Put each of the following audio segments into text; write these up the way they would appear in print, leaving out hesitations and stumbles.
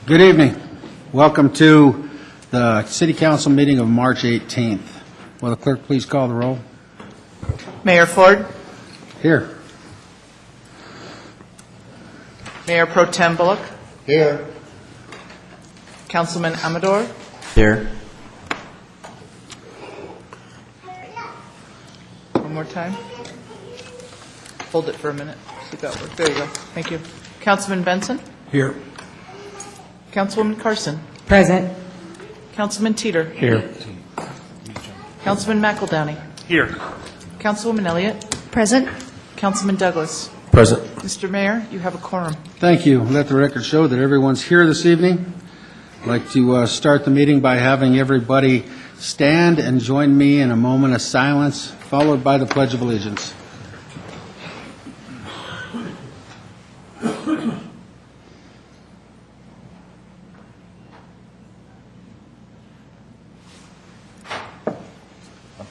Good evening. Welcome to the City Council meeting of March 18th. Will the clerk please call the roll? Mayor Ford, Here. Mayor Pro Tem Bullock, Here. Councilman Amador, Here. one more time. Hold it for a minute, see if that works. There you go. Thank you. Councilman Benson, Here. Councilwoman Carson, Present. Councilman Teeter, Here. Councilman McEldowney, Here. Councilwoman Elliott, Present. Councilman Douglas. Present. Mr. Mayor, you have a quorum. Thank you. Let the record show that everyone's here this evening. I'd like to start the meeting by having everybody stand and join me in a moment of silence, followed by the Pledge of Allegiance.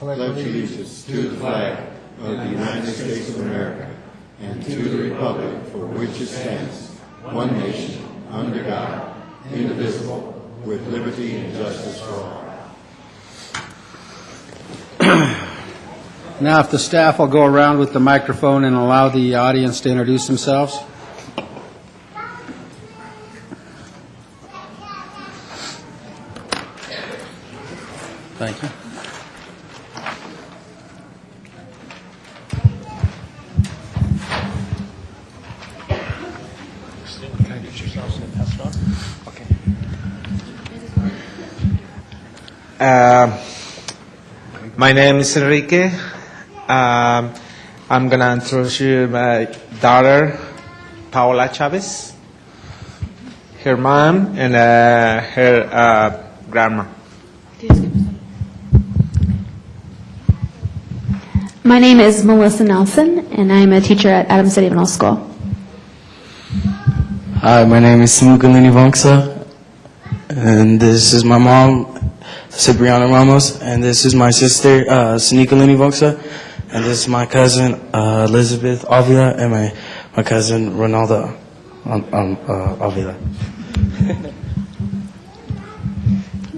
pledge allegiance to the flag of the United States of America and to the republic for which it stands, one nation, under God, indivisible, with liberty and justice for all. Now, if the staff will go around with the microphone and allow the audience to introduce themselves. Thank you. My name is Enrique. I'm going to introduce you my daughter, Paola Chavez, her mom, and her grandma. My name is Melissa Nelson, and I'm a teacher at Adams City Middle School. Hi, my name is Simukalini Vongsa, and this is my mom, Cipriana Ramos, and this is my sister, Sinikalini Vongsa, and this is my cousin, Elizabeth Avila, and my cousin, Ronaldo Avila.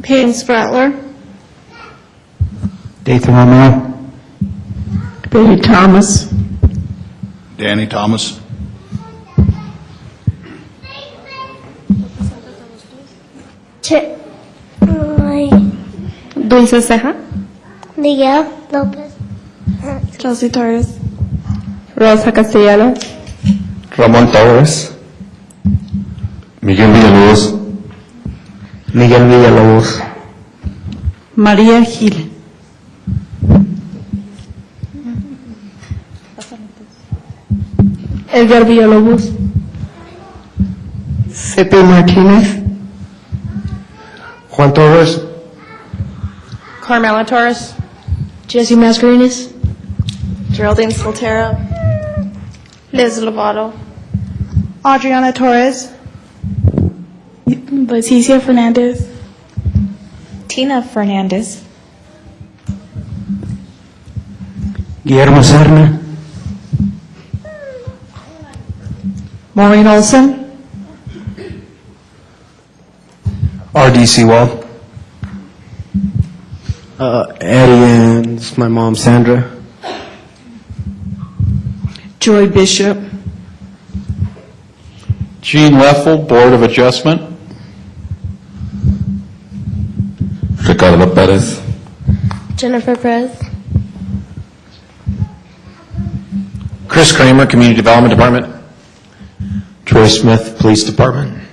Pam Spratler. Dathan Romero. Betty Thomas. Danny Thomas. Dulce Ceja. Miguel Lopez. Chelsea Torres. Rosa Castellanos. Ramon Torres. Miguel Villalobos. Miguel Villalobos. María Gil. Edgar Villalobos. Pepe Martinez. Juan Torres. Carmela Torres. Jesse Mascarenas. Geraldine Soltero. Liz Lovato. Adriana Torres. Leticia Fernandez. Tina Fernandez. Guillermo Serna. Maureen Olson. RDC Wall. Eddie and this is my mom, Sandra. Joy Bishop. Gene Leffel, Board of Adjustment. Ricardo Perez. Jennifer Perez. Chris Kramer, Community Development Department. Troy Smith, Police Department.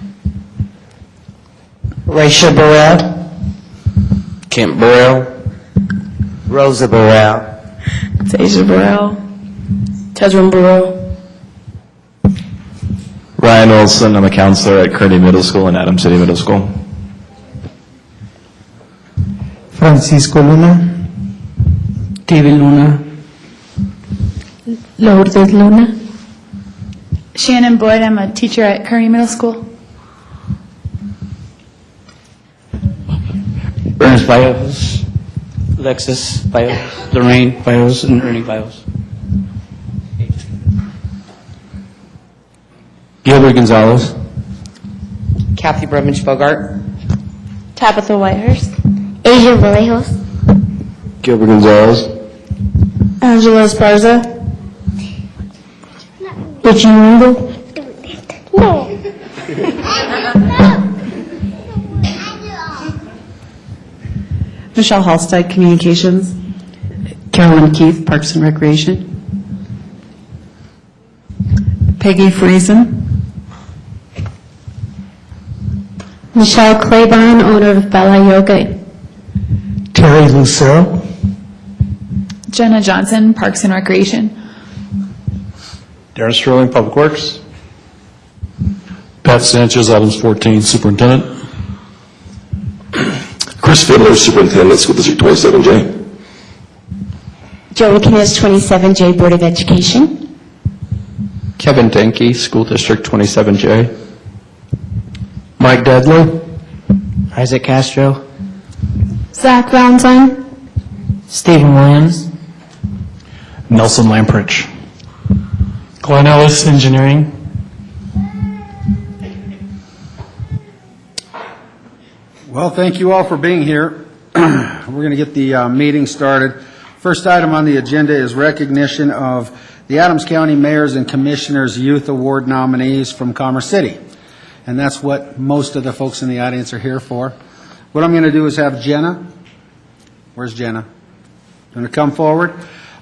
Raisha Burrell. Kent Burrell. Rosa Burrell. Tasia Burrell. Tezrin Burrell. Ryan Olson, I'm a counselor at Kearney Middle School and Adams City Middle School. Francisco Luna. David Luna. Lourdes Luna. Shannon Boyd. I'm a teacher at Kearney Middle School. Ernest Bios, Alexis Bios, Lorraine Bios, and Ernie Bios. Gilbert Gonzalez. Kathy Brevich Bogart. Tabitha Whitehurst. Asia Vallejos. Gilbert Gonzalez. Angela Esparza. Richie Randall. Michelle Halstead, Communications. Carolyn Keith, Parks and Recreation. Peggy Friesen. Michelle Claiborne, owner of Bella Yoga. Terry Lucero. Jenna Johnson, Parks and Recreation. Darren Sterling, Public Works. Pat Sanchez, Adams 14, Superintendent. Chris Fiddler, Superintendent, School District 27J. Joe McInnes, 27J, Board of Education. Kevin Denke, School District 27J. Mike Dudley. Isaac Castro. Zach Valentine. Stephen Williams. Nelson Lamprich. Glenn Ellis, Engineering. Well, thank you all for being here. We're going to get the meeting started. First item on the agenda is recognition of the Adams County Mayors and Commissioners Youth Award nominees from Commerce City. And that's what most of the folks in the audience are here for. What I'm going to do is have Jenna. Where's Jenna? Going to come forward.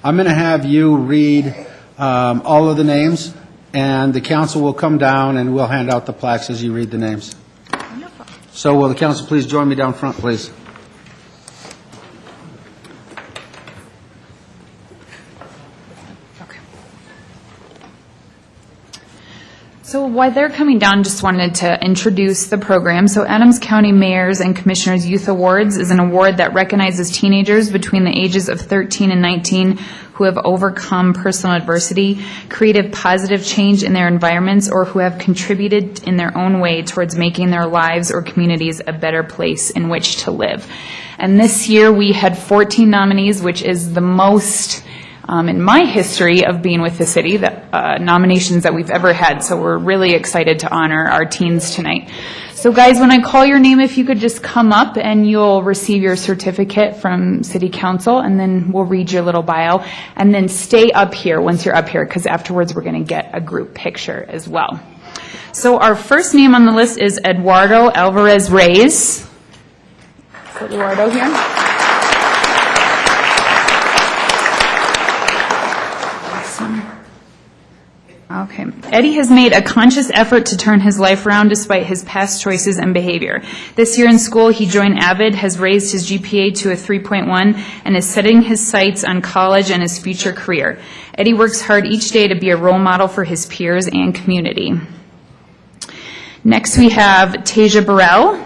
I'm going to have you read all of the names, and the council will come down and we'll hand out the plaques as you read the names. So will the council please join me down front, please? So while they're coming down, just wanted to introduce the program. So Adams County Mayors and Commissioners Youth Awards is an award that recognizes teenagers between the ages of 13 and 19 who have overcome personal adversity, created positive change in their environments, or who have contributed in their own way towards making their lives or communities a better place in which to live. And this year we had 14 nominees, which is the most in my history of being with the city, nominations that we've ever had. So we're really excited to honor our teens tonight. So guys, when I call your name, if you could just come up and you'll receive your certificate from City Council, and then we'll read your little bio, and then stay up here once you're up here, because afterwards we're going to get a group picture as well. So our first name on the list is Eduardo Alvarez Reyes. Is Eduardo here? Okay. Eddie has made a conscious effort to turn his life around despite his past choices and behavior. This year in school, he joined AVID, has raised his GPA to a 3.1, and is setting his sights on college and his future career. Eddie works hard each day to be a role model for his peers and community. Next, we have Tasia Burrell.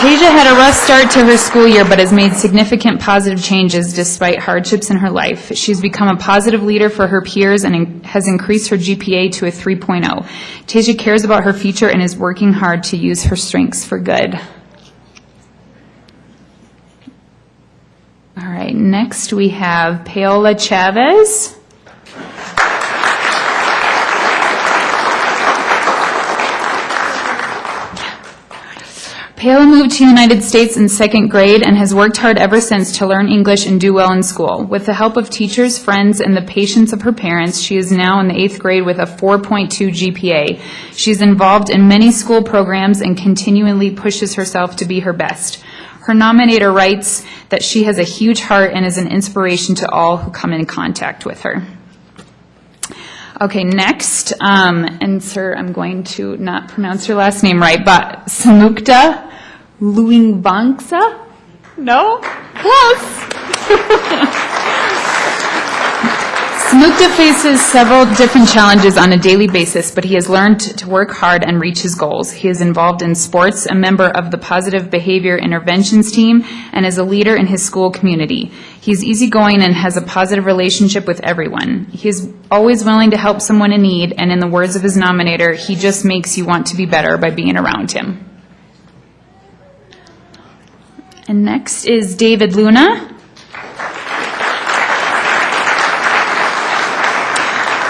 Tasia had a rough start to her school year, but has made significant positive changes despite hardships in her life. She's become a positive leader for her peers and has increased her GPA to a 3.0. Tasia cares about her future and is working hard to use her strengths for good. All right, next we have Paola Chavez. Paola moved to the United States in second grade and has worked hard ever since to learn English and do well in school. With the help of teachers, friends, and the patience of her parents, she is now in the 8th grade with a 4.2 GPA. She's involved in many school programs and continually pushes herself to be her best. Her nominator writes that she has a huge heart and is an inspiration to all who come in contact with her. Okay, next, and sir, I'm going to not pronounce your last name right, but Samukta Luingvangsa? No? Close! Samukta faces several different challenges on a daily basis, but he has learned to work hard and reach his goals. He is involved in sports, a member of the Positive Behavior Interventions team, and is a leader in his school community. He's easygoing and has a positive relationship with everyone. He is always willing to help someone in need, and in the words of his nominator, he just makes you want to be better by being around him. And next is David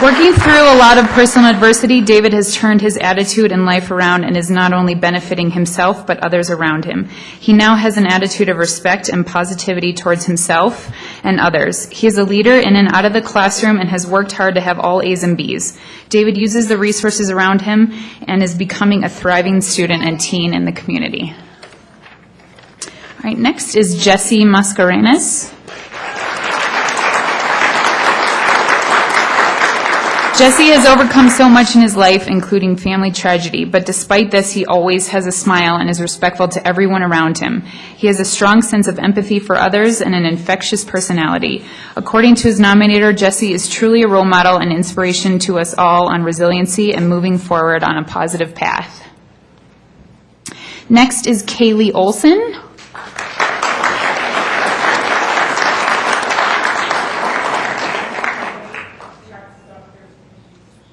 Working through a lot of personal adversity, David has turned his attitude and life around and is not only benefiting himself, but others around him. He now has an attitude of respect and positivity towards himself and others. He is a leader in and out of the classroom and has worked hard to have all A's and B's. David uses the resources around him and is becoming a thriving student and teen in the community. All right, next is Jesse Mascarenas. Jesse has overcome so much in his life, including family tragedy, but despite this, he always has a smile and is respectful to everyone around him. He has a strong sense of empathy for others and an infectious personality. According to his nominator, Jesse is truly a role model and inspiration to us all on resiliency and moving forward on a positive path. Next is Kaylee Olson.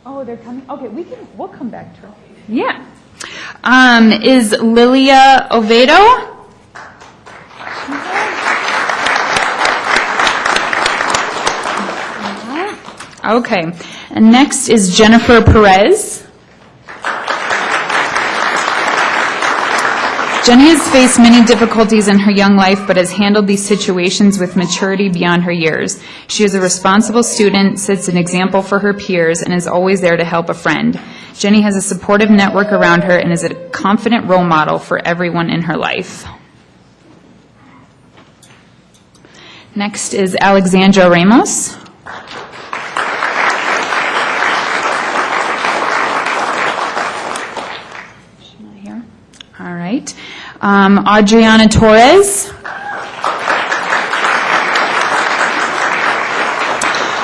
Oh, they're coming? Okay, we'll come back to her. Yeah. Is Lilia Oviedo? Okay. And next is Jennifer Perez. Jenny has faced many difficulties in her young life, but has handled these situations with maturity beyond her years. She is a responsible student, sets an example for her peers, and is always there to help a friend. Jenny has a supportive network around her and is a confident role model for everyone in her life. Next is Alexandra Ramos. She's not here. All right. Adriana Torres.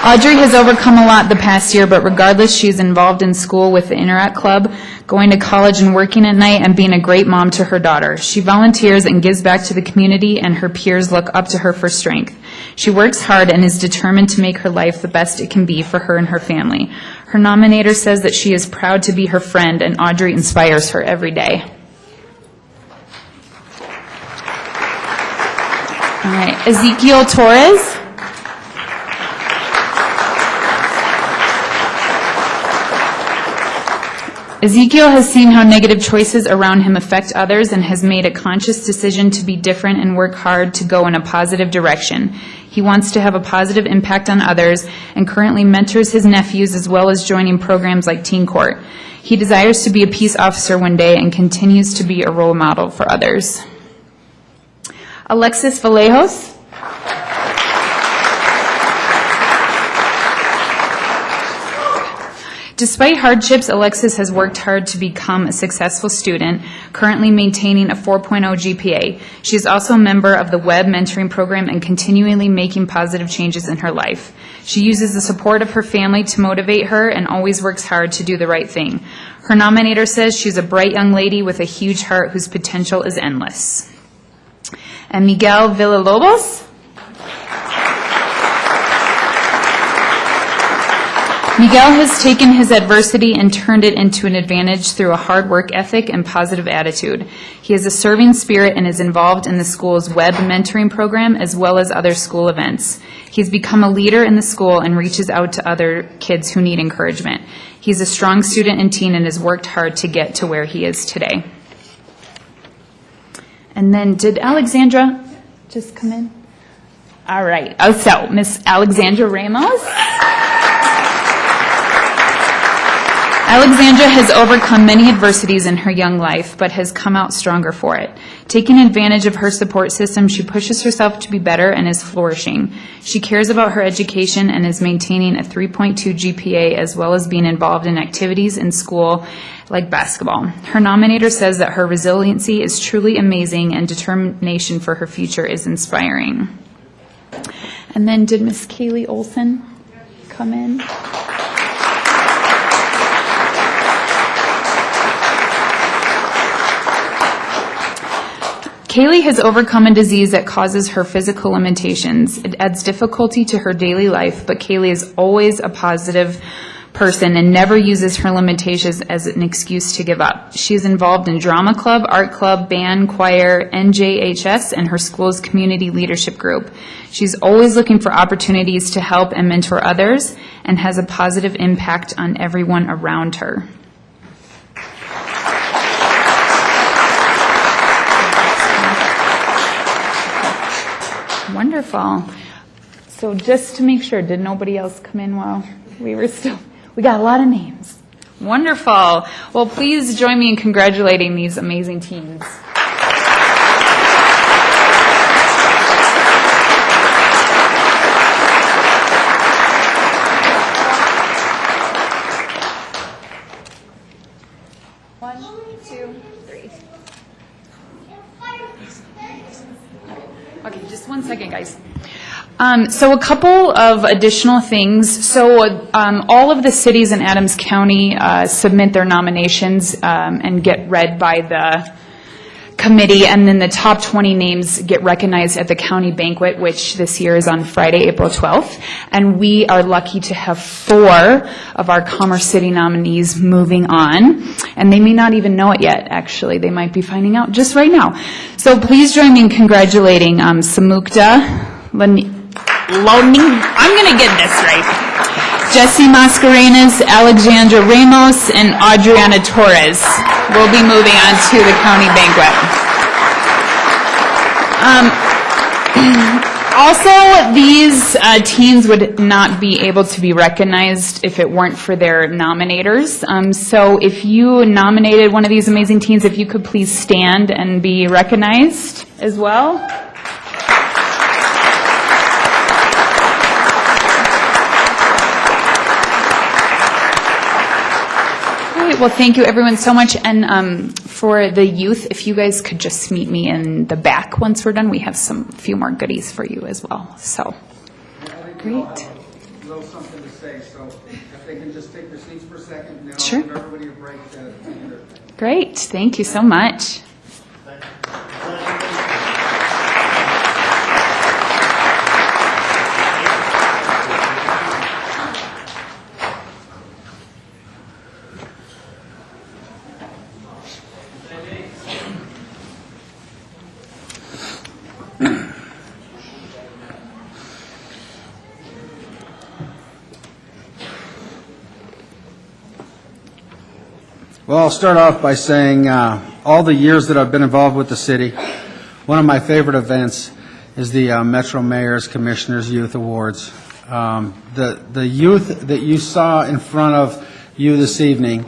Audrey has overcome a lot the past year, but regardless, she's involved in school with the Interact Club, going to college and working at night, and being a great mom to her daughter. She volunteers and gives back to the community, and her peers look up to her for strength. She works hard and is determined to make her life the best it can be for her and her family. Her nominator says that she is proud to be her friend, and Audrey inspires her every day. All right, Ezekiel Torres. Ezekiel has seen how negative choices around him affect others and has made a conscious decision to be different and work hard to go in a positive direction. He wants to have a positive impact on others and currently mentors his nephews as well as joining programs like Teen Court. He desires to be a peace officer one day and continues to be a role model for others. Alexis Vallejos. Despite hardships, Alexis has worked hard to become a successful student, currently maintaining a 4.0 GPA. She is also a member of the Web Mentoring Program and continually making positive changes in her life. She uses the support of her family to motivate her and always works hard to do the right thing. Her nominator says she's a bright young lady with a huge heart whose potential is endless. And Miguel Villalobos. Miguel has taken his adversity and turned it into an advantage through a hard work ethic and positive attitude. He has a serving spirit and is involved in the school's web mentoring program as well as other school events. He's become a leader in the school and reaches out to other kids who need encouragement. He's a strong student and teen and has worked hard to get to where he is today. And then did Alexandra just come in? All right. Oh, so Miss Alexandra Ramos. Alexandra has overcome many adversities in her young life, but has come out stronger for it. Taking advantage of her support system, she pushes herself to be better and is flourishing. She cares about her education and is maintaining a 3.2 GPA as well as being involved in activities in school like basketball. Her nominator says that her resiliency is truly amazing and determination for her future is inspiring. And then did Miss Kaylee Olson come in? Kaylee has overcome a disease that causes her physical limitations. It adds difficulty to her daily life, but Kaylee is always a positive person and never uses her limitations as an excuse to give up. She is involved in drama club, art club, band, choir, NJHS, and her school's community leadership group. She's always looking for opportunities to help and mentor others and has a positive impact on everyone around her. Wonderful. So just to make sure, did nobody else come in while we were still, we got a lot of names. Wonderful. Well, please join me in congratulating these amazing teens. One, two, three. Okay, just one second, guys. So a couple of additional things. So all of the cities in Adams County submit their nominations and get read by the committee, and then the top 20 names get recognized at the county banquet, which this year is on Friday, April 12th. And we are lucky to have 4 of our Commerce City nominees moving on. And they may not even know it yet, actually. They might be finding out just right now. So please join me in congratulating Samukta I'm going to get this right. Jesse Mascarenas, Alexandra Ramos, and Adriana Torres will be moving on to the county banquet. Also, these teens would not be able to be recognized if it weren't for their nominators. So if you nominated one of these amazing teens, if you could please stand and be recognized as well. Well, thank you everyone so much. And for the youth, if you guys could just meet me in the back once we're done, we have a few more goodies for you as well. So, great. A little something to say, so if they can just take their seats for a second, and then Sure. I'll give everybody a break to Great. Thank you so much. Well, I'll start off by saying all the years that I've been involved with the city, one of my favorite events is the Metro Mayor's Commissioners Youth Awards. The youth that you saw in front of you this evening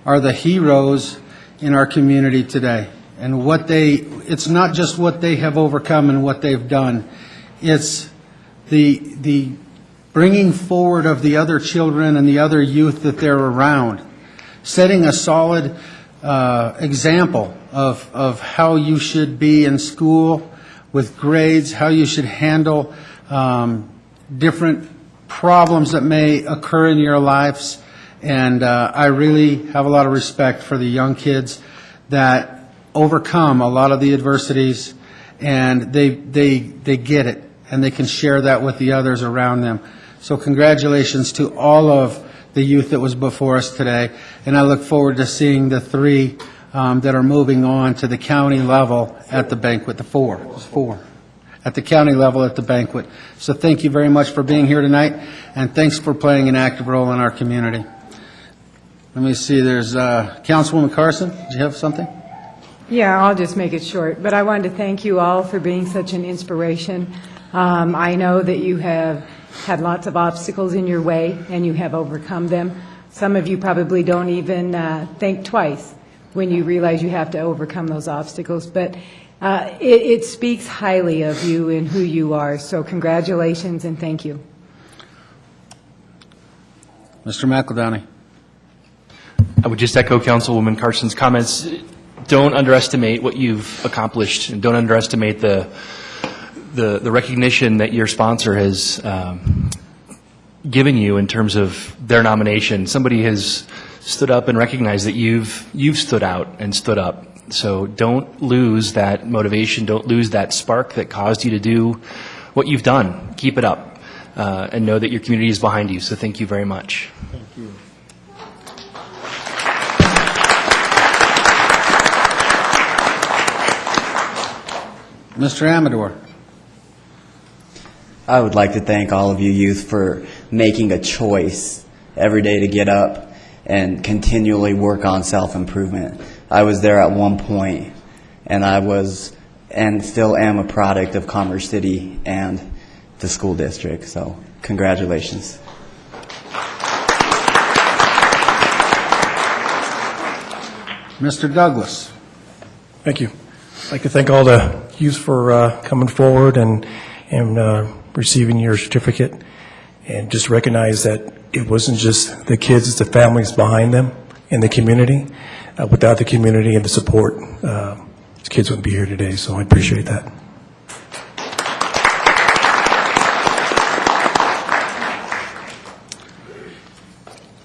are the heroes in our community today. And it's not just what they have overcome and what they've done, it's the bringing forward of the other children and the other youth that they're around, setting a solid example of how you should be in school with grades, how you should handle different problems that may occur in your lives. And I really have a lot of respect for the young kids that overcome a lot of the adversities, and they get it, and they can share that with the others around them. So congratulations to all of the youth that was before us today, and I look forward to seeing the 3 that are moving on to the county level at the banquet, the 4 at the county level at the banquet. So thank you very much for being here tonight, and thanks for playing an active role in our community. Let me see, there's Councilwoman Carson, did you have something? Yeah, I'll just make it short, but I wanted to thank you all for being such an inspiration. I know that you have had lots of obstacles in your way, and you have overcome them. Some of you probably don't even think twice when you realize you have to overcome those obstacles, but it speaks highly of you and who you are, so congratulations and thank you. Mr. McEldowney. I would just echo Councilwoman Carson's comments. Don't underestimate what you've accomplished, and don't underestimate the recognition that your sponsor has given you in terms of their nomination. Somebody has stood up and recognized that you've stood out and stood up. So don't lose that motivation. Don't lose that spark that caused you to do what you've done. Keep it up, and know that your community is behind you. So thank you very much. Thank you. Mr. Amador. I would like to thank all of you youth for making a choice every day to get up and continually work on self-improvement. I was there at one point, and I was and still am a product of Commerce City and the school district, so congratulations. Mr. Douglas. Thank you. I'd like to thank all the youth for coming forward and receiving your certificate, and just recognize that it wasn't just the kids, it's the families behind them and the community. Without the community and the support, these kids wouldn't be here today, so I appreciate that.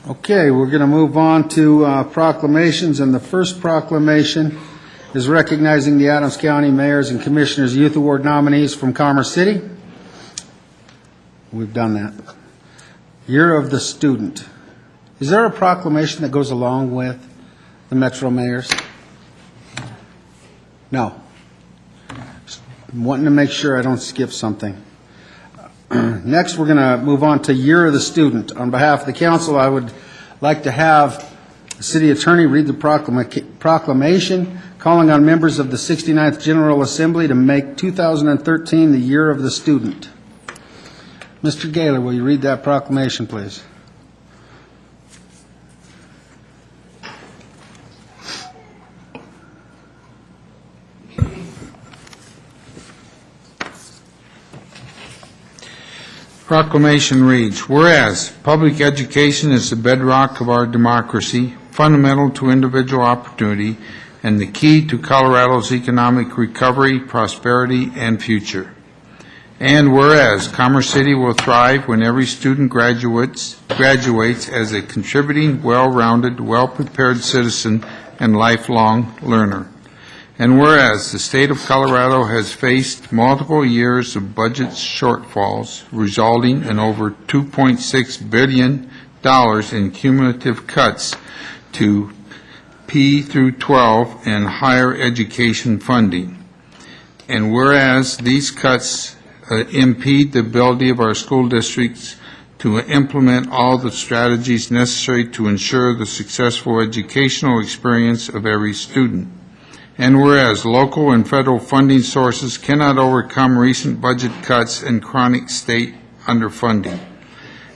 Okay, we're going to move on to proclamations, and the first proclamation is recognizing the Adams County Mayors and Commissioners Youth Award nominees from Commerce City. We've done that. Year of the Student. Is there a proclamation that goes along with the Metro Mayors? No. Just wanting to make sure I don't skip something. Next, we're going to move on to Year of the Student. On behalf of the council, I would like to have the city attorney read the proclamation calling on members of the 69th General Assembly to make 2013 the Year of the Student. Mr. Gaylor, will you read that proclamation, please? Proclamation reads, whereas public education is the bedrock of our democracy, fundamental to individual opportunity, and the key to Colorado's economic recovery, prosperity, and future. And whereas Commerce City will thrive when every student graduates as a contributing, well-rounded, well-prepared citizen and lifelong learner. And whereas the state of Colorado has faced multiple years of budget shortfalls, resulting in over $2.6 billion in cumulative cuts to P through 12 and higher education funding. And whereas these cuts impede the ability of our school districts to implement all the strategies necessary to ensure the successful educational experience of every student. And whereas local and federal funding sources cannot overcome recent budget cuts and chronic state underfunding.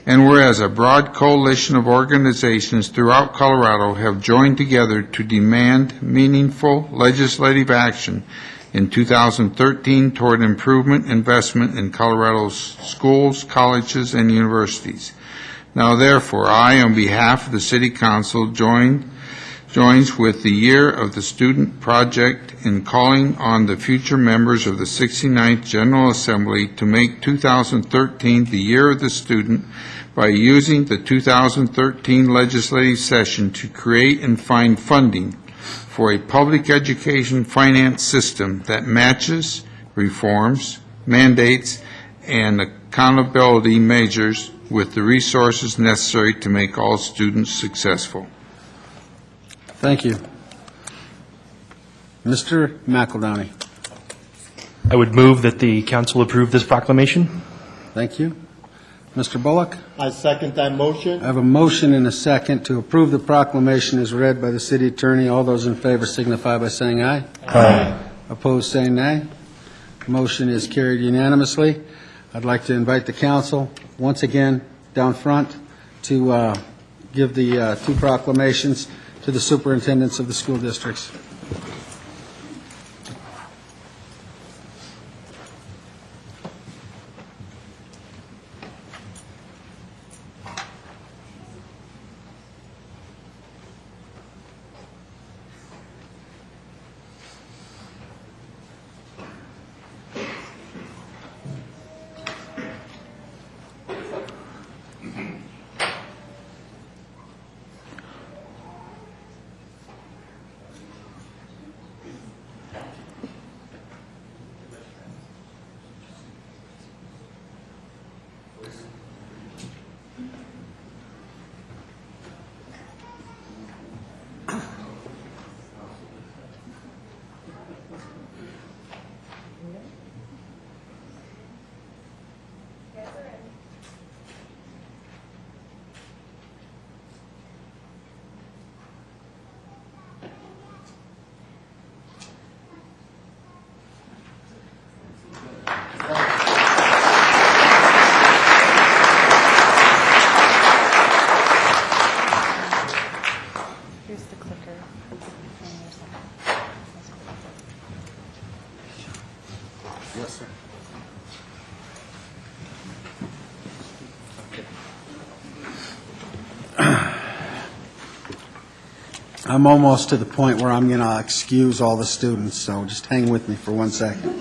And whereas a broad coalition of organizations throughout Colorado have joined together to demand meaningful legislative action in 2013 toward improvement investment in Colorado's schools, colleges, and universities. Now therefore, I, on behalf of the City Council, joins with the Year of the Student project in calling on the future members of the 69th General Assembly to make 2013 the Year of the Student by using the 2013 legislative session to create and find funding for a public education finance system that matches, reforms, mandates, and accountability measures with the resources necessary to make all students successful. Thank you. Mr. McEldowney. I would move that the council approve this proclamation. Thank you. Mr. Bullock. I second that motion. I have a motion and a second to approve the proclamation as read by the city attorney. All those in favor signify by saying aye. Aye. Opposed, say nay. Motion is carried unanimously. I'd like to invite the council once again down front to give the two proclamations to the superintendents of the school districts. I'm almost to the point where I'm going to excuse all the students, so just hang with me for 1 second.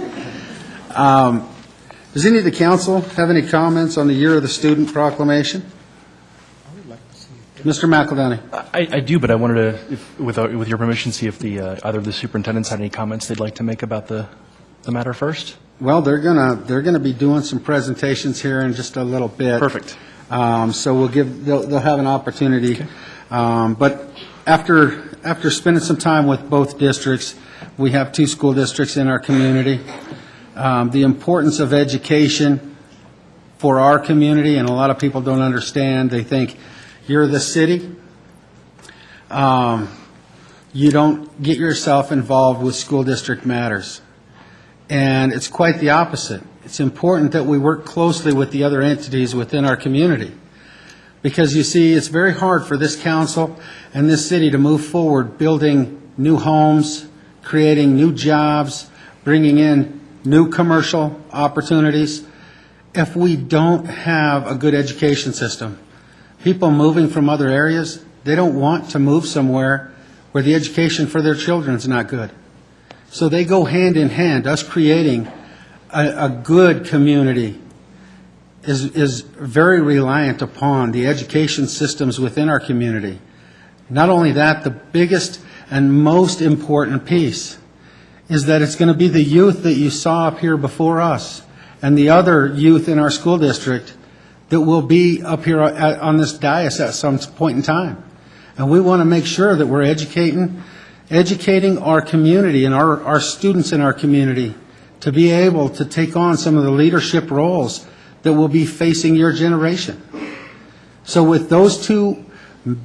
Does any of the council have any comments on the Year of the Student proclamation? Mr. McEldowney. I do, but I wanted to, with your permission, see if either of the superintendents had any comments they'd like to make about the matter first. Well, they're gonna be doing some presentations here in just a little bit. Perfect. So they'll have an opportunity. Okay. But after spending some time with both districts, we have 2 school districts in our community. The importance of education for our community, and a lot of people don't understand. They think you're the city. You don't get yourself involved with school district matters. And it's quite the opposite. It's important that we work closely with the other entities within our community. Because you see, it's very hard for this council and this city to move forward building new homes, creating new jobs, bringing in new commercial opportunities, if we don't have a good education system. People moving from other areas, they don't want to move somewhere where the education for their children is not good. So they go hand in hand. Us creating a good community is very reliant upon the education systems within our community. Not only that, the biggest and most important piece is that it's going to be the youth that you saw up here before us and the other youth in our school district that will be up here on this dais at some point in time. And we want to make sure that we're educating our community and our students in our community to be able to take on some of the leadership roles that will be facing your generation. So with those 2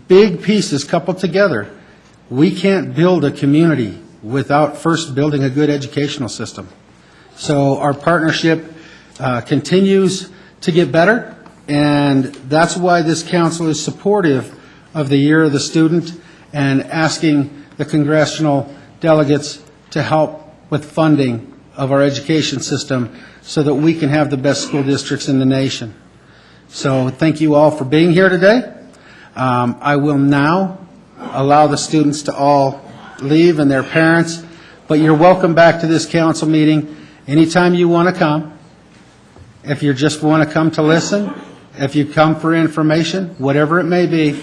big pieces coupled together, we can't build a community without first building a good educational system. So our partnership continues to get better. And that's why this council is supportive of the Year of the Student and asking the congressional delegates to help with funding of our education system so that we can have the best school districts in the nation. So thank you all for being here today. I will now allow the students to all leave and their parents, but you're welcome back to this council meeting anytime you want to come. If you just want to come to listen, if you come for information, whatever it may be,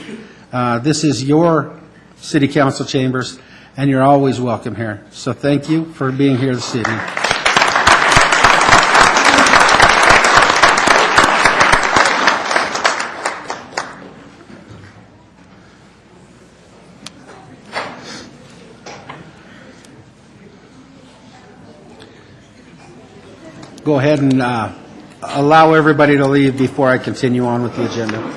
this is your city council chambers, and you're always welcome here. So thank you for being here this evening. Go ahead and allow everybody to leave before I continue on with the agenda.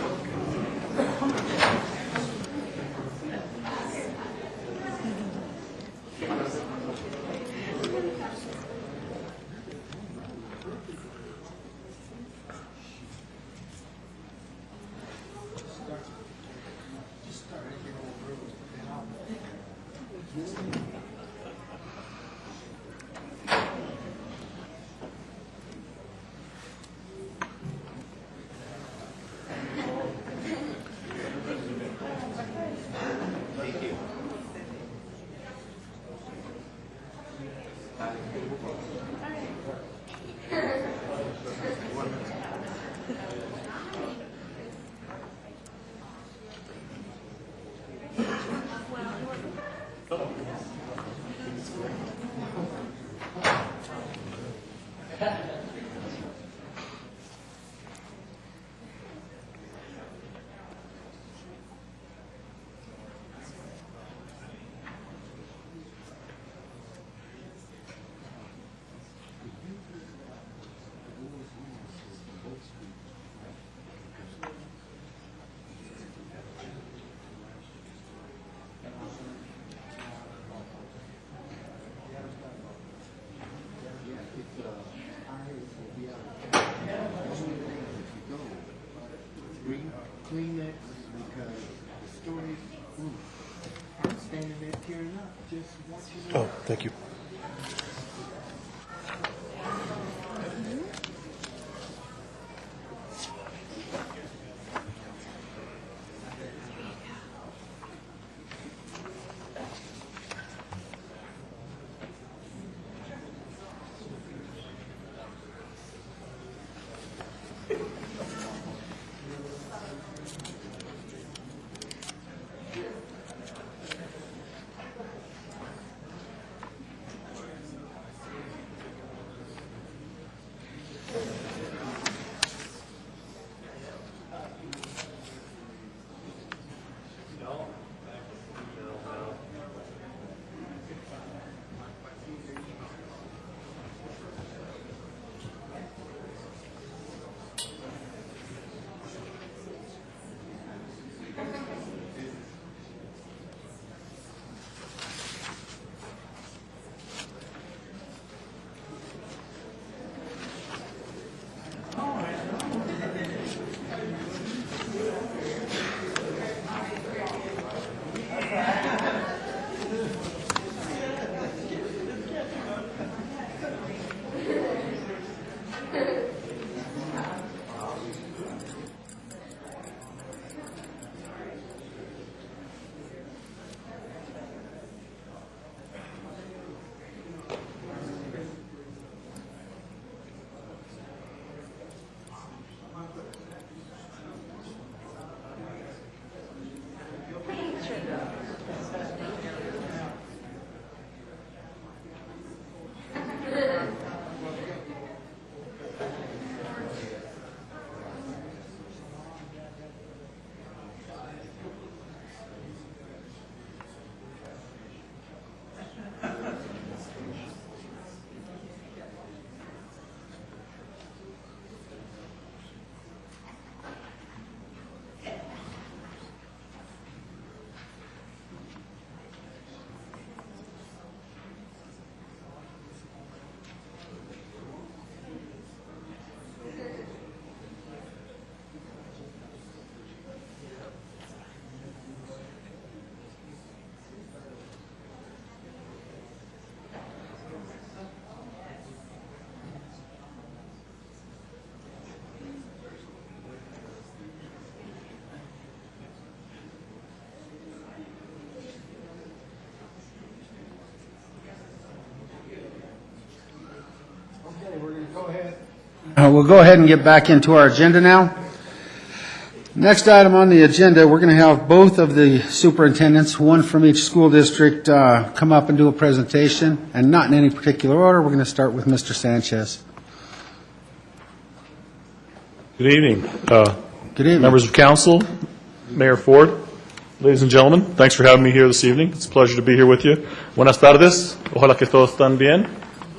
Kleenex because the stories aren't standing there tearing up, just watching. Oh, thank you. We'll go ahead and get back into our agenda now. Next item on the agenda, we're going to have both of the superintendents, one from each school district, come up and do a presentation, and not in any particular order. We're going to start with Mr. Sanchez. Good evening. Good evening. Members of council, Mayor Ford, ladies and gentlemen, thanks for having me here this evening. It's a pleasure to be here with you. Buenas tardes. Ojalá que todos están bien.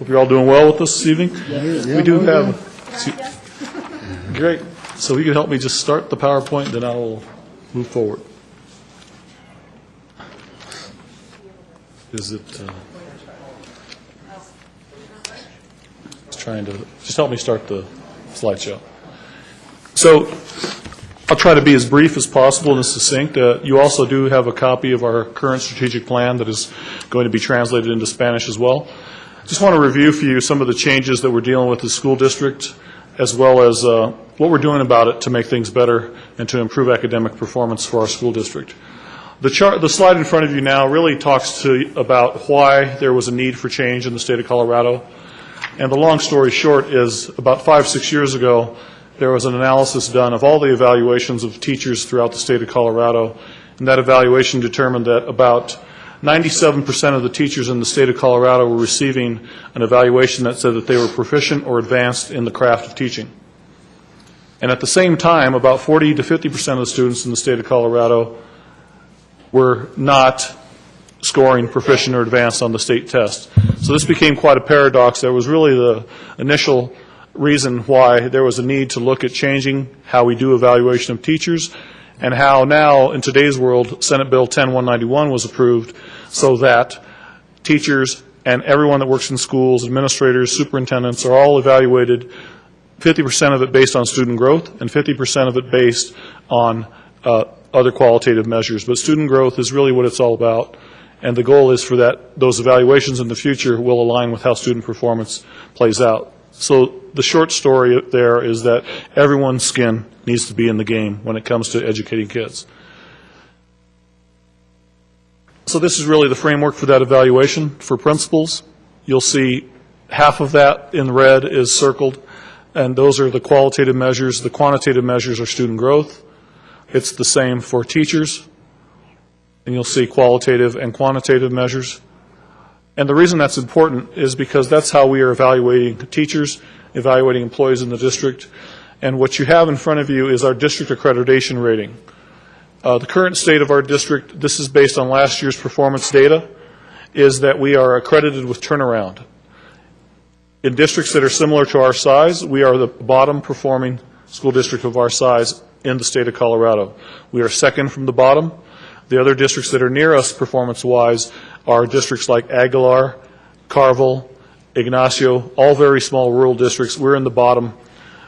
Hope you're all doing well with us this evening. We do have... Great. So you can help me just start the PowerPoint, then I will move forward. Is it... trying to... Just help me start the slideshow. So I'll try to be as brief as possible and succinct. You also do have a copy of our current strategic plan that is going to be translated into Spanish as well. Just want to review for you some of the changes that we're dealing with the school district, as well as what we're doing about it to make things better and to improve academic performance for our school district. The slide in front of you now really talks about why there was a need for change in the state of Colorado. And the long story short is about 5-6 years ago, there was an analysis done of all the evaluations of teachers throughout the state of Colorado, and that evaluation determined that about 97% of the teachers in the state of Colorado were receiving an evaluation that said that they were proficient or advanced in the craft of teaching. And at the same time, about 40 to 50% of the students in the state of Colorado were not scoring proficient or advanced on the state test. So this became quite a paradox. That was really the initial reason why there was a need to look at changing how we do evaluation of teachers, and how now, in today's world, Senate Bill 10-191 was approved so that teachers and everyone that works in schools, administrators, superintendents, are all evaluated, 50% of it based on student growth and 50% of it based on other qualitative measures. But student growth is really what it's all about, and the goal is for those evaluations in the future will align with how student performance plays out. So the short story there is that everyone's skin needs to be in the game when it comes to educating kids. So this is really the framework for that evaluation for principals. You'll see half of that in red is circled, and those are the qualitative measures. The quantitative measures are student growth. It's the same for teachers, and you'll see qualitative and quantitative measures. And the reason that's important is because that's how we are evaluating teachers, evaluating employees in the district. And what you have in front of you is our district accreditation rating. The current state of our district, this is based on last year's performance data, is that we are accredited with turnaround. In districts that are similar to our size, we are the bottom performing school district of our size in the state of Colorado. We are second from the bottom. The other districts that are near us performance-wise are districts like Aguilar, Carville, Ignacio, all very small rural districts. We're in the bottom.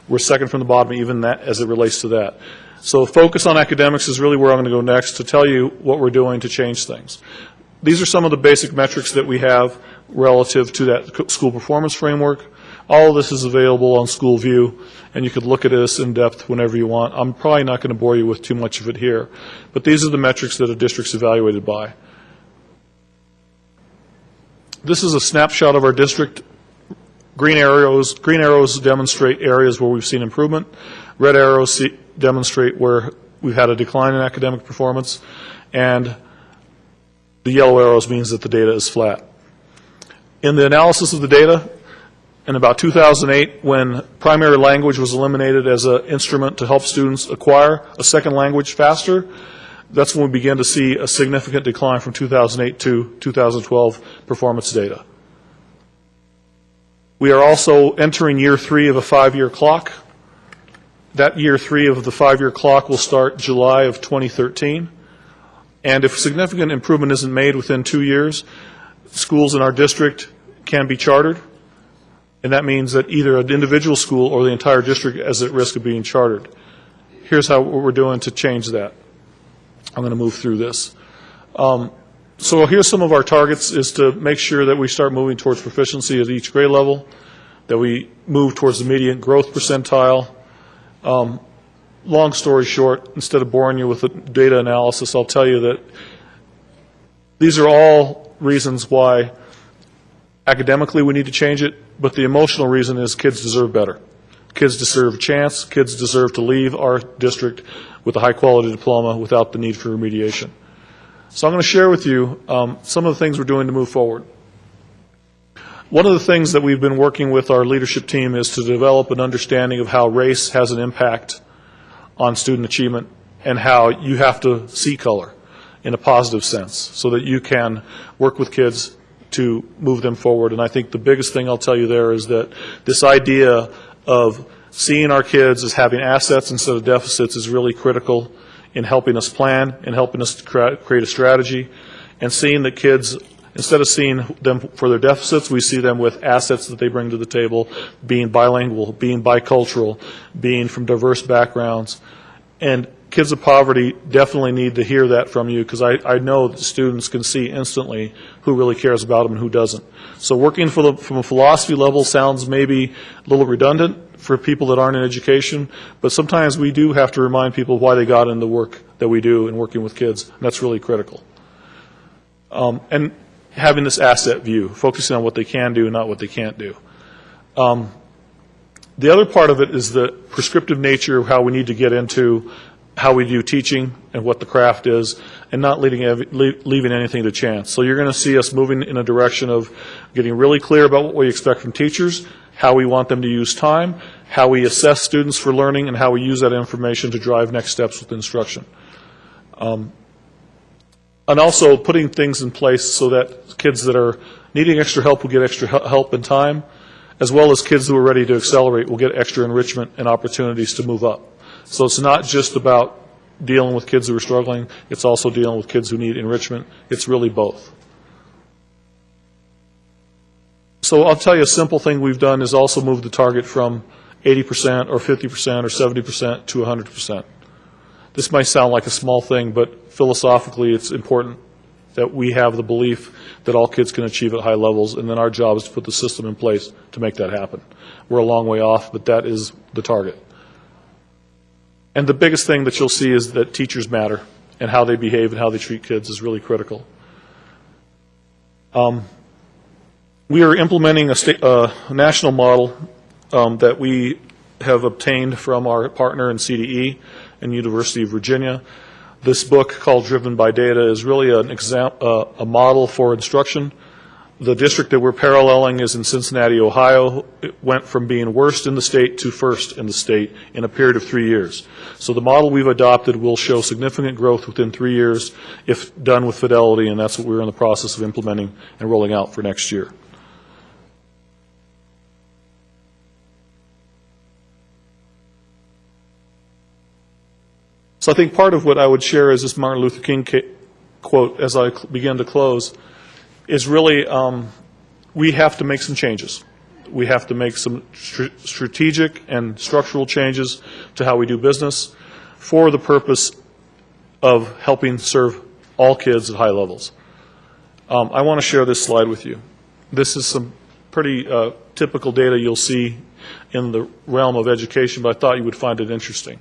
We're second from the bottom, even that as it relates to that. So focus on academics is really where I'm going to go next to tell you what we're doing to change things. These are some of the basic metrics that we have relative to that school performance framework. All of this is available on SchoolView, and you could look at this in depth whenever you want. I'm probably not going to bore you with too much of it here, but these are the metrics that a district's evaluated by. This is a snapshot of our district. Green arrows demonstrate areas where we've seen improvement. Red arrows demonstrate where we've had a decline in academic performance, and the yellow arrows means that the data is flat. In the analysis of the data, in about 2008, when primary language was eliminated as an instrument to help students acquire a second language faster, that's when we began to see a significant decline from 2008 to 2012 performance data. We are also entering year 3 of a 5-year clock. That year 3 of the 5-year clock will start July of 2013. And if significant improvement isn't made within 2 years, schools in our district can be chartered. And that means that either an individual school or the entire district is at risk of being chartered. Here's what we're doing to change that. I'm going to move through this. So here's some of our targets, is to make sure that we start moving towards proficiency at each grade level, that we move towards the median growth percentile. Long story short, instead of boring you with the data analysis, I'll tell you that these are all reasons why academically we need to change it, but the emotional reason is kids deserve better. Kids deserve a chance. Kids deserve to leave our district with a high-quality diploma without the need for remediation. So I'm going to share with you some of the things we're doing to move forward. One of the things that we've been working with our leadership team is to develop an understanding of how race has an impact on student achievement and how you have to see color in a positive sense so that you can work with kids to move them forward. And I think the biggest thing I'll tell you there is that this idea of seeing our kids as having assets instead of deficits is really critical in helping us plan and helping us to create a strategy, and seeing that kids, instead of seeing them for their deficits, we see them with assets that they bring to the table, being bilingual, being bicultural, being from diverse backgrounds. And kids of poverty definitely need to hear that from you, because I know that students can see instantly who really cares about them and who doesn't. So working from a philosophy level sounds maybe a little redundant for people that aren't in education, but sometimes we do have to remind people why they got in the work that we do in working with kids, and that's really critical. And having this asset view, focusing on what they can do, not what they can't do. The other part of it is the prescriptive nature of how we need to get into how we do teaching and what the craft is, and not leaving anything to chance. So you're going to see us moving in a direction of getting really clear about what we expect from teachers, how we want them to use time, how we assess students for learning, and how we use that information to drive next steps with instruction. And also putting things in place so that kids that are needing extra help will get extra help and time, as well as kids who are ready to accelerate will get extra enrichment and opportunities to move up. So it's not just about dealing with kids who are struggling, it's also dealing with kids who need enrichment. It's really both. So I'll tell you a simple thing we've done is also move the target from 80% or 50% or 70% to 100%. This might sound like a small thing, but philosophically it's important that we have the belief that all kids can achieve at high levels, and then our job is to put the system in place to make that happen. We're a long way off, but that is the target. And the biggest thing that you'll see is that teachers matter, and how they behave and how they treat kids is really critical. We are implementing a national model that we have obtained from our partner in CDE and University of Virginia. This book, called Driven by Data, is really a model for instruction. The district that we're paralleling is in Cincinnati, Ohio. It went from being worst in the state to first in the state in a period of 3 years. So the model we've adopted will show significant growth within 3 years if done with fidelity, and that's what we're in the process of implementing and rolling out for next year. So I think part of what I would share is this Martin Luther King quote as I begin to close, is really we have to make some changes. We have to make some strategic and structural changes to how we do business for the purpose of helping serve all kids at high levels. I want to share this slide with you. This is some pretty typical data you'll see in the realm of education, but I thought you would find it interesting.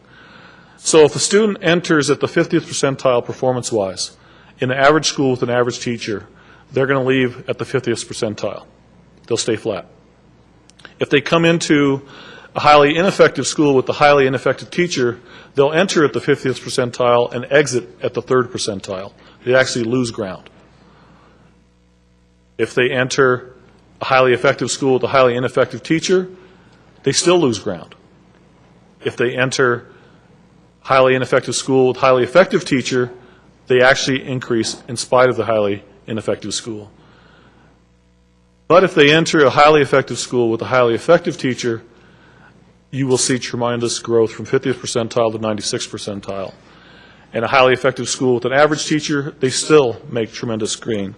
So if a student enters at the 50th percentile performance-wise in an average school with an average teacher, they're going to leave at the 50th percentile. They'll stay flat. If they come into a highly ineffective school with a highly ineffective teacher, they'll enter at the 50th percentile and exit at the 3rd percentile. They actually lose ground. If they enter a highly effective school with a highly ineffective teacher, they still lose ground. If they enter highly ineffective school with highly effective teacher, they actually increase in spite of the highly ineffective school. But if they enter a highly effective school with a highly effective teacher, you will see tremendous growth from 50th percentile to 96th percentile. And a highly effective school with an average teacher, they still make tremendous gain.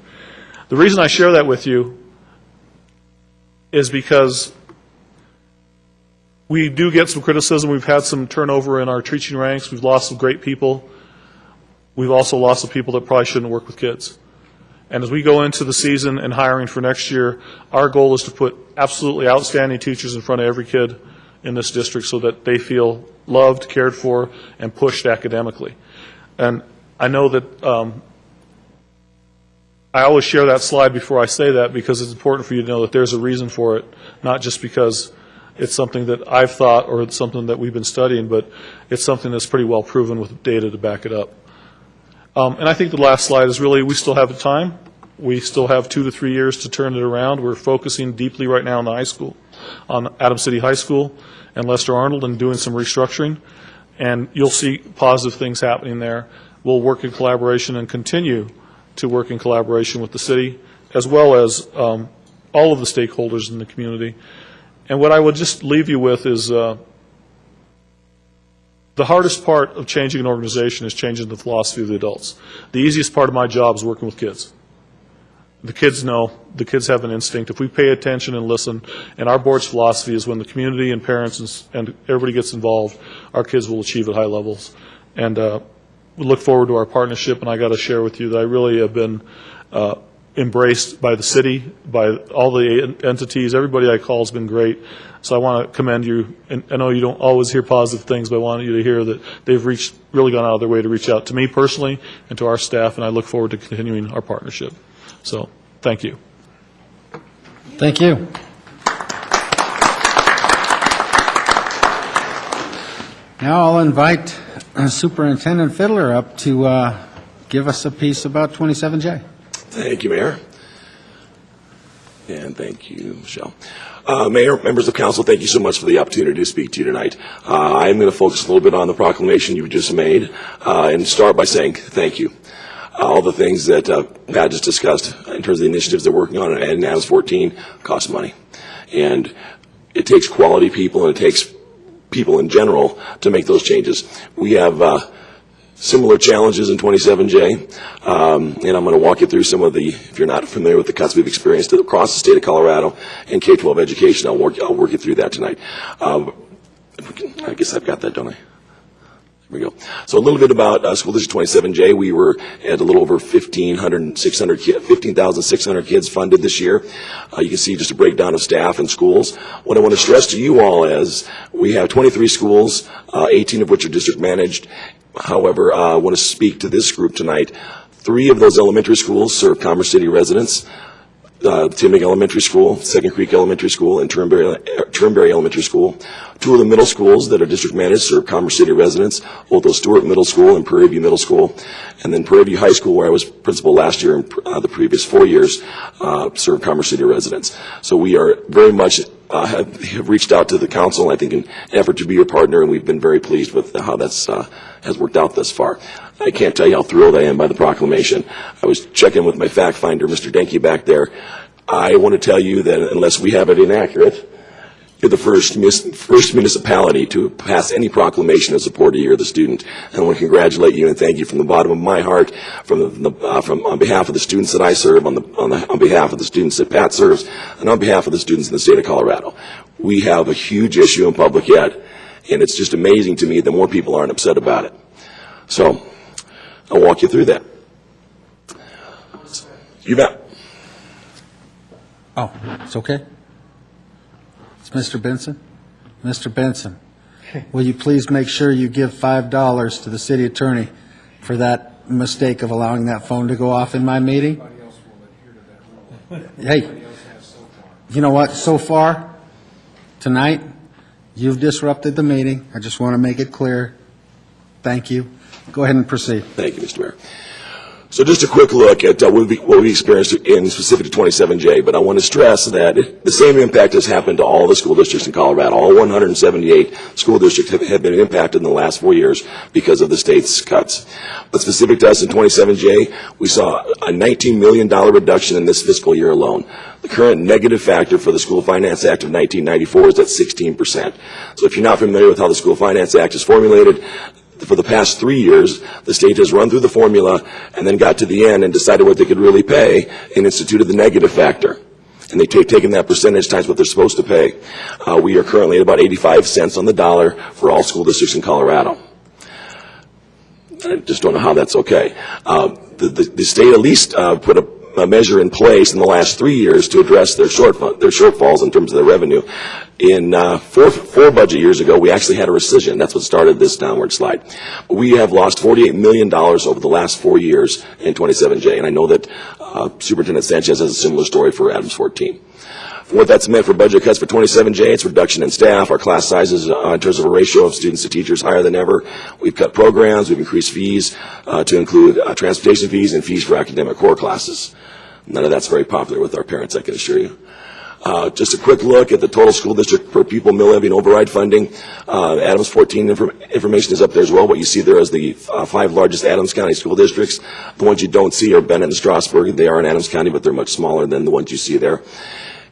The reason I share that with you is because we do get some criticism. We've had some turnover in our teaching ranks. We've lost some great people. We've also lost some people that probably shouldn't work with kids. And as we go into the season and hiring for next year, our goal is to put absolutely outstanding teachers in front of every kid in this district so that they feel loved, cared for, and pushed academically. And I know that I always share that slide before I say that because it's important for you to know that there's a reason for it, not just because it's something that I've thought, or it's something that we've been studying, but it's something that's pretty well proven with data to back it up. And I think the last slide is really, we still have the time. We still have 2 to 3 years to turn it around. We're focusing deeply right now on the high school, on Adams City High School and Lester Arnold, and doing some restructuring. And you'll see positive things happening there. We'll work in collaboration and continue to work in collaboration with the city, as well as all of the stakeholders in the community. And what I would just leave you with is the hardest part of changing an organization is changing the philosophy of the adults. The easiest part of my job is working with kids. The kids know, the kids have an instinct. If we pay attention and listen, and our board's philosophy is when the community and parents and everybody gets involved, our kids will achieve at high levels. And we look forward to our partnership, and I got to share with you that I really have been embraced by the city, by all the entities. Everybody I call has been great. So I want to commend you. And I know you don't always hear positive things, but I want you to hear that they've really gone out of their way to reach out to me personally and to our staff, and I look forward to continuing our partnership. So, thank you. Thank you. Now I'll invite Superintendent Fiddler up to give us a piece about 27J. Thank you, Mayor. And thank you, Michelle. Mayor, members of council, thank you so much for the opportunity to speak to you tonight. I'm going to focus a little bit on the proclamation you just made and start by saying thank you. All the things that Pat just discussed in terms of the initiatives they're working on in Adams 14 cost money. And it takes quality people, and it takes people in general to make those changes. We have similar challenges in 27J, and I'm going to walk you through some of the, if you're not familiar with the cuts we've experienced across the state of Colorado and K-12 education, I'll work you through that tonight. I guess I've got that, don't I? There we go. So a little bit about School District 27J. We were at a little over 15,600 kids funded this year. You can see just a breakdown of staff and schools. What I want to stress to you all is we have 23 schools, 18 of which are district managed. However, I want to speak to this group tonight. 3 of those elementary schools serve Commerce City residents. Timmick Elementary School, Second Creek Elementary School, and Turnberry Elementary School. 2 of the middle schools that are district managed serve Commerce City residents, Otho Stewart Middle School and Prairie View Middle School. And then Prairie View High School, where I was principal last year and the previous 4 years, serve Commerce City residents. So we are very much have reached out to the council, I think, in an effort to be your partner, and we've been very pleased with how that's has worked out thus far. I can't tell you how thrilled I am by the proclamation. I was checking with my fact finder, Mr. Denke, back there. I want to tell you that unless we have it inaccurate, you're the first municipality to pass any proclamation in support of Year of the Student. And I want to congratulate you and thank you from the bottom of my heart, on behalf of the students that I serve, on behalf of the students that Pat serves, and on behalf of the students in the state of Colorado. We have a huge issue in public ed, and it's just amazing to me that more people aren't upset about it. So I'll walk you through that. You bet. Oh, it's okay? It's Mr. Benson. Mr. Benson, will you please make sure you give $5 to the city attorney for that mistake of allowing that phone to go off in my meeting? Hey, you know what? So far, tonight, you've disrupted the meeting. I just want to make it clear. Thank you. Go ahead and proceed. Thank you, Mr. Mayor. So just a quick look at what we experienced in specific to 27J, but I want to stress that the same impact has happened to all the school districts in Colorado. All 178 school districts have been impacted in the last 4 years because of the state's cuts. But specific to us in 27J, we saw a $19 million reduction in this fiscal year alone. The current negative factor for the School Finance Act of 1994 is at 16%. So if you're not familiar with how the School Finance Act is formulated, for the past 3 years, the state has run through the formula and then got to the end and decided what they could really pay and instituted the negative factor. And they've taken that percentage times what they're supposed to pay. We are currently at about 85 cents on the dollar for all school districts in Colorado. I just don't know how that's okay. The state at least put a measure in place in the last 3 years to address their shortfalls in terms of their revenue. In four budget years ago, we actually had a rescission. That's what started this downward slide. We have lost $48 million over the last 4 years in 27J, and I know that Superintendent Sanchez has a similar story for Adams 14. What that's meant for budget cuts for 27J, it's reduction in staff. Our class sizes, in terms of a ratio of students to teachers, higher than ever. We've cut programs. We've increased fees to include transportation fees and fees for academic core classes. None of that's very popular with our parents, I can assure you. Just a quick look at the total school district per pupil mill levy and override funding. Adams 14 information is up there as well. What you see there is the 5 largest Adams County school districts. The ones you don't see are Bennett and Strasburg. They are in Adams County, but they're much smaller than the ones you see there.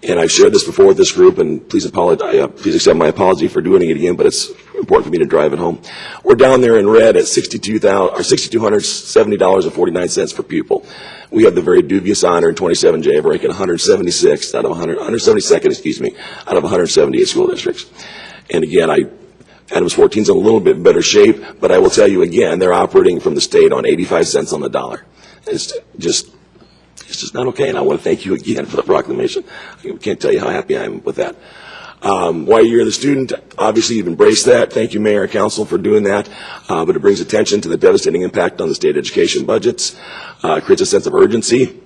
And I've shared this before with this group, and please accept my apology for doing it again, but it's important for me to drive it home. We're down there in red at $6,270.49 per pupil. We have the very dubious honor in 27J of ranking 176 out of 172nd, out of 178 school districts. And again, Adams 14 is in a little bit better shape, but I will tell you again, they're operating from the state on 85 cents on the dollar. It's just not okay, and I want to thank you again for the proclamation. I can't tell you how happy I am with that. Why you're the student, obviously you've embraced that. Thank you, Mayor and Council, for doing that. But it brings attention to the devastating impact on the state education budgets. Creates a sense of urgency.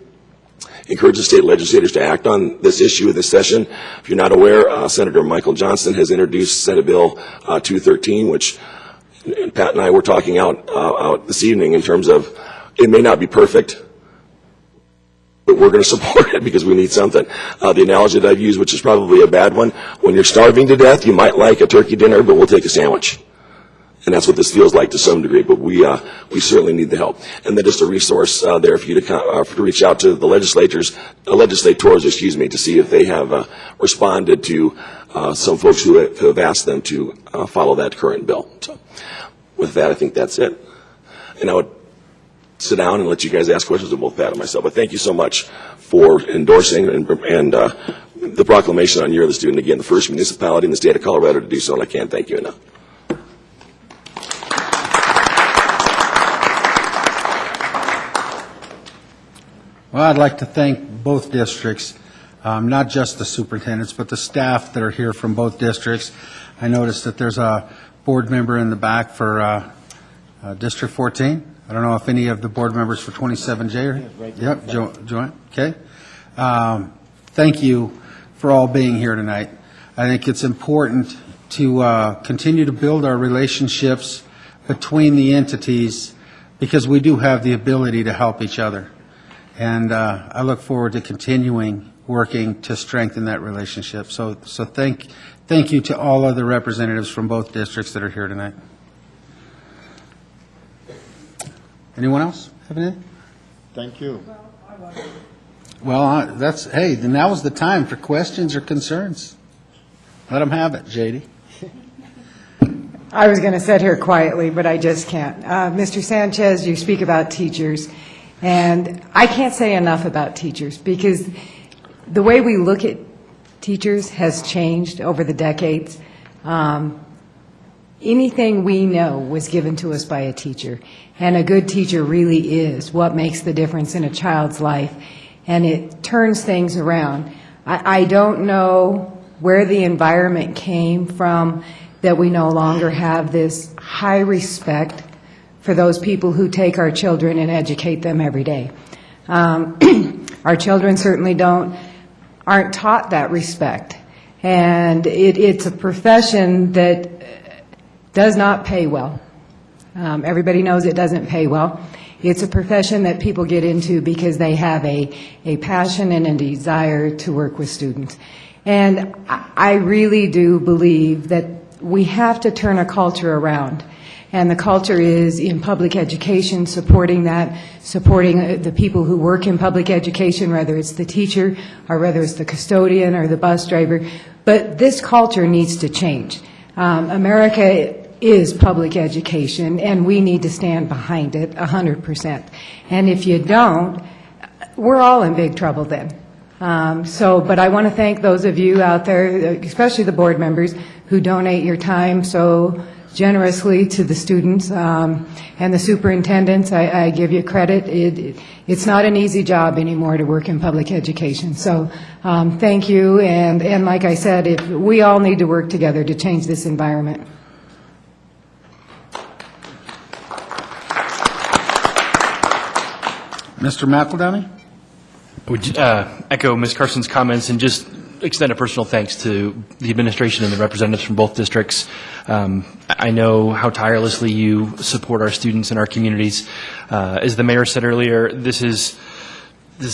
Encourages state legislators to act on this issue this session. If you're not aware, Senator Michael Johnston has introduced Senate Bill 213, which Pat and I were talking out this evening in terms of it may not be perfect, but we're going to support it because we need something. The analogy that I've used, which is probably a bad one, when you're starving to death, you might like a turkey dinner, but we'll take a sandwich. And that's what this feels like to some degree, but we certainly need the help. And then just a resource there for you to reach out to the legislators, to see if they have responded to some folks who have asked them to follow that current bill. So with that, I think that's it. And I would sit down and let you guys ask questions of both Pat and myself. But thank you so much for endorsing and the proclamation on Year of the Student. Again, the first municipality in the state of Colorado to do so, and I can't thank you enough. Well, I'd like to thank both districts, not just the superintendents, but the staff that are here from both districts. I noticed that there's a board member in the back for District 14. I don't know if any of the board members for 27J are here. Yep, Joanne. Okay. Thank you for all being here tonight. I think it's important to continue to build our relationships between the entities because we do have the ability to help each other. And I look forward to continuing working to strengthen that relationship. So thank you to all other representatives from both districts that are here tonight. Anyone else have anything? Thank you. Well, then now is the time for questions or concerns. Let them have it, JD. I was going to sit here quietly, but I just can't. Mr. Sanchez, you speak about teachers, and I can't say enough about teachers because the way we look at teachers has changed over the decades. Anything we know was given to us by a teacher, and a good teacher really is what makes the difference in a child's life, and it turns things around. I don't know where the environment came from that we no longer have this high respect for those people who take our children and educate them every day. Our children certainly aren't taught that respect, and it's a profession that does not pay well. Everybody knows it doesn't pay well. It's a profession that people get into because they have a passion and a desire to work with students. And I really do believe that we have to turn a culture around. And the culture is in public education, supporting the people who work in public education, whether it's the teacher or whether it's the custodian or the bus driver. But this culture needs to change. America is public education, and we need to stand behind it 100%. And if you don't, we're all in big trouble then. But I want to thank those of you out there, especially the board members, who donate your time so generously to the students, and the superintendents. I give you credit. It's not an easy job anymore to work in public education. So thank you, and like I said, we all need to work together to change this environment. Mr. McEldowney? I would echo Ms. Carson's comments and just extend a personal thanks to the administration and the representatives from both districts. I know how tirelessly you support our students and our communities. As the mayor said earlier, this is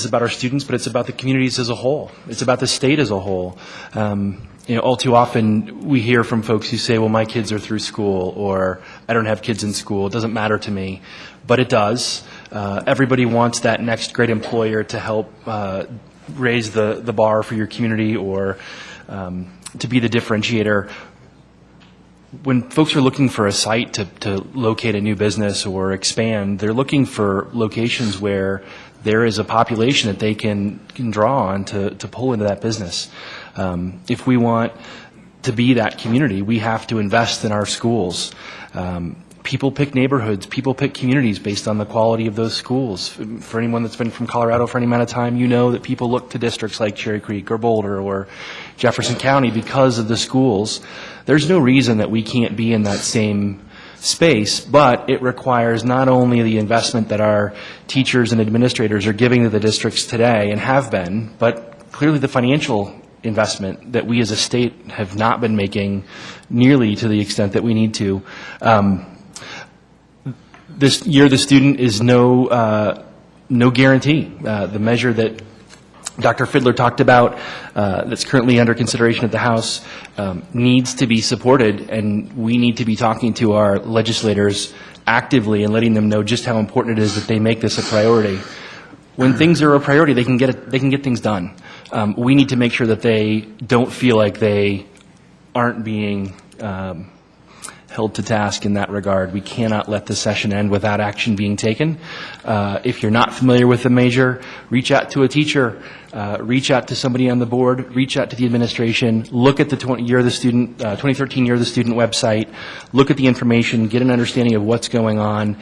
about our students, but it's about the communities as a whole. It's about the state as a whole. All too often we hear from folks who say, well, my kids are through school, or I don't have kids in school. It doesn't matter to me. But it does. Everybody wants that next great employer to help raise the bar for your community, or to be the differentiator. When folks are looking for a site to locate a new business or expand, they're looking for locations where there is a population that they can draw on to pull into that business. If we want to be that community, we have to invest in our schools. People pick neighborhoods, people pick communities based on the quality of those schools. For anyone that's been from Colorado for any amount of time, you know that people look to districts like Cherry Creek or Boulder or Jefferson County because of the schools. There's no reason that we can't be in that same space, but it requires not only the investment that our teachers and administrators are giving to the districts today and have been, but clearly the financial investment that we as a state have not been making nearly to the extent that we need to. This year the student is no guarantee. The measure that Dr. Fidler talked about that's currently under consideration at the House needs to be supported, and we need to be talking to our legislators actively and letting them know just how important it is that they make this a priority. When things are a priority, they can get things done. We need to make sure that they don't feel like they aren't being held to task in that regard. We cannot let the session end without action being taken. If you're not familiar with the measure, reach out to a teacher, reach out to somebody on the board, reach out to the administration, look at the 2013 Year of the Student website, look at the information, get an understanding of what's going on,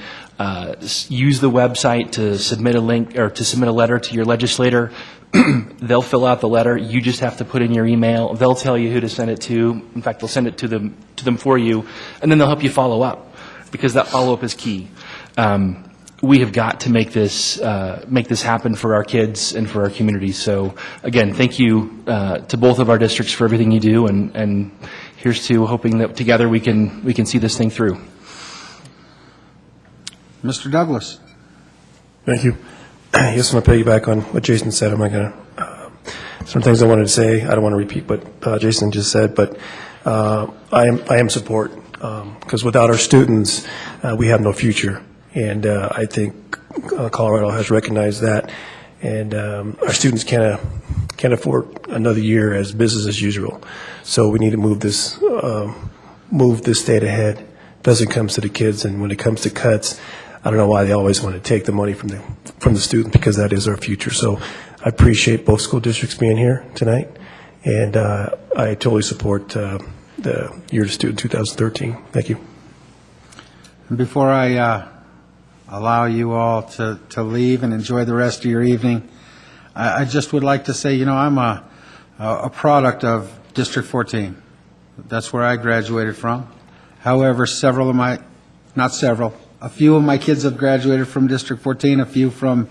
use the website to submit a link or to submit a letter to your legislator. They'll fill out the letter. You just have to put in your email. They'll tell you who to send it to. In fact, they'll send it to them for you, and then they'll help you follow up, because that follow-up is key. We have got to make this happen for our kids and for our communities. So, again, thank you to both of our districts for everything you do, and here's to hoping that together we can see this thing through. Mr. Douglas. Thank you. Yes, I'm going to piggyback on what Jason said. I'm not going to, some things I wanted to say, I don't want to repeat what Jason just said, but I am support, because without our students, we have no future. And I think Colorado has recognized that. And our students can't afford another year as business as usual. So we need to move this state ahead as it comes to the kids. And when it comes to cuts, I don't know why they always want to take the money from the student, because that is our future. So I appreciate both school districts being here tonight, and I totally support the Year of the Student 2013. Thank you. Before I allow you all to leave and enjoy the rest of your evening, I just would like to say, I'm a product of District 14. That's where I graduated from. However, a few of my kids have graduated from District 14, a few from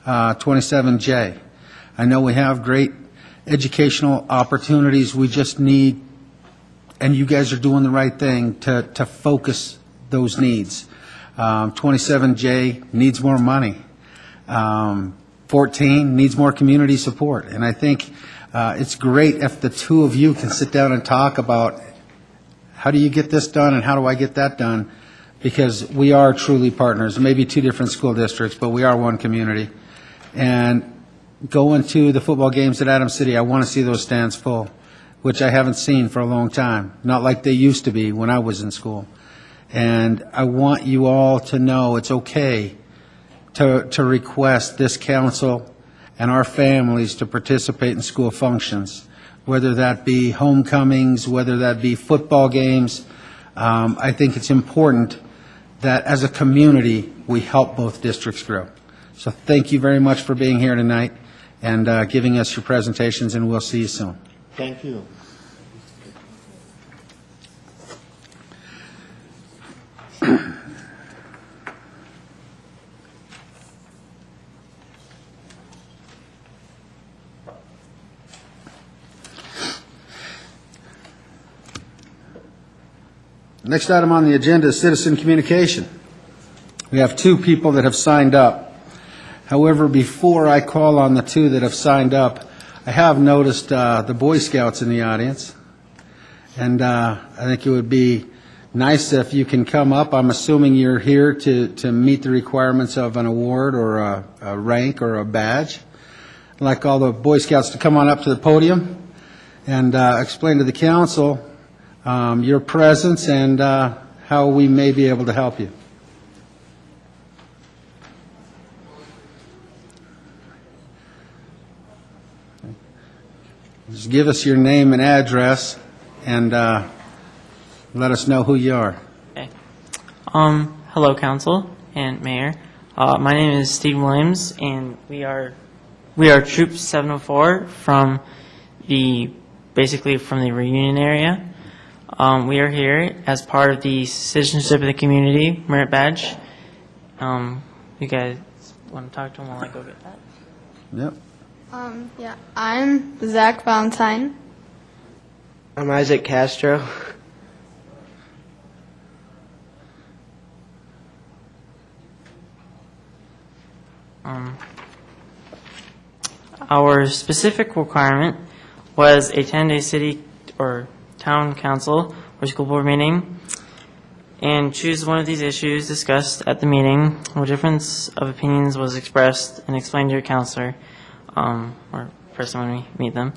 27J. I know we have great educational opportunities. We just need, and you guys are doing the right thing, to focus those needs. 27J needs more money. 14 needs more community support. And I think it's great if the two of you can sit down and talk about how do you get this done and how do I get that done, because we are truly partners. Maybe two different school districts, but we are one community. And going to the football games at Adams City, I want to see those stands full, which I haven't seen for a long time, not like they used to be when I was in school. And I want you all to know it's okay to request this council and our families to participate in school functions, whether that be homecomings, whether that be football games. I think it's important that as a community we help both districts grow. So thank you very much for being here tonight and giving us your presentations, and we'll see you soon. Thank you. Next item on the agenda is citizen communication. We have two people that have signed up. However, before I call on the two that have signed up, I have noticed the Boy Scouts in the audience, and I think it would be nice if you can come up. I'm assuming you're here to meet the requirements of an award or a rank or a badge. I'd like all the Boy Scouts to come on up to the podium and explain to the council your presence and how we may be able to help you. Just give us your name and address and let us know who you are. Okay. Hello, Council and Mayor. My name is Steve Williams, and we are Troop 704 from basically from the Reunion area. We are here as part of the Citizenship of the Community Merit Badge. You guys want to talk to him while I go get that? Yep. Yeah, I'm Zach Valentine. I'm Isaac Castro. Our specific requirement was a 10-day city or town council or school board meeting and choose one of these issues discussed at the meeting where difference of opinions was expressed and explained to your counselor or person when we meet them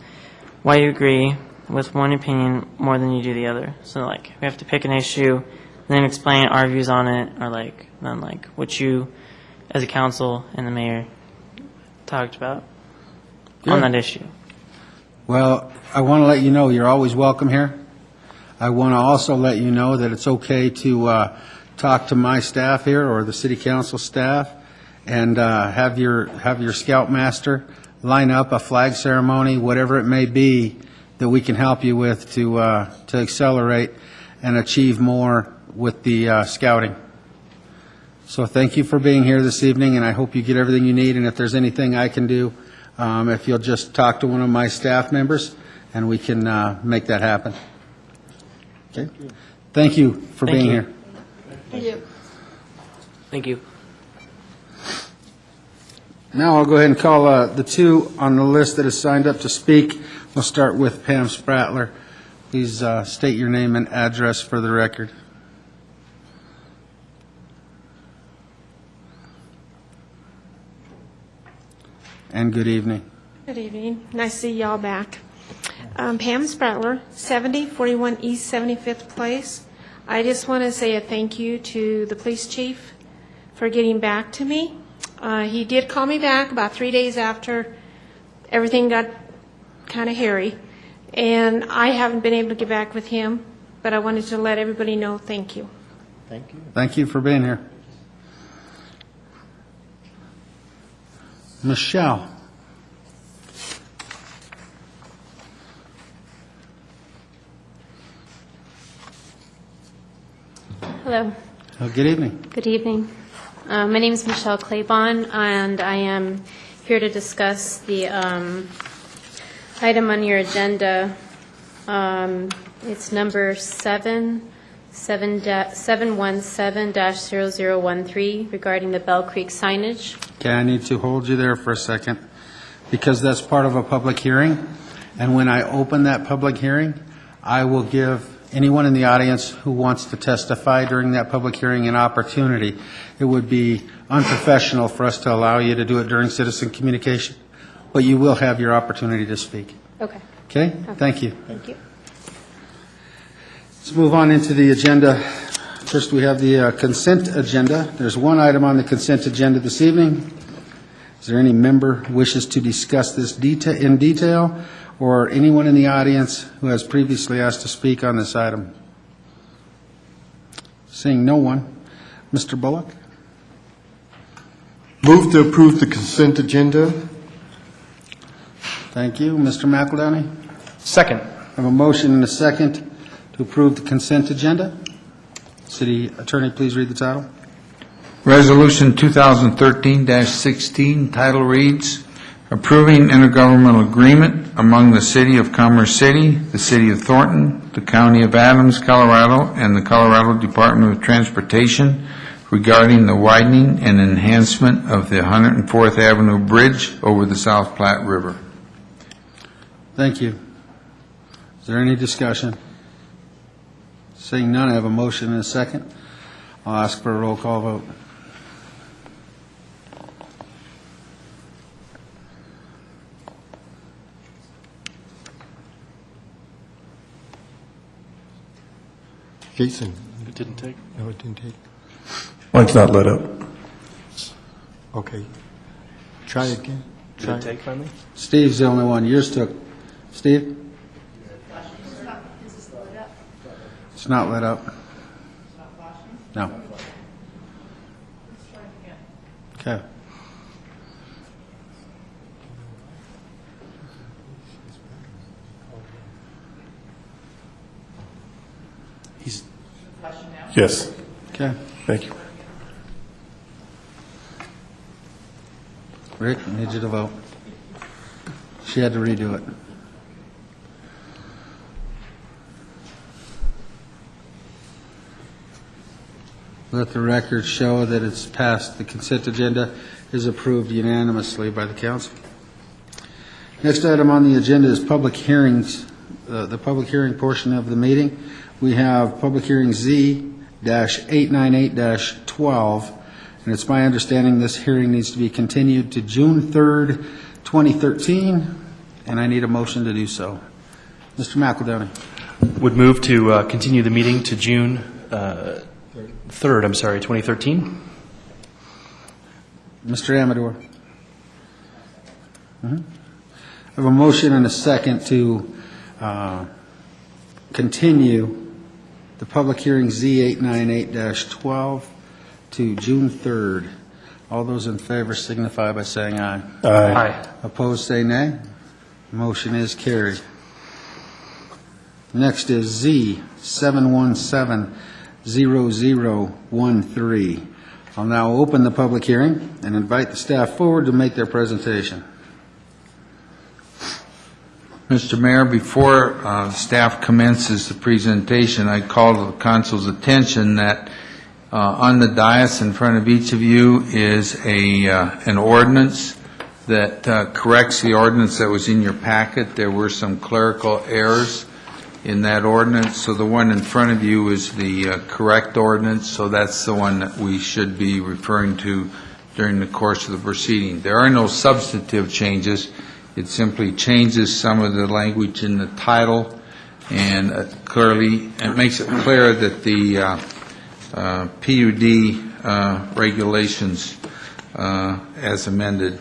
why you agree with one opinion more than you do the other. So like we have to pick an issue and then explain our views on it, or then what you as a council and the mayor talked about on that issue. Well, I want to let you know you're always welcome here. I want to also let you know that it's okay to talk to my staff here or the city council staff and have your scoutmaster line up a flag ceremony, whatever it may be that we can help you with to accelerate and achieve more with the scouting. So thank you for being here this evening, and I hope you get everything you need. And if there's anything I can do, if you'll just talk to one of my staff members, and we can make that happen. Okay. Thank you for being here. Thank you. Thank you. Now I'll go ahead and call the two on the list that has signed up to speak. We'll start with Pam Spratler. Please state your name and address for the record. And good evening. Good evening. Nice to see y'all back. Pam Spratler, 7041 East 75th Place. I just want to say a thank you to the police chief for getting back to me. He did call me back about 3 days after everything got kind of hairy, and I haven't been able to get back with him, but I wanted to let everybody know thank you. Thank you. Thank you for being here. Michelle. Hello. Oh, good evening. Good evening. My name is Michelle Claybon, and I am here to discuss the item on your agenda. It's number 717-0013 regarding the Bell Creek signage. Okay, I need to hold you there for a second because that's part of a public hearing. And when I open that public hearing, I will give anyone in the audience who wants to testify during that public hearing an opportunity. It would be unprofessional for us to allow you to do it during citizen communication, but you will have your opportunity to speak. Okay. Okay? Thank you. Thank you. Let's move on into the agenda. First, we have the consent agenda. There's one item on the consent agenda this evening. Is there any member who wishes to discuss this in detail, or anyone in the audience who has previously asked to speak on this item? Seeing no one. Mr. Bullock? Move to approve the consent agenda. Thank you. Mr. McEldowney? Second. I have a motion and a second to approve the consent agenda. City Attorney, please read the title. Resolution 2013-16, title reads, approving intergovernmental agreement among the City of Commerce City, the City of Thornton, the County of Adams, Colorado, and the Colorado Department of Transportation regarding the widening and enhancement of the 104th Avenue Bridge over the South Platte River. Thank you. Is there any discussion? Seeing none, I have a motion and a second. I'll ask for a roll call vote. Jason? It didn't take. No, it didn't take. Mine's not lit up. Okay. Try again. Did it take finally? Steve's the only one. Yours took. Steve? It's not lit up. No. Okay. Yes. Okay. Thank you. Rick, I need you to vote. She had to redo it. Let the record show that it's passed. The consent agenda is approved unanimously by the council. Next item on the agenda is public hearings, the public hearing portion of the meeting. We have public hearing Z-898-12, and it's my understanding this hearing needs to be continued to June 3rd, 2013, and I need a motion to do so. Mr. McEldowney. Would move to continue the meeting to June 3rd, 2013. Mr. Amador. I have a motion and a second to continue the public hearing Z-898-12 to June 3rd. All those in favor signify by saying aye. Aye. Opposed, say nay. Motion is carried. Next is Z-717-0013. I'll now open the public hearing and invite the staff forward to make their presentation. Mr. Mayor, before staff commences the presentation, I call to the council's attention that on the dais in front of each of you is an ordinance that corrects the ordinance that was in your packet. There were some clerical errors in that ordinance, so the one in front of you is the correct ordinance, so that's the one that we should be referring to during the course of the proceeding. There are no substantive changes. It simply changes some of the language in the title, and clearly it makes it clear that the PUD regulations as amended,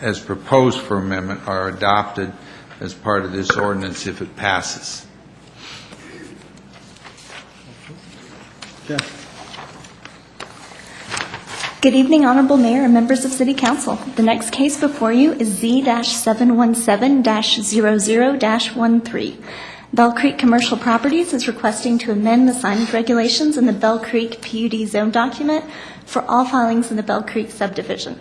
as proposed for amendment, are adopted as part of this ordinance if it passes. Okay. Good evening, Honorable Mayor and members of City Council. The next case before you is Z-717-00-13. Bell Creek Commercial Properties is requesting to amend the signage regulations in the Bell Creek PUD zone document for all filings in the Bell Creek subdivision.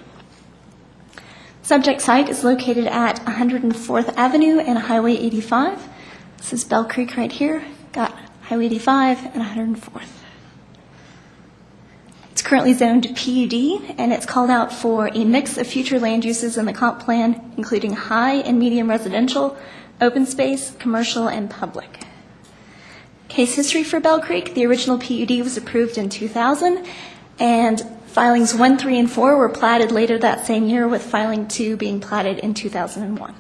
Subject site is located at 104th Avenue and Highway 85. This is Bell Creek right here. Got Highway 85 and 104th. It's currently zoned PUD, and it's called out for a mix of future land uses in the comp plan, including high and medium residential, open space, commercial, and public. Case history for Bell Creek: the original PUD was approved in 2000, and filings 1, 3, and 4 were platted later that same year, with filing 2 being platted in 2001.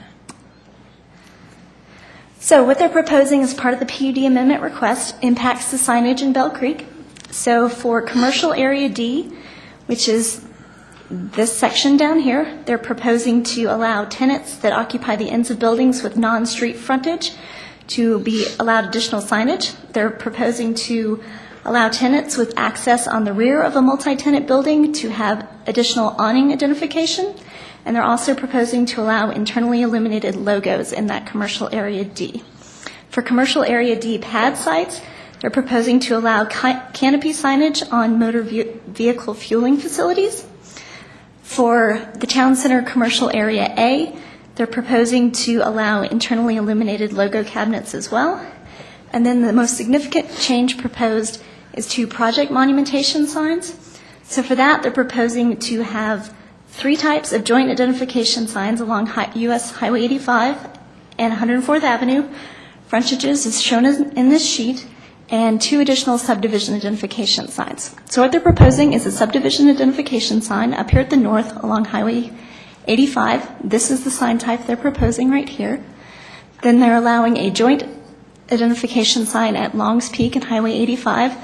So what they're proposing as part of the PUD amendment request impacts the signage in Bell Creek. So for commercial area D, which is this section down here, they're proposing to allow tenants that occupy the ends of buildings with non-street frontage to be allowed additional signage. They're proposing to allow tenants with access on the rear of a multi-tenant building to have additional awning identification. And they're also proposing to allow internally illuminated logos in that commercial area D. For commercial area D pad sites, they're proposing to allow canopy signage on motor vehicle fueling facilities. For the Town Center Commercial Area A, they're proposing to allow internally illuminated logo cabinets as well. And then the most significant change proposed is to project monumentation signs. So for that, they're proposing to have 3 types of joint identification signs along US Highway 85 and 104th Avenue. Frontages is shown in this sheet, and 2 additional subdivision identification signs. So what they're proposing is a subdivision identification sign up here at the north along Highway 85. This is the sign type they're proposing right here. Then they're allowing a joint identification sign at Longs Peak and Highway 85.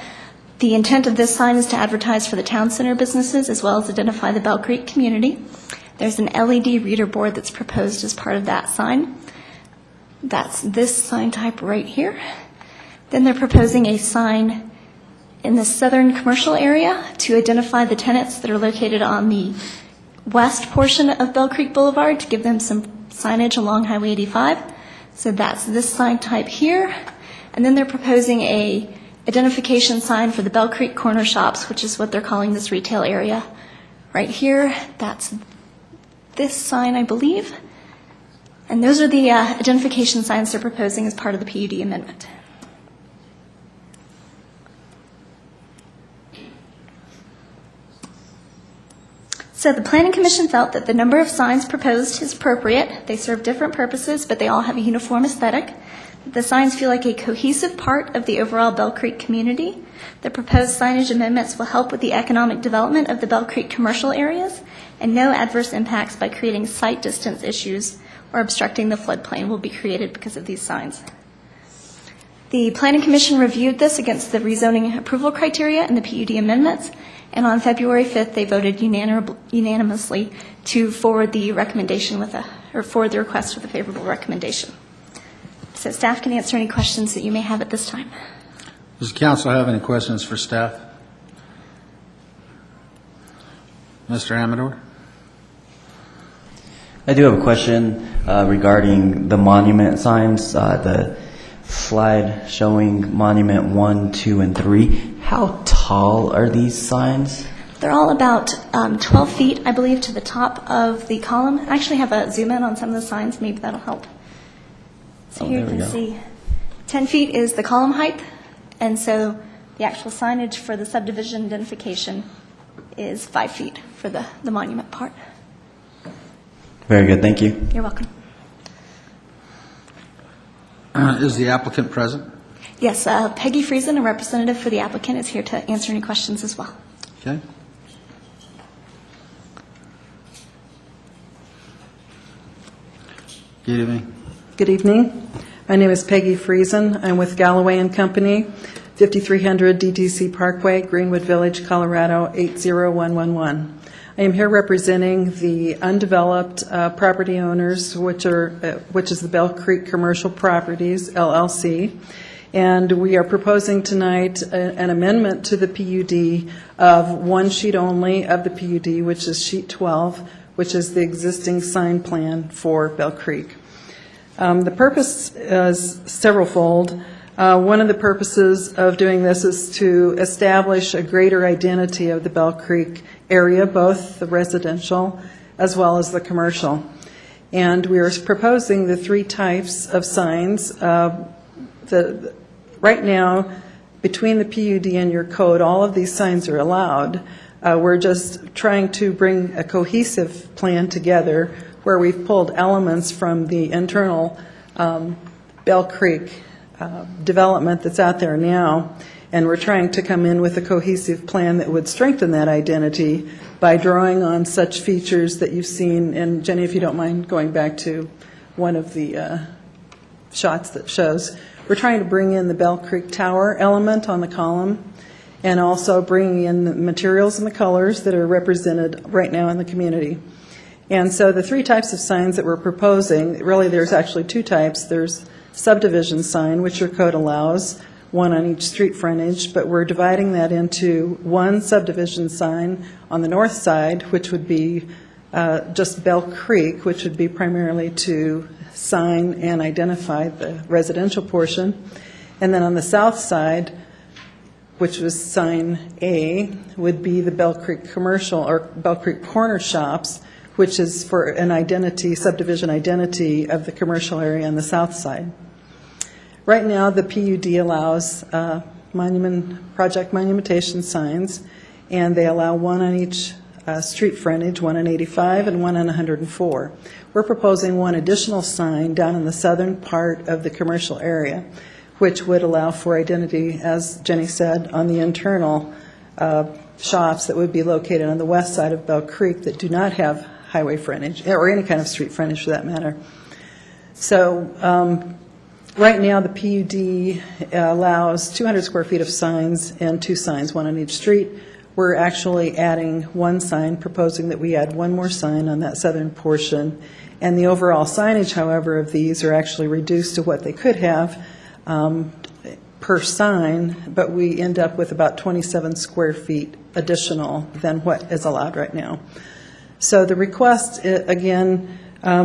The intent of this sign is to advertise for the town center businesses as well as identify the Bell Creek community. There's an LED reader board that's proposed as part of that sign. That's this sign type right here. Then they're proposing a sign in the southern commercial area to identify the tenants that are located on the west portion of Bell Creek Boulevard to give them some signage along Highway 85. So that's this sign type here. And then they're proposing a identification sign for the Bell Creek corner shops, which is what they're calling this retail area right here. That's this sign, I believe. And those are the identification signs they're proposing as part of the PUD amendment. So the Planning Commission felt that the number of signs proposed is appropriate. They serve different purposes, but they all have a uniform aesthetic. The signs feel like a cohesive part of the overall Bell Creek community. The proposed signage amendments will help with the economic development of the Bell Creek commercial areas, and no adverse impacts by creating sight distance issues or obstructing the floodplain will be created because of these signs. The Planning Commission reviewed this against the rezoning approval criteria and the PUD amendments, and on February 5th, they voted unanimously to forward the recommendation forward the request with a favorable recommendation. So staff can answer any questions that you may have at this time. Does the council have any questions for staff? Mr. Amador? I do have a question regarding the monument signs, the slide showing monument 1, 2, and 3. How tall are these signs? They're all about 12 feet, I believe, to the top of the column. I actually have a zoom in on some of the signs. Maybe that'll help. So here you can see 10 feet is the column height, and so the actual signage for the subdivision identification is 5 feet for the monument part. Very good, thank you. You're welcome. Is the applicant present? Yes, Peggy Friesen, a representative for the applicant, is here to answer any questions as well. Okay. Good evening. Good evening. My name is Peggy Friesen. I'm with Galloway and Company, 5300 DTC Parkway, Greenwood Village, Colorado, 80111. I am here representing the undeveloped property owners, which is the Bell Creek Commercial Properties, LLC. And we are proposing tonight an amendment to the PUD of one sheet only of the PUD, which is sheet 12, which is the existing sign plan for Bell Creek. The purpose is severalfold. One of the purposes of doing this is to establish a greater identity of the Bell Creek area, both the residential as well as the commercial. And we are proposing the 3 types of signs. Right now, between the PUD and your code, all of these signs are allowed. We're just trying to bring a cohesive plan together where we've pulled elements from the internal Bell Creek development that's out there now, and we're trying to come in with a cohesive plan that would strengthen that identity by drawing on such features that you've seen. And Jenny, if you don't mind going back to one of the shots that shows, we're trying to bring in the Bell Creek Tower element on the column, and also bringing in the materials and the colors that are represented right now in the community. And so the 3 types of signs that we're proposing, really there's actually 2 types. There's subdivision sign, which your code allows, one on each street frontage, but we're dividing that into one subdivision sign on the north side, which would be just Bell Creek, which would be primarily to sign and identify the residential portion. And then on the south side, which was sign A, would be the Bell Creek Commercial or Bell Creek Corner Shops, which is for an identity, subdivision identity of the commercial area on the south side. Right now, the PUD allows project monumentation signs, and they allow one on each street frontage, one on 85 and one on 104. We're proposing one additional sign down in the southern part of the commercial area, which would allow for identity, as Jenny said, on the internal shops that would be located on the west side of Bell Creek that do not have highway frontage, or any kind of street frontage for that matter. So right now, the PUD allows 200 square feet of signs and 2 signs, one on each street. We're actually adding 1 sign, proposing that we add 1 more sign on that southern portion. And the overall signage, however, of these are actually reduced to what they could have per sign, but we end up with about 27 square feet additional than what is allowed right now. So the request, again,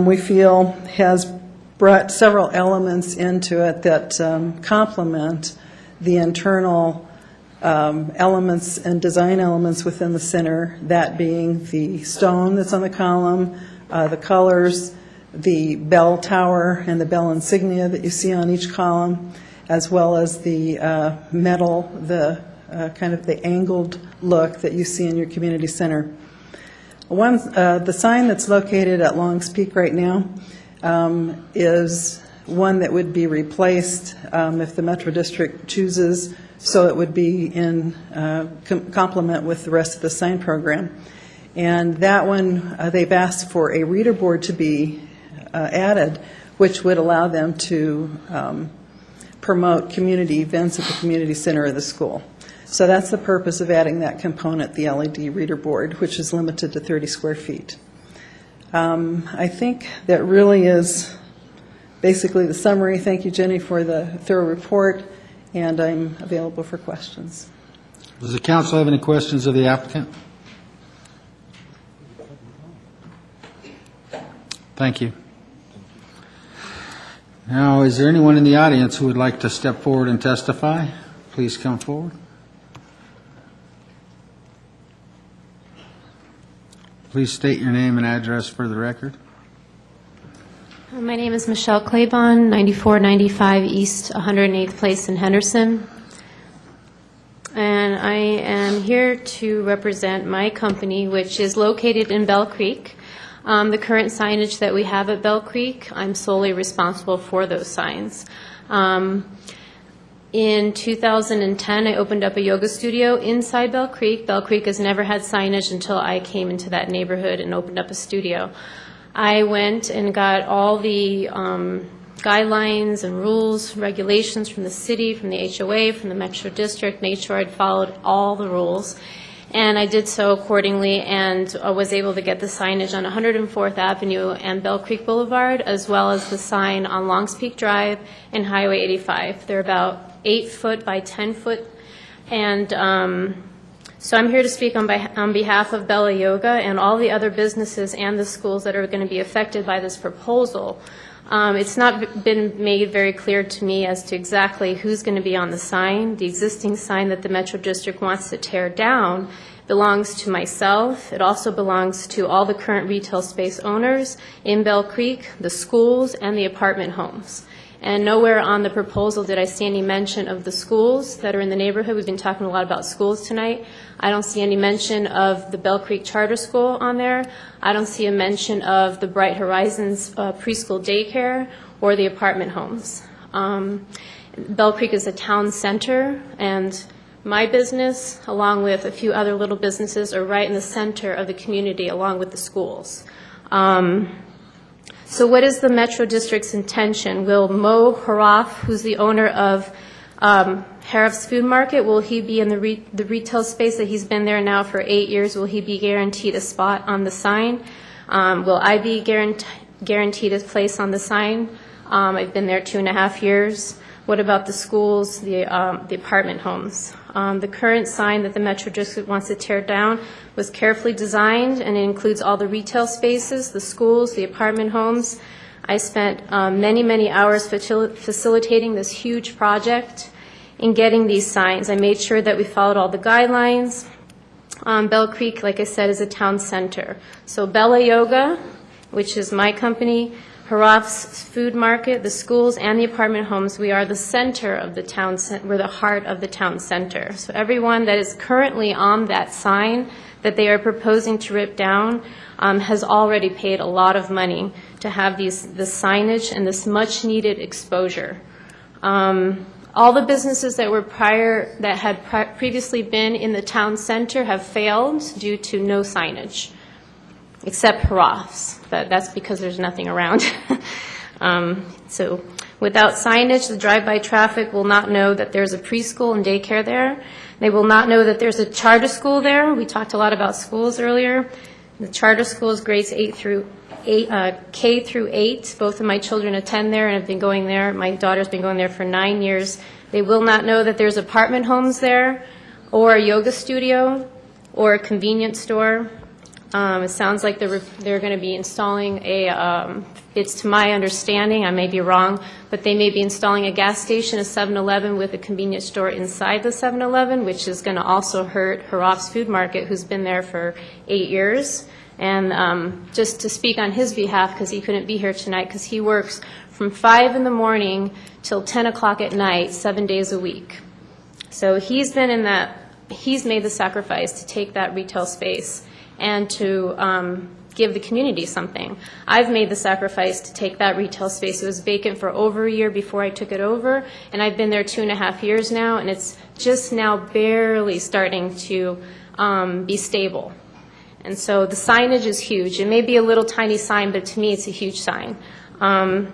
we feel has brought several elements into it that complement the internal elements and design elements within the center, that being the stone that's on the column, the colors, the bell tower and the bell insignia that you see on each column, as well as the metal, the kind of the angled look that you see in your community center. The sign that's located at Long's Peak right now is one that would be replaced if the Metro District chooses, so it would be in complement with the rest of the sign program. And that one, they've asked for a reader board to be added, which would allow them to promote community events at the community center of the school. So that's the purpose of adding that component, the LED reader board, which is limited to 30 square feet. I think that really is basically the summary. Thank you, Jenny, for the thorough report, and I'm available for questions. Does the council have any questions of the applicant? Thank you. Now, is there anyone in the audience who would like to step forward and testify? Please come forward. Please state your name and address for the record. My name is Michelle Claiborne, 9495 East 108th Place in Henderson. And I am here to represent my company, which is located in Bell Creek. The current signage that we have at Bell Creek, I'm solely responsible for those signs. In 2010, I opened up a yoga studio inside Bell Creek. Bell Creek has never had signage until I came into that neighborhood and opened up a studio. I went and got all the guidelines and rules, regulations from the city, from the HOA, from the Metro District, made sure I'd followed all the rules. And I did so accordingly, and was able to get the signage on 104th Avenue and Bell Creek Boulevard, as well as the sign on Longs Peak Drive and Highway 85. They're about 8 foot by 10 foot. And so I'm here to speak on behalf of Bella Yoga and all the other businesses and the schools that are going to be affected by this proposal. It's not been made very clear to me as to exactly who's going to be on the sign. The existing sign that the Metro District wants to tear down belongs to myself. It also belongs to all the current retail space owners in Bell Creek, the schools, and the apartment homes. And nowhere on the proposal did I see any mention of the schools that are in the neighborhood. We've been talking a lot about schools tonight. I don't see any mention of the Bell Creek Charter School on there. I don't see a mention of the Bright Horizons preschool daycare or the apartment homes. Bell Creek is a town center, and my business, along with a few other little businesses, are right in the center of the community, along with the schools. So what is the Metro District's intention? Will Mo Haraf, who's the owner of Haraf's Food Market, will he be in the retail space that he's been there now for 8 years? Will he be guaranteed a spot on the sign? Will I be guaranteed a place on the sign? I've been there 2.5 years. What about the schools, the apartment homes? The current sign that the Metro District wants to tear down was carefully designed, and it includes all the retail spaces, the schools, the apartment homes. I spent many, many hours facilitating this huge project, in getting these signs. I made sure that we followed all the guidelines. Bell Creek, like I said, is a town center. So Bella Yoga, which is my company, Haraf's Food Market, the schools, and the apartment homes, we are the center of the town, we're the heart of the town center. So everyone that is currently on that sign that they are proposing to rip down has already paid a lot of money to have the signage and this much-needed exposure. All the businesses that were had previously been in the town center have failed due to no signage, except Haraf's. That's because there's nothing around. So without signage, the drive-by traffic will not know that there's a preschool and daycare there. They will not know that there's a charter school there. We talked a lot about schools earlier. The charter school is grades K through 8. Both of my children attend there and have been going there. My daughter's been going there for 9 years. They will not know that there's apartment homes there, or a yoga studio, or a convenience store. It sounds like they're going to be installing it's to my understanding, I may be wrong, but they may be installing a gas station, a 7-Eleven with a convenience store inside the 7-Eleven, which is going to also hurt Haraf's Food Market, who's been there for 8 years. And just to speak on his behalf, because he couldn't be here tonight, because he works from 5 in the morning till 10 o'clock at night, 7 days a week. So he's made the sacrifice to take that retail space and to give the community something. I've made the sacrifice to take that retail space. It was vacant for over a year before I took it over, and I've been there 2.5 years now, and it's just now barely starting to be stable. And so the signage is huge. It may be a little tiny sign, but to me it's a huge sign. And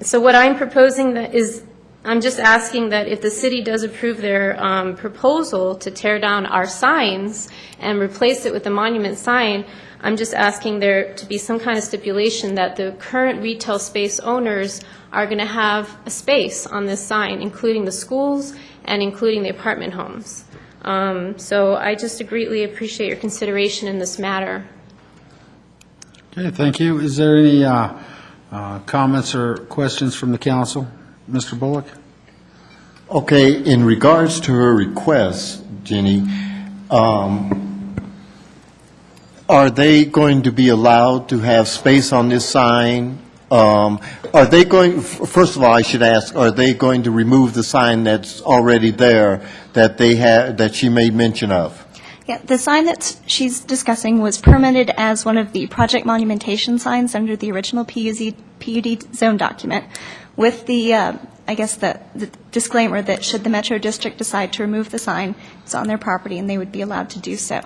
so what I'm proposing is I'm just asking that if the city does approve their proposal to tear down our signs and replace it with a monument sign, I'm just asking there to be some kind of stipulation that the current retail space owners are going to have a space on this sign, including the schools and including the apartment homes. So I just greatly appreciate your consideration in this matter. Okay, thank you. Is there any comments or questions from the council? Mr. Bullock? Okay, in regards to her request, Jenny, are they going to be allowed to have space on this sign? Are they going, first of all, I should ask, are they going to remove the sign that's already there that they have, that she made mention of? Yeah, the sign that she's discussing was permitted as one of the project monumentation signs under the original PUD zone document, with the, I guess, the disclaimer that should the Metro District decide to remove the sign, it's on their property and they would be allowed to do so.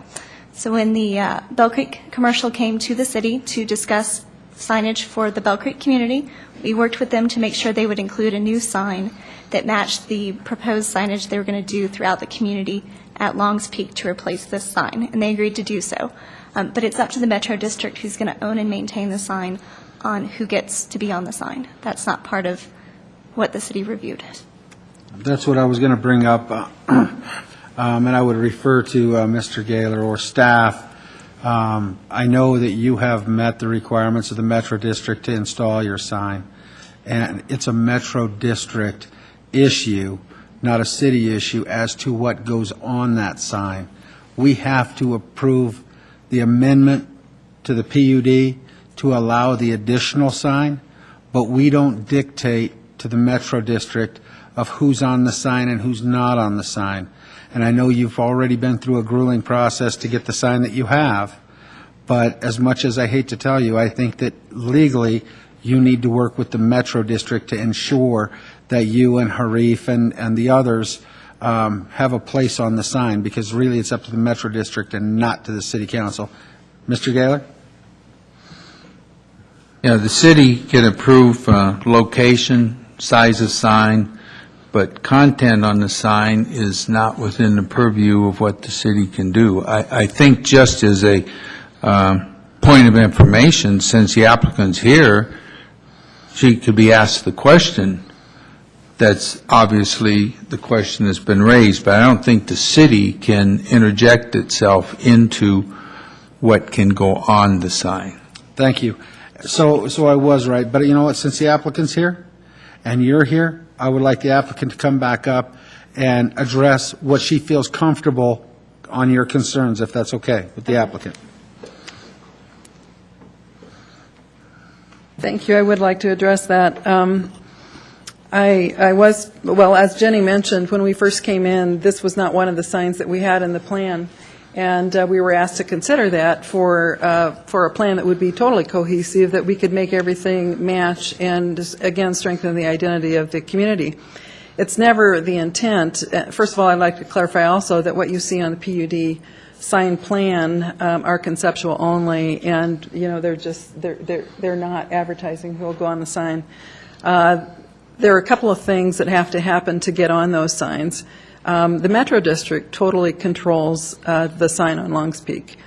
So when the Bell Creek commercial came to the city to discuss signage for the Bell Creek community, we worked with them to make sure they would include a new sign that matched the proposed signage they were going to do throughout the community at Longs Peak to replace this sign, and they agreed to do so. But it's up to the Metro District who's going to own and maintain the sign on who gets to be on the sign. That's not part of what the city reviewed. That's what I was going to bring up, and I would refer to Mr. Gaylor or staff. I know that you have met the requirements of the Metro District to install your sign, and it's a Metro District issue, not a city issue, as to what goes on that sign. We have to approve the amendment to the PUD to allow the additional sign, but we don't dictate to the Metro District of who's on the sign and who's not on the sign. And I know you've already been through a grueling process to get the sign that you have, but as much as I hate to tell you, I think that legally you need to work with the Metro District to ensure that you and Harif and the others have a place on the sign, because really it's up to the Metro District and not to the City Council. Mr. Gaylor? Yeah, the city can approve location, size of sign, but content on the sign is not within the purview of what the city can do. I think just as a point of information, since the applicant's here, she could be asked the question. That's obviously the question that's been raised, but I don't think the city can interject itself into what can go on the sign. Thank you. So I was right, but you know what, since the applicant's here and you're here, I would like the applicant to come back up and address what she feels comfortable on your concerns, if that's okay with the applicant. Thank you. I would like to address that. I was, well, as Jenny mentioned, when we first came in, this was not one of the signs that we had in the plan, and we were asked to consider that for a plan that would be totally cohesive, that we could make everything match and, again, strengthen the identity of the community. It's never the intent. First of all, I'd like to clarify also that what you see on the PUD sign plan are conceptual only, and, you know, they're not advertising who will go on the sign. There are a couple of things that have to happen to get on those signs. The Metro District totally controls the sign on Longs Peak.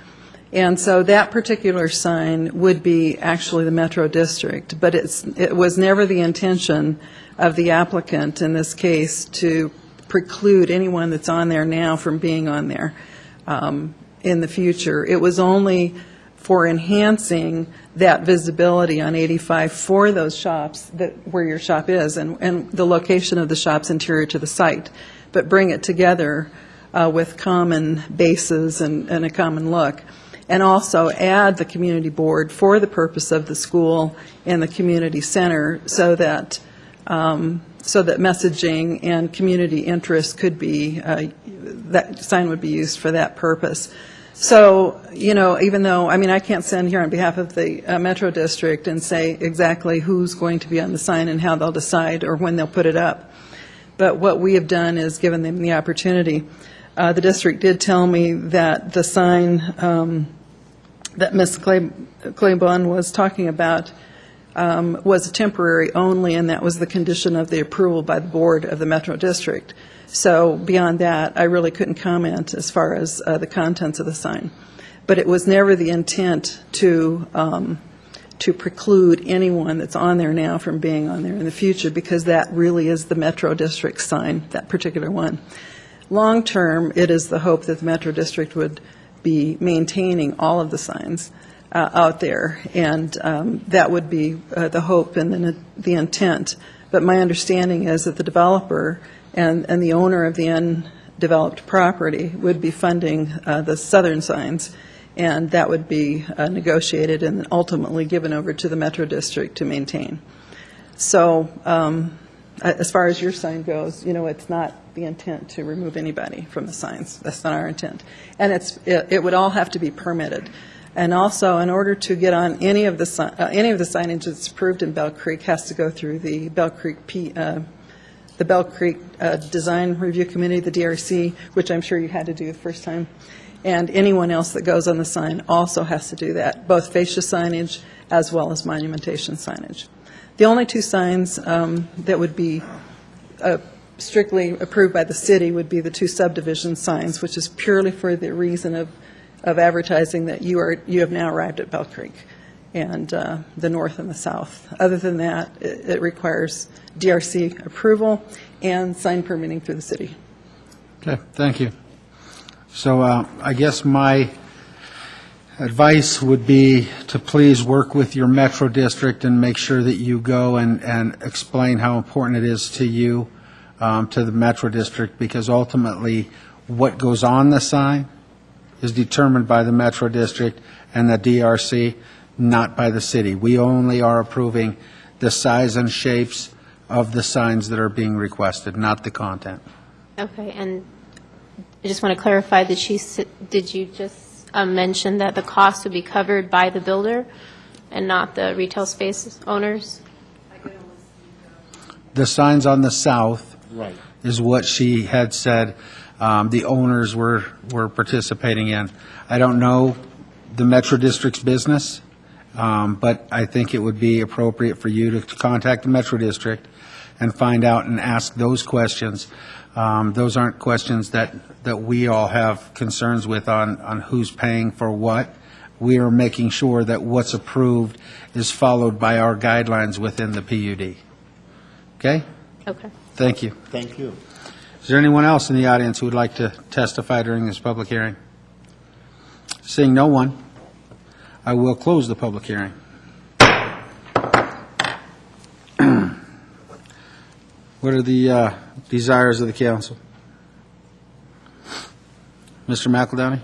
And so that particular sign would be actually the Metro District, but it was never the intention of the applicant in this case to preclude anyone that's on there now from being on there in the future. It was only for enhancing that visibility on 85 for those shops where your shop is and the location of the shops interior to the site, but bring it together with common bases and a common look. And also add the community board for the purpose of the school and the community center so that messaging and community interest could be, that sign would be used for that purpose. So, you know, even though, I mean, I can't stand here on behalf of the Metro District and say exactly who's going to be on the sign and how they'll decide or when they'll put it up. But what we have done is given them the opportunity. The district did tell me that the sign that Ms. Claiborne was talking about was temporary only, and that was the condition of the approval by the board of the Metro District. So beyond that, I really couldn't comment as far as the contents of the sign. But it was never the intent to preclude anyone that's on there now from being on there in the future, because that really is the Metro District sign, that particular one. Long term, it is the hope that the Metro District would be maintaining all of the signs out there, and that would be the hope and the intent. But my understanding is that the developer and the owner of the undeveloped property would be funding the southern signs, and that would be negotiated and ultimately given over to the Metro District to maintain. So as far as your sign goes, you know, it's not the intent to remove anybody from the signs. That's not our intent. And it would all have to be permitted. And also, in order to get on any of the signage that's approved in Bell Creek, has to go through the Bell Creek Design Review Committee, the DRC, which I'm sure you had to do the first time. And anyone else that goes on the sign also has to do that, both fascia signage as well as monumentation signage. The only two signs that would be strictly approved by the city would be the two subdivision signs, which is purely for the reason of advertising that you have now arrived at Bell Creek and the north and the south. Other than that, it requires DRC approval and sign permitting through the city. Okay, thank you. So I guess my advice would be to please work with your Metro District and make sure that you go and explain how important it is to you, to the Metro District, because ultimately what goes on the sign is determined by the Metro District and the DRC, not by the city. We only are approving the size and shapes of the signs that are being requested, not the content. Okay, and I just want to clarify that did you just mention that the cost would be covered by the builder and not the retail space owners? The signs on the south is what she had said the owners were participating in. I don't know the Metro District's business, but I think it would be appropriate for you to contact the Metro District and find out and ask those questions. Those aren't questions that we all have concerns with on who's paying for what. We are making sure that what's approved is followed by our guidelines within the PUD. Okay? Okay. Thank you. Thank you. Is there anyone else in the audience who would like to testify during this public hearing? Seeing no one, I will close the public hearing. What are the desires of the council? Mr. McEldowney?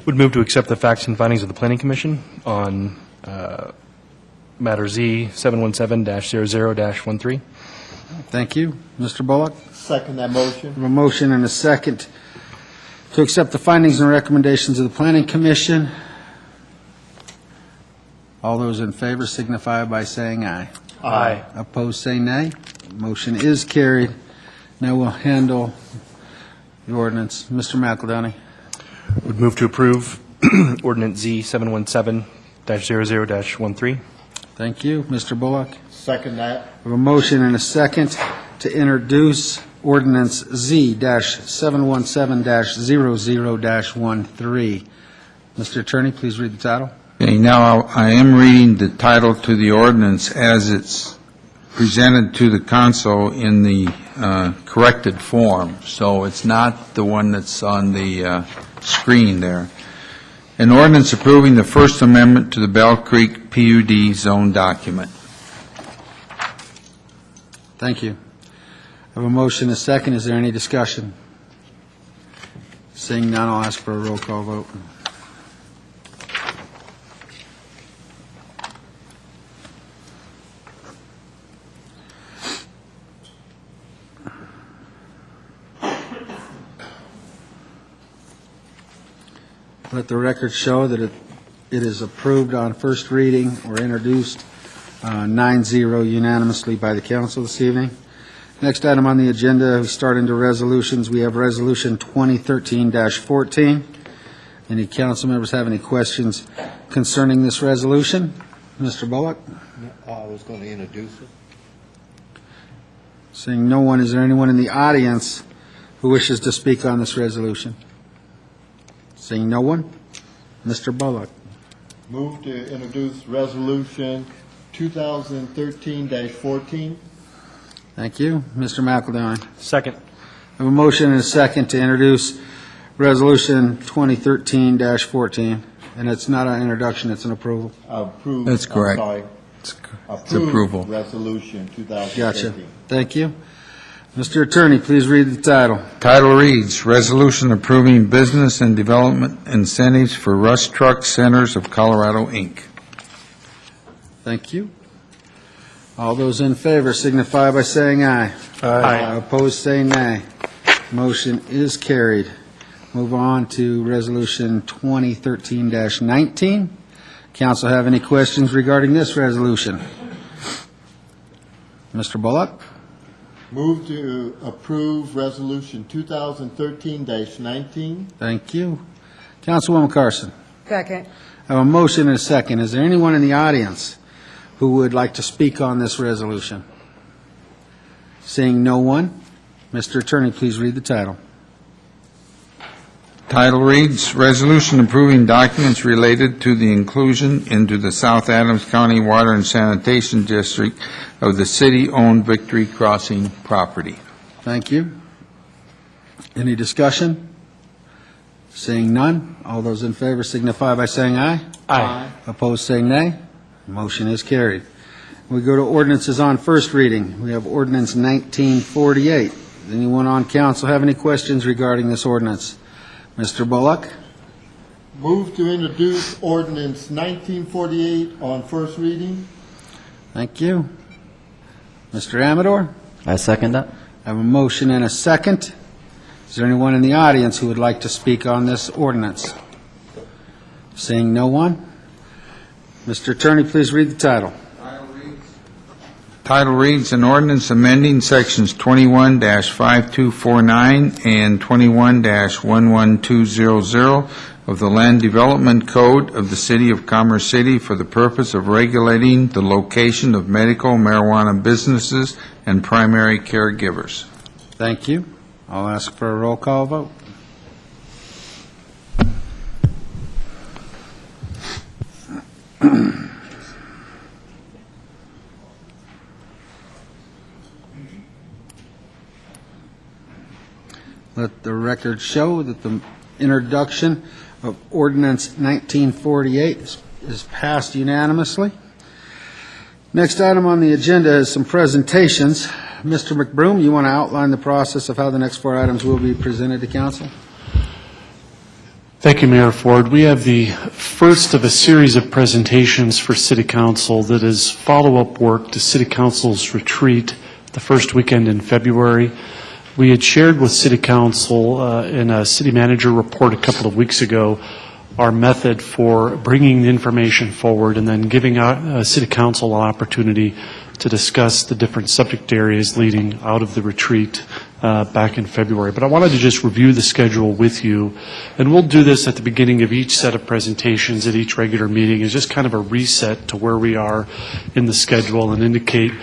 Would move to accept the facts and findings of the Planning Commission on matter Z 717-00-13. Thank you. Mr. Bullock? Second that motion. A motion and a second to accept the findings and recommendations of the Planning Commission. All those in favor signify by saying aye. Aye. Opposed, say nay. Motion is carried. Now we'll handle the ordinance. Mr. McEldowney? Would move to approve ordinance Z 717-00-13. Thank you. Mr. Bullock? Second that. We have a motion and a second to introduce ordinance Z-717-00-13. Mr. Attorney, please read the title. Okay, now I am reading the title to the ordinance as it's presented to the council in the corrected form, so it's not the one that's on the screen there. An ordinance approving the First Amendment to the Bell Creek PUD zone document. Thank you. I have a motion and a second. Is there any discussion? Seeing none, I'll ask for a roll call vote. Let the record show that it is approved on first reading or introduced 9-0 unanimously by the council this evening. Next item on the agenda, we start into resolutions. We have Resolution 2013-14. Any council members have any questions concerning this resolution? Mr. Bullock? I was going to introduce it. Seeing no one, is there anyone in the audience who wishes to speak on this resolution? Seeing no one, Mr. Bullock. Move to introduce Resolution 2013-14. Thank you. Mr. McEldowney. Second. I have a motion and a second to introduce Resolution 2013-14, and it's not an introduction, it's an approval. Approve. That's correct. I'm sorry. It's approval. Resolution 2013. Gotcha. Thank you. Mr. Attorney, please read the title. Title reads, Resolution Approving Business and Development Incentives for Rush Truck Centers of Colorado, Inc. Thank you. All those in favor signify by saying aye. Aye. Opposed, say nay. Motion is carried. Move on to Resolution 2013-19. Council have any questions regarding this resolution? Mr. Bullock? Move to approve Resolution 2013-19. Thank you. Councilwoman Carson? Second. I have a motion and a second. Is there anyone in the audience who would like to speak on this resolution? Seeing no one, Mr. Attorney, please read the title. Title reads, Resolution Approving Documents Related to the Inclusion into the South Adams County Water and Sanitation District of the city-owned Victory Crossing property. Thank you. Any discussion? Seeing none, all those in favor signify by saying aye. Aye. Opposed, say nay. Motion is carried. We go to ordinances on first reading. We have ordinance 1948. Does anyone on council have any questions regarding this ordinance? Mr. Bullock? Move to introduce Ordinance 1948 on first reading. Thank you. Mr. Amador? I second that. I have a motion and a second. Is there anyone in the audience who would like to speak on this ordinance? Seeing no one? Mr. Attorney, please read the title. Title reads, An Ordinance Amending Sections 21-5249 and 21-11200 of the Land Development Code of the City of Commerce City for the purpose of regulating the location of medical marijuana businesses and primary caregivers. Thank you. I'll ask for a roll call vote. Let the record show that the introduction of Ordinance 1948 is passed unanimously. Next item on the agenda is some presentations. Mr. McBroom, you want to outline the process of how the next 4 items will be presented to council? Yes, sir. Sure. First, we'll have a presentation from Mr. Bullock. Then we'll have a presentation from Mr. McBroom. And then we'll have a presentation from Mr. Bullock. Mr. McBroom, you want to outline the process of how the next 4 items will be presented to council? Thank you, Mayor Ford. We have the first of a series of presentations for City Council that is follow-up work to City Council's retreat the first weekend in February. We had shared with City Council in a City Manager report a couple of weeks ago our method for bringing the information forward and then giving City Council an opportunity to discuss the different subject areas leading out of the retreat back in February. But I wanted to just review the schedule with you, and we'll do this at the beginning of each set of presentations at each regular meeting as just kind of a reset to where we are in the schedule and indicate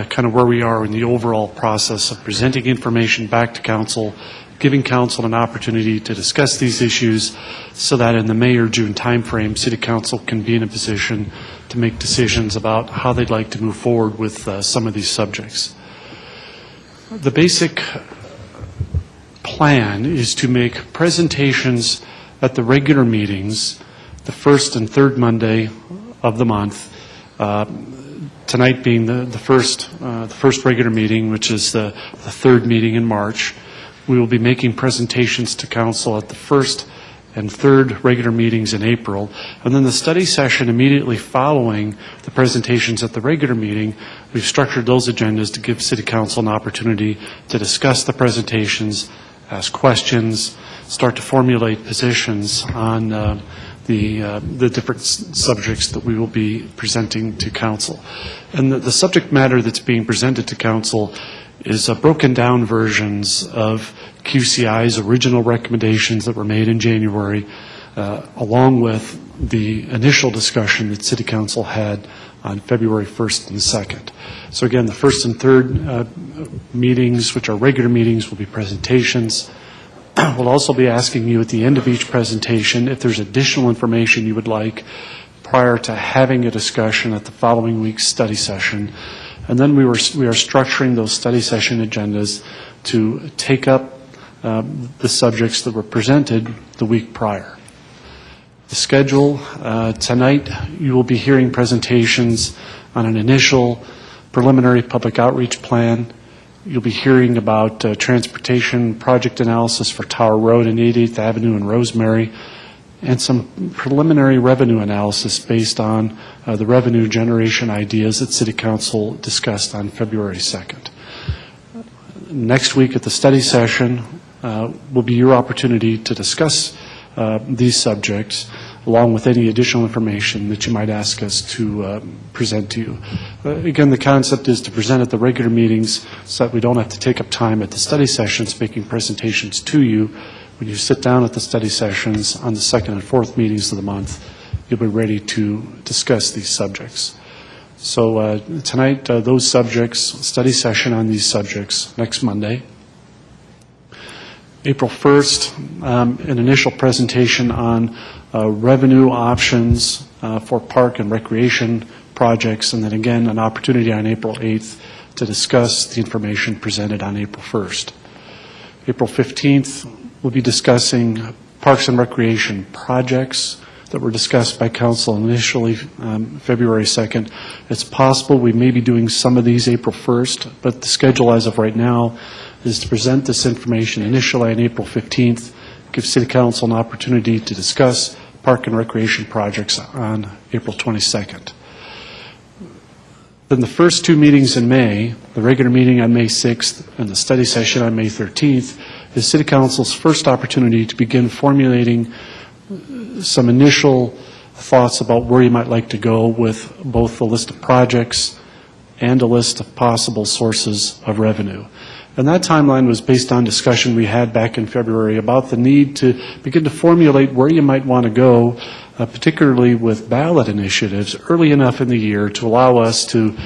kind of where we are in the overall process of presenting information back to Council, giving Council an opportunity to discuss these issues so that in the May or June timeframe, City Council can be in a position to make decisions about how they'd like to move forward with some of these subjects. The basic plan is to make presentations at the regular meetings the first and third Monday of the month, tonight being the first regular meeting, which is the third meeting in March. We will be making presentations to Council at the first and third regular meetings in April, and then the study session immediately following the presentations at the regular meeting. We've structured those agendas to give City Council an opportunity to discuss the presentations, ask questions, start to formulate positions on the different subjects that we will be presenting to Council. And the subject matter that's being presented to Council is broken down versions of QCI's original recommendations that were made in January, along with the initial discussion that City Council had on February 1st and 2nd. So again, the first and third meetings, which are regular meetings, will be presentations. We'll also be asking you at the end of each presentation if there's additional information you would like prior to having a discussion at the following week's study session. And then we are structuring those study session agendas to take up the subjects that were presented the week prior. The schedule, tonight you will be hearing presentations on an initial preliminary public outreach plan. You'll be hearing about transportation project analysis for Tower Road and 88th Avenue and Rosemary, and some preliminary revenue analysis based on the revenue generation ideas that City Council discussed on February 2nd. Next week at the study session will be your opportunity to discuss these subjects along with any additional information that you might ask us to present to you. Again, the concept is to present at the regular meetings so that we don't have to take up time at the study sessions making presentations to you. When you sit down at the study sessions on the second and fourth meetings of the month, you'll be ready to discuss these subjects. So tonight, those subjects, study session on these subjects next Monday. April 1st, an initial presentation on revenue options for park and recreation projects, and then again, an opportunity on April 8th to discuss the information presented on April 1st. April 15th, we'll be discussing parks and recreation projects that were discussed by Council initially February 2nd. It's possible we may be doing some of these April 1st, but the schedule as of right now is to present this information initially on April 15th, give City Council an opportunity to discuss park and recreation projects on April 22nd. Then the first two meetings in May, the regular meeting on May 6th and the study session on May 13th, is City Council's first opportunity to begin formulating some initial thoughts about where you might like to go with both the list of projects and a list of possible sources of revenue. And that timeline was based on discussion we had back in February about the need to begin to formulate where you might want to go, particularly with ballot initiatives, early enough in the year to allow us to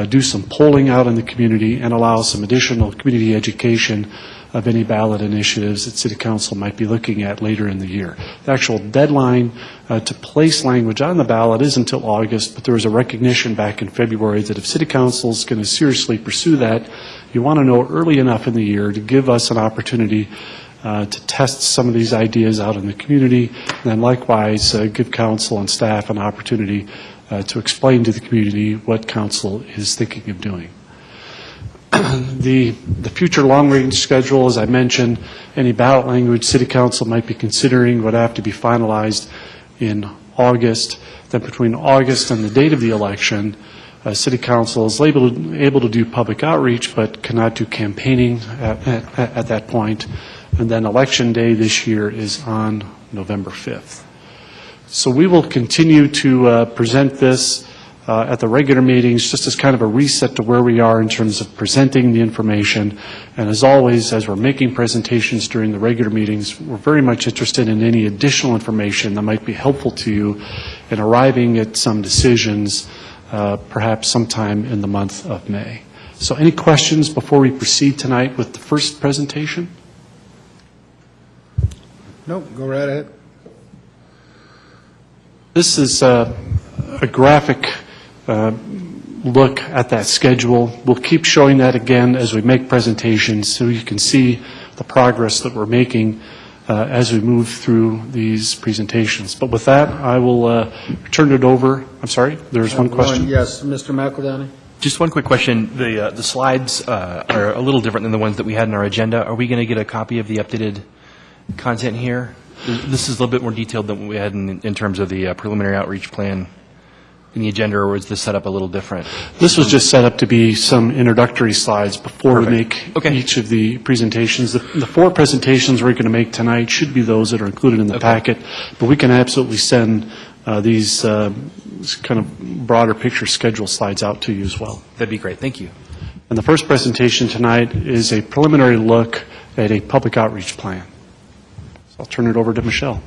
do some polling out in the community and allow some additional community education of any ballot initiatives that City Council might be looking at later in the year. The actual deadline to place language on the ballot is until August, but there was a recognition back in February that if City Council is going to seriously pursue that, you want to know early enough in the year to give us an opportunity to test some of these ideas out in the community, and then likewise give Council and staff an opportunity to explain to the community what Council is thinking of doing. The future long-range schedule, as I mentioned, any ballot language City Council might be considering would have to be finalized in August. Then between August and the date of the election, City Council is able to do public outreach but cannot do campaigning at that point. And then Election Day this year is on November 5th. So we will continue to present this at the regular meetings, just as kind of a reset to where we are in terms of presenting the information. And as always, as we're making presentations during the regular meetings, we're very much interested in any additional information that might be helpful to you in arriving at some decisions, perhaps sometime in the month of May. So any questions before we proceed tonight with the first presentation? Nope, go right ahead. This is a graphic look at that schedule. We'll keep showing that again as we make presentations so you can see the progress that we're making as we move through these presentations. But with that, I will turn it over. I'm sorry, there's one question. Yes, Mr. McEldowney. Just one quick question. The slides are a little different than the ones that we had in our agenda. Are we going to get a copy of the updated content here? This is a little bit more detailed than what we had in terms of the preliminary outreach plan in the agenda, or was this set up a little different? This was just set up to be some introductory slides before we make Okay. each of the presentations. The four presentations we're going to make tonight should be those that are included in the packet, but we can absolutely send these kind of broader picture schedule slides out to you as well. That'd be great. Thank you. And the first presentation tonight is a preliminary look at a public outreach plan. So I'll turn it over to Michelle.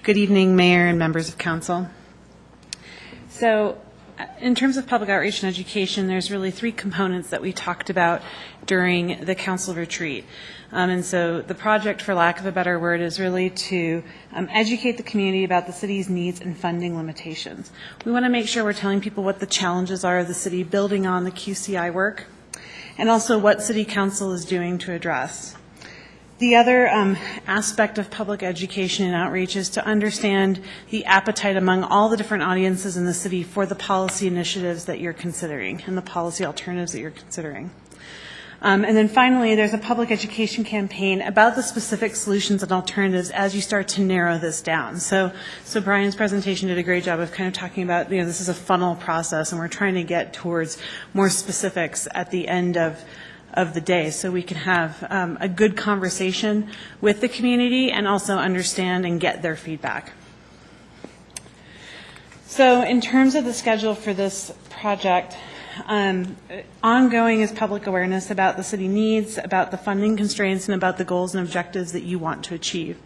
Good evening, Mayor and members of Council. So in terms of public outreach and education, there's really three components that we talked about during the council retreat. And so the project, for lack of a better word, is really to educate the community about the city's needs and funding limitations. We want to make sure we're telling people what the challenges are of the city, building on the QCI work, and also what City Council is doing to address. The other aspect of public education and outreach is to understand the appetite among all the different audiences in the city for the policy initiatives that you're considering and the policy alternatives that you're considering. And then finally, there's a public education campaign about the specific solutions and alternatives as you start to narrow this down. So Brian's presentation did a great job of kind of talking about, this is a funnel process, and we're trying to get towards more specifics at the end of the day, so we can have a good conversation with the community and also understand and get their feedback. So in terms of the schedule for this project, ongoing is public awareness about the city needs, about the funding constraints, and about the goals and objectives that you want to achieve.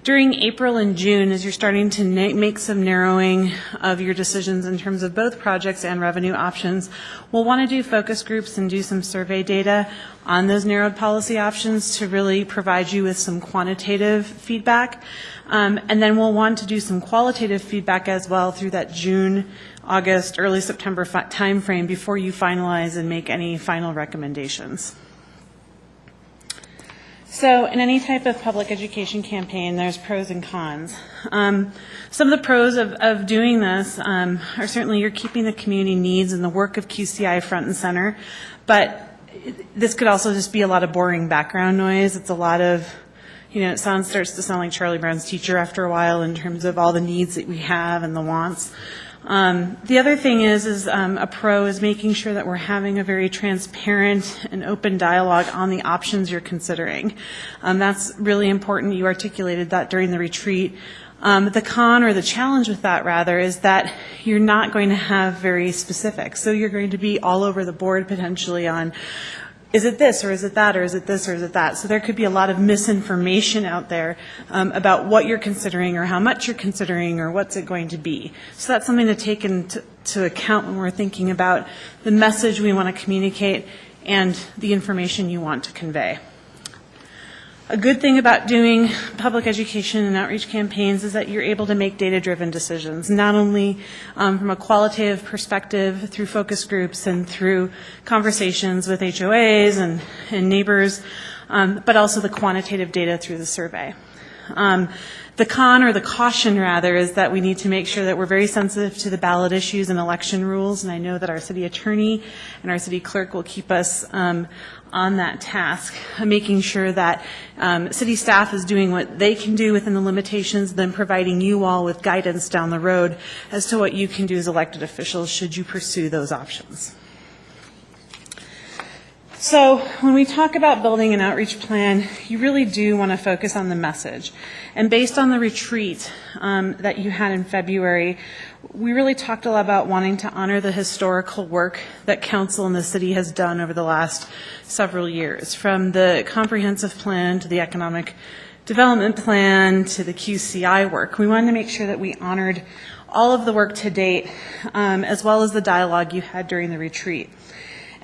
During April and June, as you're starting to make some narrowing of your decisions in terms of both projects and revenue options, we'll want to do focus groups and do some survey data on those narrowed policy options to really provide you with some quantitative feedback. And then we'll want to do some qualitative feedback as well through that June, August, early September timeframe before you finalize and make any final recommendations. So in any type of public education campaign, there's pros and cons. Some of the pros of doing this are certainly you're keeping the community needs and the work of QCI front and center, but this could also just be a lot of boring background noise. It's a lot of, it starts to sound like Charlie Brown's teacher after a while in terms of all the needs that we have and the wants. The other thing is a pro is making sure that we're having a very transparent and open dialogue on the options you're considering. That's really important. You articulated that during the retreat. The con, or the challenge with that rather, is that you're not going to have very specific. So you're going to be all over the board potentially on, is it this, or is it that, or is it this, or is it that? So there could be a lot of misinformation out there about what you're considering or how much you're considering or what's it going to be. So that's something to take into account when we're thinking about the message we want to communicate and the information you want to convey. A good thing about doing public education and outreach campaigns is that you're able to make data-driven decisions, not only from a qualitative perspective through focus groups and through conversations with HOAs and neighbors, but also the quantitative data through the survey. The con, or the caution rather, is that we need to make sure that we're very sensitive to the ballot issues and election rules, and I know that our city attorney and our city clerk will keep us on that task, making sure that city staff is doing what they can do within the limitations, then providing you all with guidance down the road as to what you can do as elected officials should you pursue those options. So when we talk about building an outreach plan, you really do want to focus on the message. And based on the retreat that you had in February, we really talked a lot about wanting to honor the historical work that council and the city has done over the last several years, from the comprehensive plan to the economic development plan to the QCI work. We wanted to make sure that we honored all of the work to date, as well as the dialogue you had during the retreat.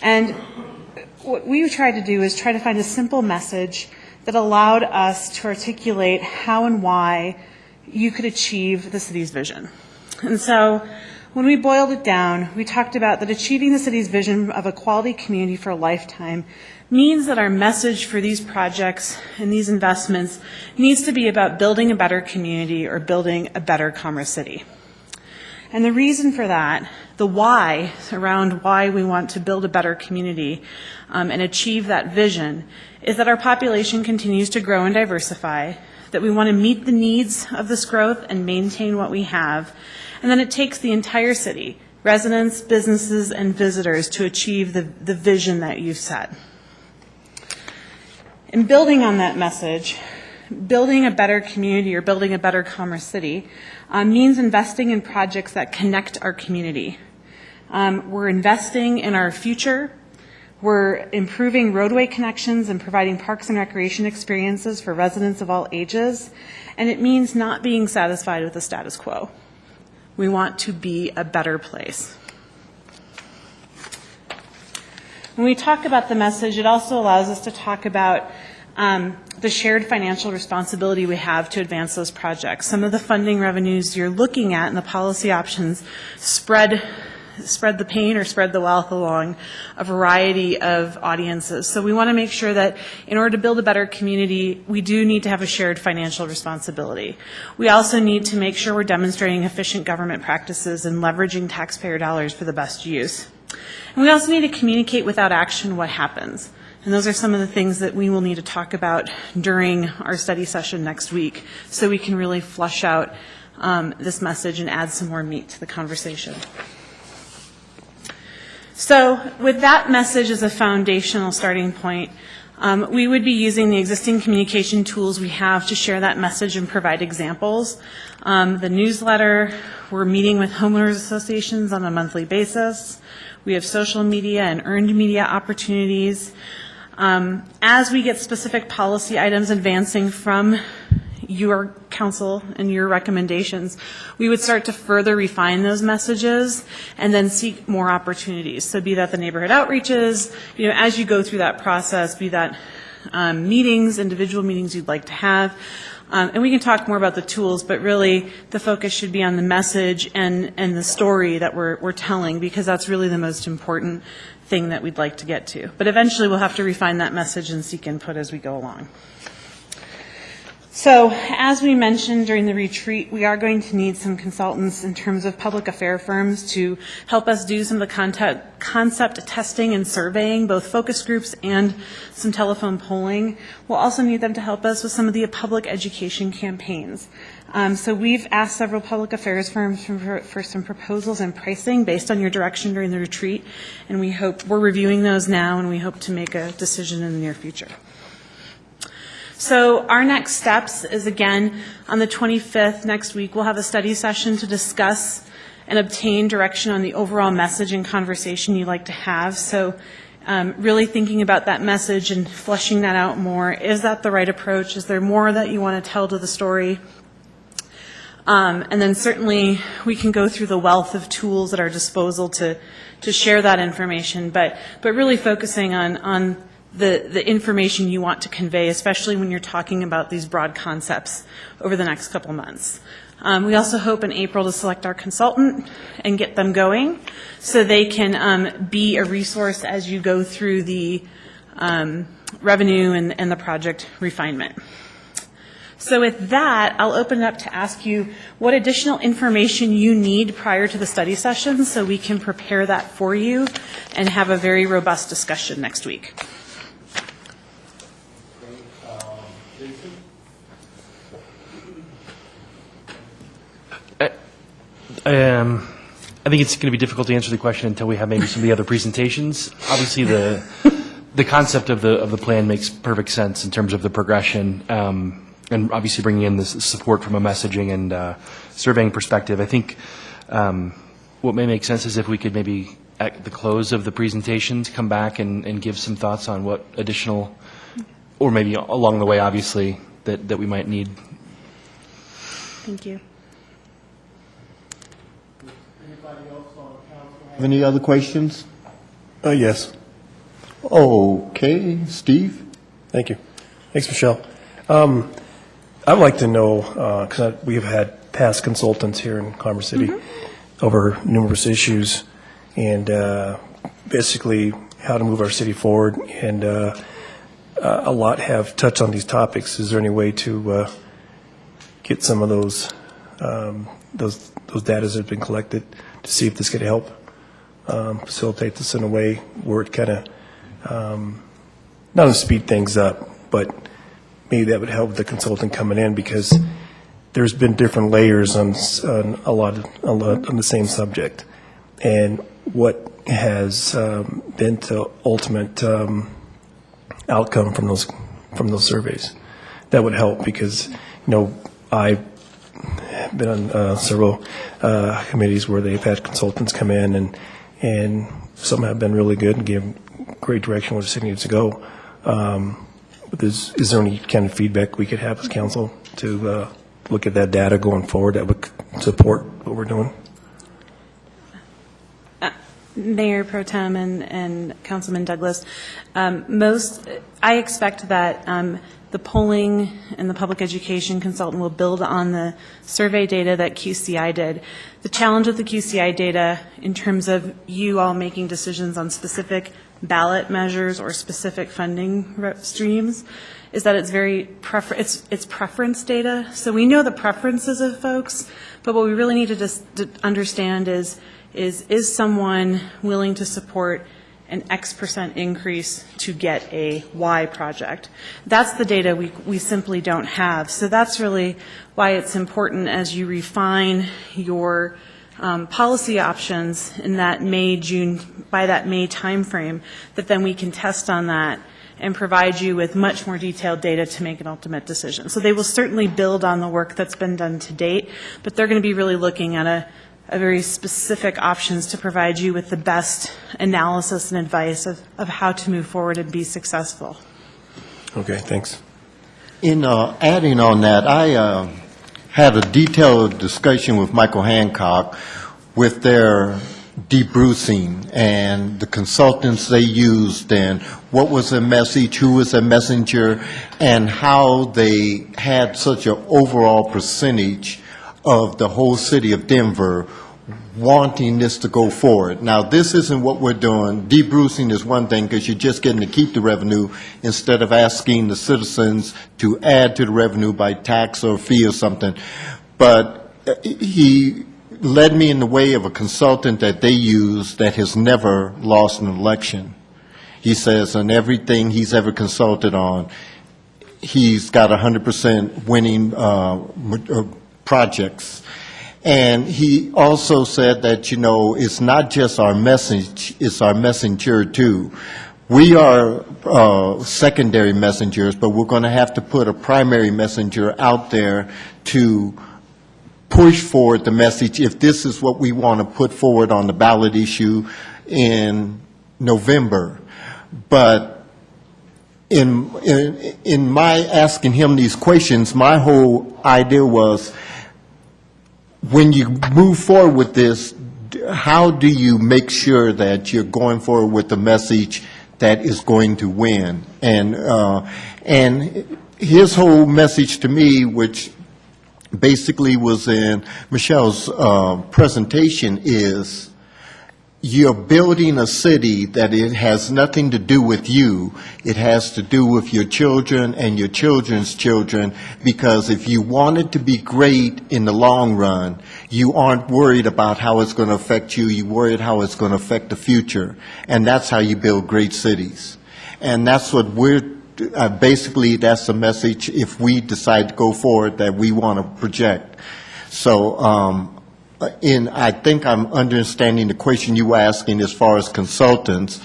And what we tried to do is try to find a simple message that allowed us to articulate how and why you could achieve the city's vision. And so when we boiled it down, we talked about that achieving the city's vision of a quality community for a lifetime means that our message for these projects and these investments needs to be about building a better community or building a better Commerce City. And the reason for that, the why around why we want to build a better community and achieve that vision, is that our population continues to grow and diversify, that we want to meet the needs of this growth and maintain what we have, and then it takes the entire city, residents, businesses, and visitors, to achieve the vision that you've set. In building on that message, building a better community or building a better Commerce City means investing in projects that connect our community. We're investing in our future. We're improving roadway connections and providing parks and recreation experiences for residents of all ages. And it means not being satisfied with the status quo. We want to be a better place. When we talk about the message, it also allows us to talk about the shared financial responsibility we have to advance those projects. Some of the funding revenues you're looking at and the policy options spread the pain or spread the wealth along a variety of audiences. So we want to make sure that in order to build a better community, we do need to have a shared financial responsibility. We also need to make sure we're demonstrating efficient government practices and leveraging taxpayer dollars for the best use. And we also need to communicate without action what happens. And those are some of the things that we will need to talk about during our study session next week, so we can really flush out this message and add some more meat to the conversation. So with that message as a foundational starting point, we would be using the existing communication tools we have to share that message and provide examples. The newsletter, we're meeting with homeowners associations on a monthly basis. We have social media and earned media opportunities. As we get specific policy items advancing from your council and your recommendations, we would start to further refine those messages and then seek more opportunities. So be that the neighborhood outreaches, as you go through that process, be that meetings, individual meetings you'd like to have. And we can talk more about the tools, but really the focus should be on the message and the story that we're telling, because that's really the most important thing that we'd like to get to. But eventually we'll have to refine that message and seek input as we go along. So as we mentioned during the retreat, we are going to need some consultants in terms of public affair firms to help us do some of the concept testing and surveying, both focus groups and some telephone polling. We'll also need them to help us with some of the public education campaigns. So we've asked several public affairs firms for some proposals and pricing based on your direction during the retreat, and we're reviewing those now, and we hope to make a decision in the near future. So our next steps is, again, on the 25th next week, we'll have a study session to discuss and obtain direction on the overall message and conversation you'd like to have. So really thinking about that message and fleshing that out more. Is that the right approach? Is there more that you want to tell to the story? And then certainly we can go through the wealth of tools at our disposal to share that information, but really focusing on the information you want to convey, especially when you're talking about these broad concepts over the next couple months. We also hope in April to select our consultant and get them going so they can be a resource as you go through the revenue and the project refinement. So with that, I'll open it up to ask you what additional information you need prior to the study session so we can prepare that for you and have a very robust discussion next week. I think it's going to be difficult to answer the question until we have maybe some of the other presentations. Obviously, the concept of the plan makes perfect sense in terms of the progression, and obviously bringing in this support from a messaging and surveying perspective. I think what may make sense is if we could maybe at the close of the presentations come back and give some thoughts on what additional, or maybe along the way, obviously, that we might need. Thank you. Any other questions? Yes. Okay, Steve? Thank you. Thanks, Michelle. I'd like to know, because we've had past consultants here in Commerce City over numerous issues, and basically how to move our city forward, and a lot have touched on these topics. Is there any way to get some of those data that have been collected to see if this could help facilitate this in a way where it kind of not only speed things up, but maybe that would help the consultant coming in, because there's been different layers on a lot on the same subject, and what has been the ultimate outcome from those surveys. That would help, because I've been on several committees where they've had consultants come in, and some have been really good and give great direction where the city needs to go. But is there any kind of feedback we could have as council to look at that data going forward that would support what we're doing? Mayor Pro Tem and Councilman Douglas, I expect that the polling and the public education consultant will build on the survey data that QCI did. The challenge with the QCI data in terms of you all making decisions on specific ballot measures or specific funding streams is that it's it's preference data. So we know the preferences of folks, but what we really need to understand is someone willing to support an X% increase to get a Y project? That's the data we simply don't have. So that's really why it's important as you refine your policy options in that by that May timeframe, that then we can test on that and provide you with much more detailed data to make an ultimate decision. So they will certainly build on the work that's been done to date, but they're going to be really looking at a very specific options to provide you with the best analysis and advice of how to move forward and be successful. Okay, thanks. In adding on that, I had a detailed discussion with Michael Hancock with their debrucing and the consultants they used and what was their message, who was their messenger, and how they had such an overall percentage of the whole city of Denver wanting this to go forward. Now, this isn't what we're doing. Debrucing is one thing because you're just getting to keep the revenue instead of asking the citizens to add to the revenue by tax or fee or something. But he led me in the way of a consultant that they use that has never lost an election. He says on everything he's ever consulted on, he's got 100% winning projects. And he also said that, it's not just our message, it's our messenger too. We are secondary messengers, but we're going to have to put a primary messenger out there to push forward the message if this is what we want to put forward on the ballot issue in November. But in my asking him these questions, my whole idea was, when you move forward with this, how do you make sure that you're going forward with the message that is going to win? And his whole message to me, which basically was in Michelle's presentation, is you're building a city that it has nothing to do with you. It has to do with your children and your children's children, because if you want it to be great in the long run, you aren't worried about how it's going to affect you. You're worried how it's going to affect the future. And that's how you build great cities. And that's what we're, basically, that's the message, if we decide to go forward, that we want to project. So, I think I'm understanding the question you were asking as far as consultants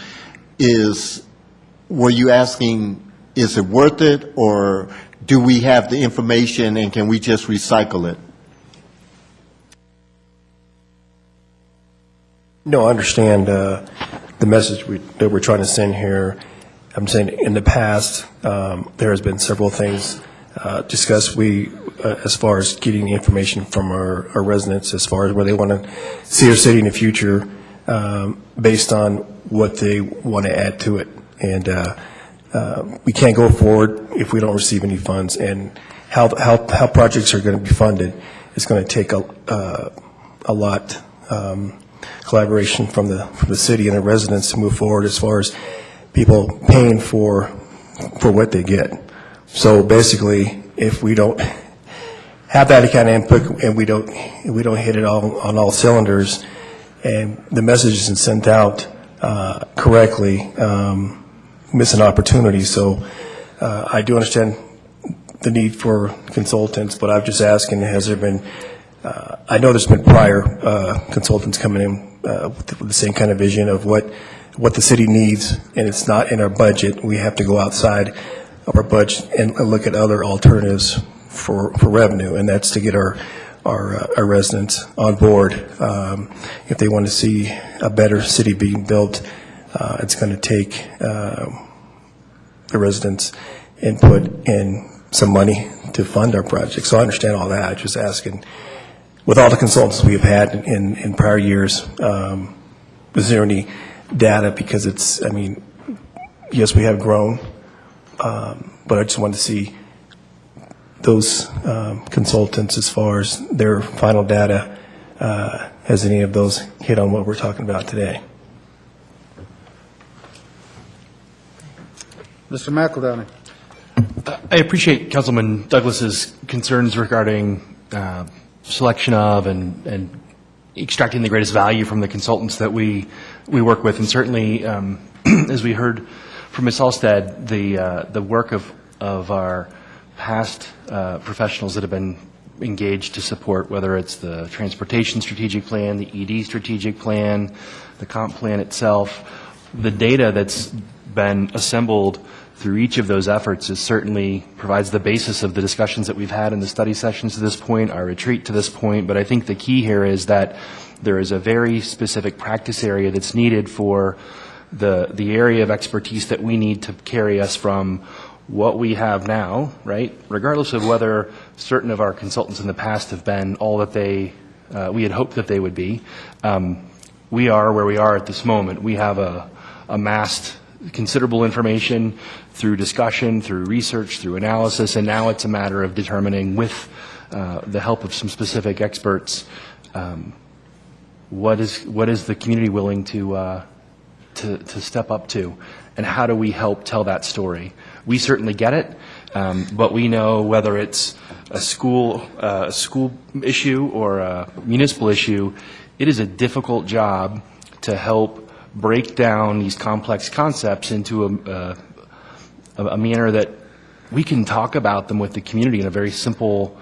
were you asking, is it worth it, or do we have the information and can we just recycle it? No, I understand the message that we're trying to send here. I'm saying in the past, there has been several things discussed. As far as getting the information from our residents, as far as where they want to see our city in the future, based on what they want to add to it. And we can't go forward if we don't receive any funds. And how projects are going to be funded is going to take a lot collaboration from the city and the residents to move forward, as far as people paying for what they get. So basically, if we don't have that kind of input and we don't hit it on all cylinders, and the message isn't sent out correctly, miss an opportunity. So I do understand the need for consultants, but I'm just asking, has there been, I know there's been prior consultants coming in with the same kind of vision of what the city needs, and it's not in our budget. We have to go outside of our budget and look at other alternatives for revenue, and that's to get our residents on board. If they want to see a better city being built, it's going to take the residents' input and some money to fund our project. So I understand all that. Just asking, with all the consultants we've had in prior years, is there any data? Because it's, I mean, yes, we have grown, but I just wanted to see those consultants, as far as their final data, has any of those hit on what we're talking about today? Mr. McEldowney. I appreciate Councilman Douglas's concerns regarding selection of and extracting the greatest value from the consultants that we work with, and certainly, as we heard from Ms. Halstead, the work of our past professionals that have been engaged to support, whether it's the transportation strategic plan, the ED strategic plan, the comp plan itself, the data that's been assembled through each of those efforts certainly provides the basis of the discussions that we've had in the study sessions to this point, our retreat to this point. But I think the key here is that there is a very specific practice area that's needed for the area of expertise that we need to carry us from what we have now, right? Regardless of whether certain of our consultants in the past have been all that we had hoped that they would be. We are where we are at this moment. We have amassed considerable information through discussion, through research, through analysis, and now it's a matter of determining, with the help of some specific experts, what is the community willing to step up to, and how do we help tell that story? We certainly get it, but we know whether it's a school issue or a municipal issue, it is a difficult job to help break down these complex concepts into a manner that we can talk about them with the community in a very simple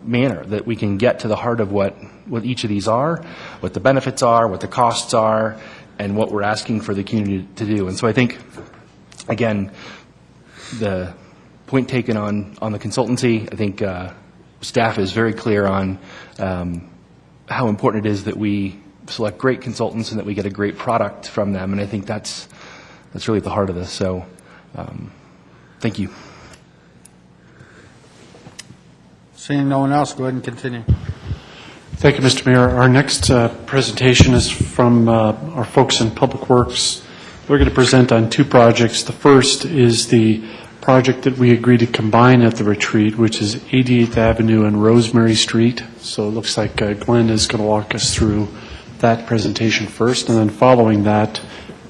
manner, that we can get to the heart of what each of these are, what the benefits are, what the costs are, and what we're asking for the community to do. And so I think, again, the point taken on the consultancy, I think staff is very clear on how important it is that we select great consultants and that we get a great product from them, and I think that's really at the heart of this. So thank you. Seeing no one else, go ahead and continue. Thank you, Mr. Mayor. Our next presentation is from our folks in Public Works. We're going to present on two projects. The first is the project that we agreed to combine at the retreat, which is 88th Avenue and Rosemary Street. So it looks like Glenn is going to walk us through that presentation first, and then following that,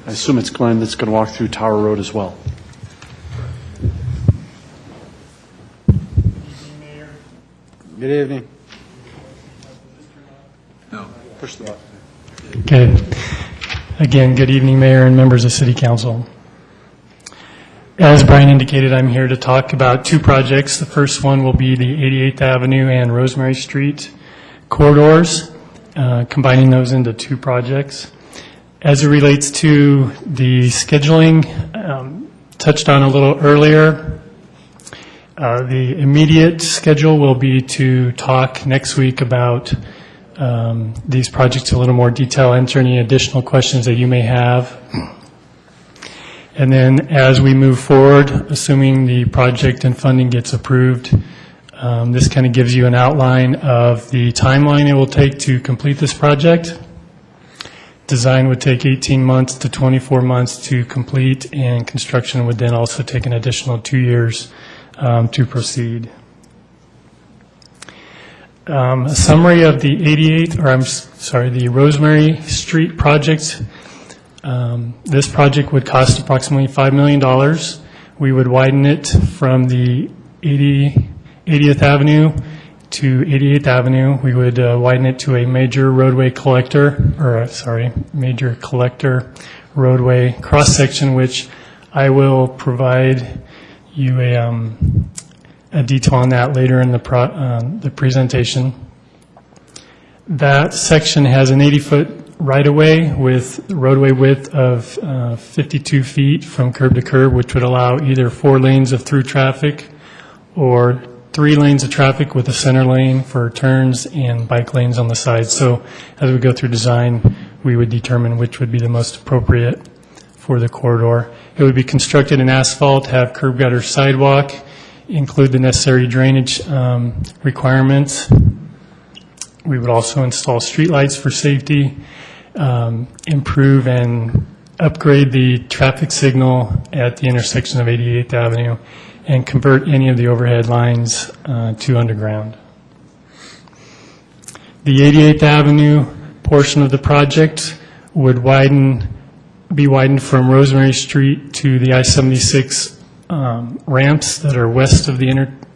I assume it's Glenn that's going to walk through Tower Road as well. Good evening. No, push the button. Okay. Again, good evening, Mayor and members of City Council. As Brian indicated, I'm here to talk about two projects. The first one will be the 88th Avenue and Rosemary Street corridors, combining those into two projects. As it relates to the scheduling, touched on a little earlier, the immediate schedule will be to talk next week about these projects in a little more detail, answer any additional questions that you may have. And then as we move forward, assuming the project and funding gets approved, this kind of gives you an outline of the timeline it will take to complete this project. Design would take 18 months to 24 months to complete, and construction would then also take an additional 2 years to proceed. A summary of the the Rosemary Street project. This project would cost approximately $5 million. We would widen it from the 80th Avenue to 88th Avenue. We would widen it to a major roadway collector, major collector roadway cross-section, which I will provide you a detail on that later in the presentation. That section has an 80-foot right-of-way with roadway width of 52 feet from curb to curb, which would allow either 4 lanes of through traffic or 3 lanes of traffic with a center lane for turns and bike lanes on the side. So as we go through design, we would determine which would be the most appropriate for the corridor. It would be constructed in asphalt, have curb gutter sidewalk, include the necessary drainage requirements. We would also install streetlights for safety, improve and upgrade the traffic signal at the intersection of 88th Avenue, and convert any of the overhead lines to underground. The 88th Avenue portion of the project would be widened from Rosemary Street to the I-76 ramps that are west of the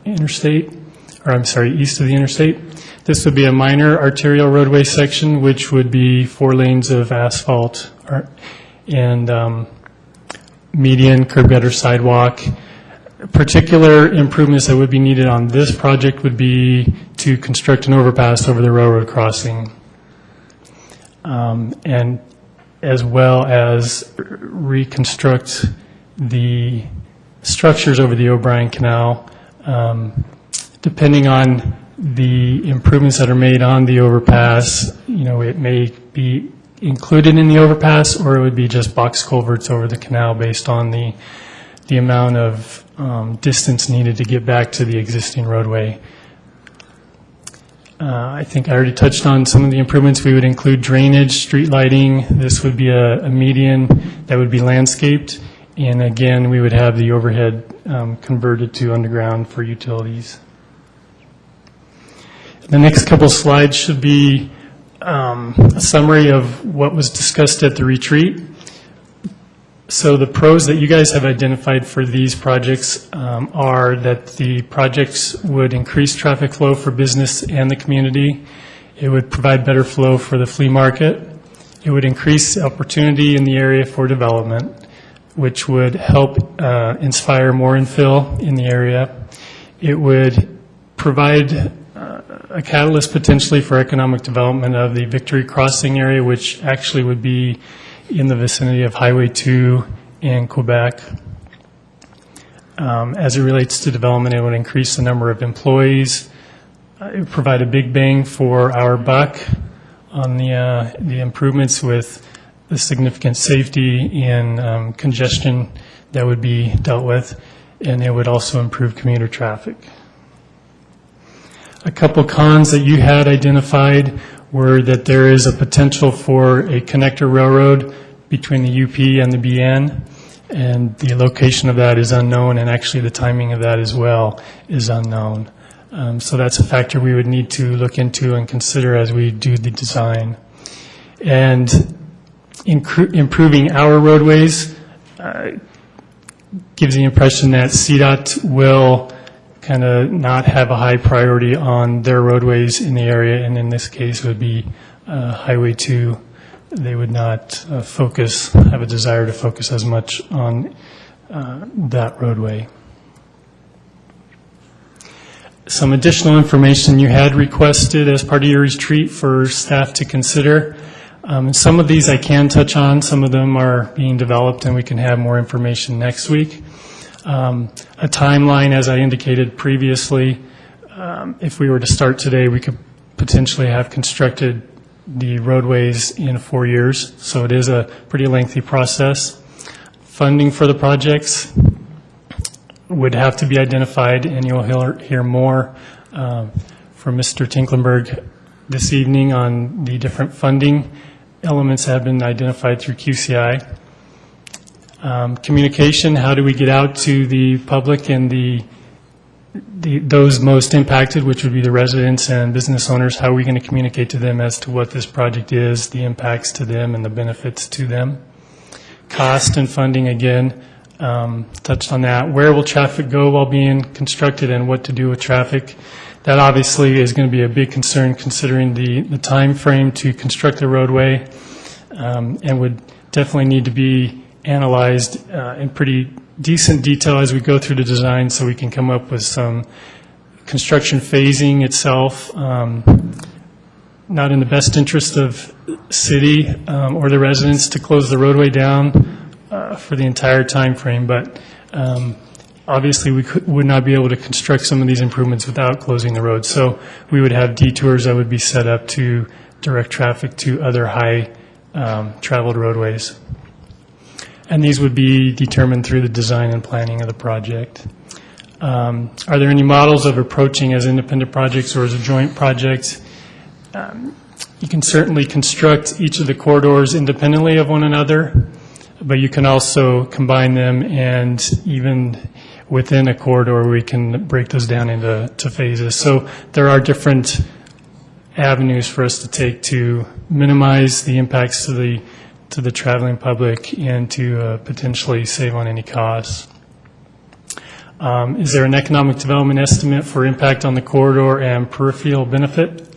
east of the interstate. This would be a minor arterial roadway section, which would be 4 lanes of asphalt and median curb gutter sidewalk. Particular improvements that would be needed on this project would be to construct an overpass over the railroad crossing, and as well as reconstruct the structures over the O'Brien Canal. Depending on the improvements that are made on the overpass, it may be included in the overpass, or it would be just box culverts over the canal based on the amount of distance needed to get back to the existing roadway. I think I already touched on some of the improvements. We would include drainage, street lighting. This would be a median that would be landscaped. And again, we would have the overhead converted to underground for utilities. The next couple slides should be a summary of what was discussed at the retreat. So the pros that you guys have identified for these projects are that the projects would increase traffic flow for business and the community. It would provide better flow for the flea market. It would increase opportunity in the area for development, which would help inspire more infill in the area. It would provide a catalyst potentially for economic development of the Victory Crossing area, which actually would be in the vicinity of Highway 2 in Quebec. As it relates to development, it would increase the number of employees. It would provide a big bang for our buck on the improvements with the significant safety and congestion that would be dealt with, and it would also improve commuter traffic. A couple cons that you had identified were that there is a potential for a connector railroad between the UP and the BN, and the location of that is unknown, and actually the timing of that as well is unknown. So that's a factor we would need to look into and consider as we do the design. And improving our roadways gives the impression that CDOT will kind of not have a high priority on their roadways in the area, and in this case would be Highway 2. They would not have a desire to focus as much on that roadway. Some additional information you had requested as part of your retreat for staff to consider. Some of these I can touch on. Some of them are being developed, and we can have more information next week. A timeline, as I indicated previously, if we were to start today, we could potentially have constructed the roadways in 4 years, so it is a pretty lengthy process. Funding for the projects would have to be identified, and you'll hear more from Mr. Tinklenberg this evening on the different funding elements that have been identified through QCI. Communication, how do we get out to the public and those most impacted, which would be the residents and business owners? How are we going to communicate to them as to what this project is, the impacts to them, and the benefits to them? Cost and funding, again, touched on that. Where will traffic go while being constructed, and what to do with traffic? That obviously is going to be a big concern considering the time frame to construct the roadway, and would definitely need to be analyzed in pretty decent detail as we go through the design, so we can come up with some construction phasing itself. Not in the best interest of city or the residents to close the roadway down for the entire time frame, but obviously we would not be able to construct some of these improvements without closing the road. So we would have detours that would be set up to direct traffic to other high traveled roadways. And these would be determined through the design and planning of the project. Are there any models of approaching as independent projects or as a joint project? You can certainly construct each of the corridors independently of one another, but you can also combine them, and even within a corridor we can break those down into phases. So there are different avenues for us to take to minimize the impacts to the traveling public and to potentially save on any costs. Is there an economic development estimate for impact on the corridor and peripheral benefit?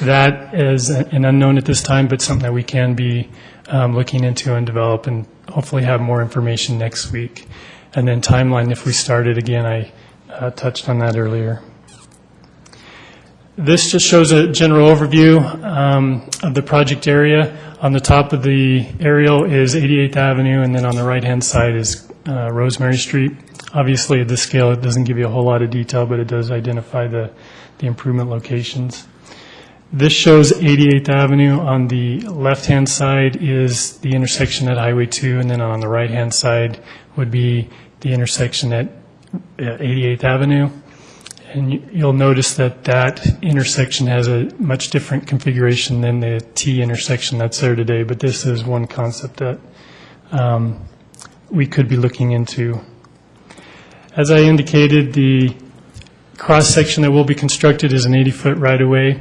That is an unknown at this time, but something that we can be looking into and develop, and hopefully have more information next week. And then timeline, if we started again, I touched on that earlier. This just shows a general overview of the project area. On the top of the aerial is 88th Avenue, and then on the right-hand side is Rosemary Street. Obviously, at this scale, it doesn't give you a whole lot of detail, but it does identify the improvement locations. This shows 88th Avenue. On the left-hand side is the intersection at Highway 2, and then on the right-hand side would be the intersection at 88th Avenue. And you'll notice that intersection has a much different configuration than the T intersection that's there today, but this is one concept that we could be looking into. As I indicated, the cross-section that will be constructed is an 80-foot right-of-way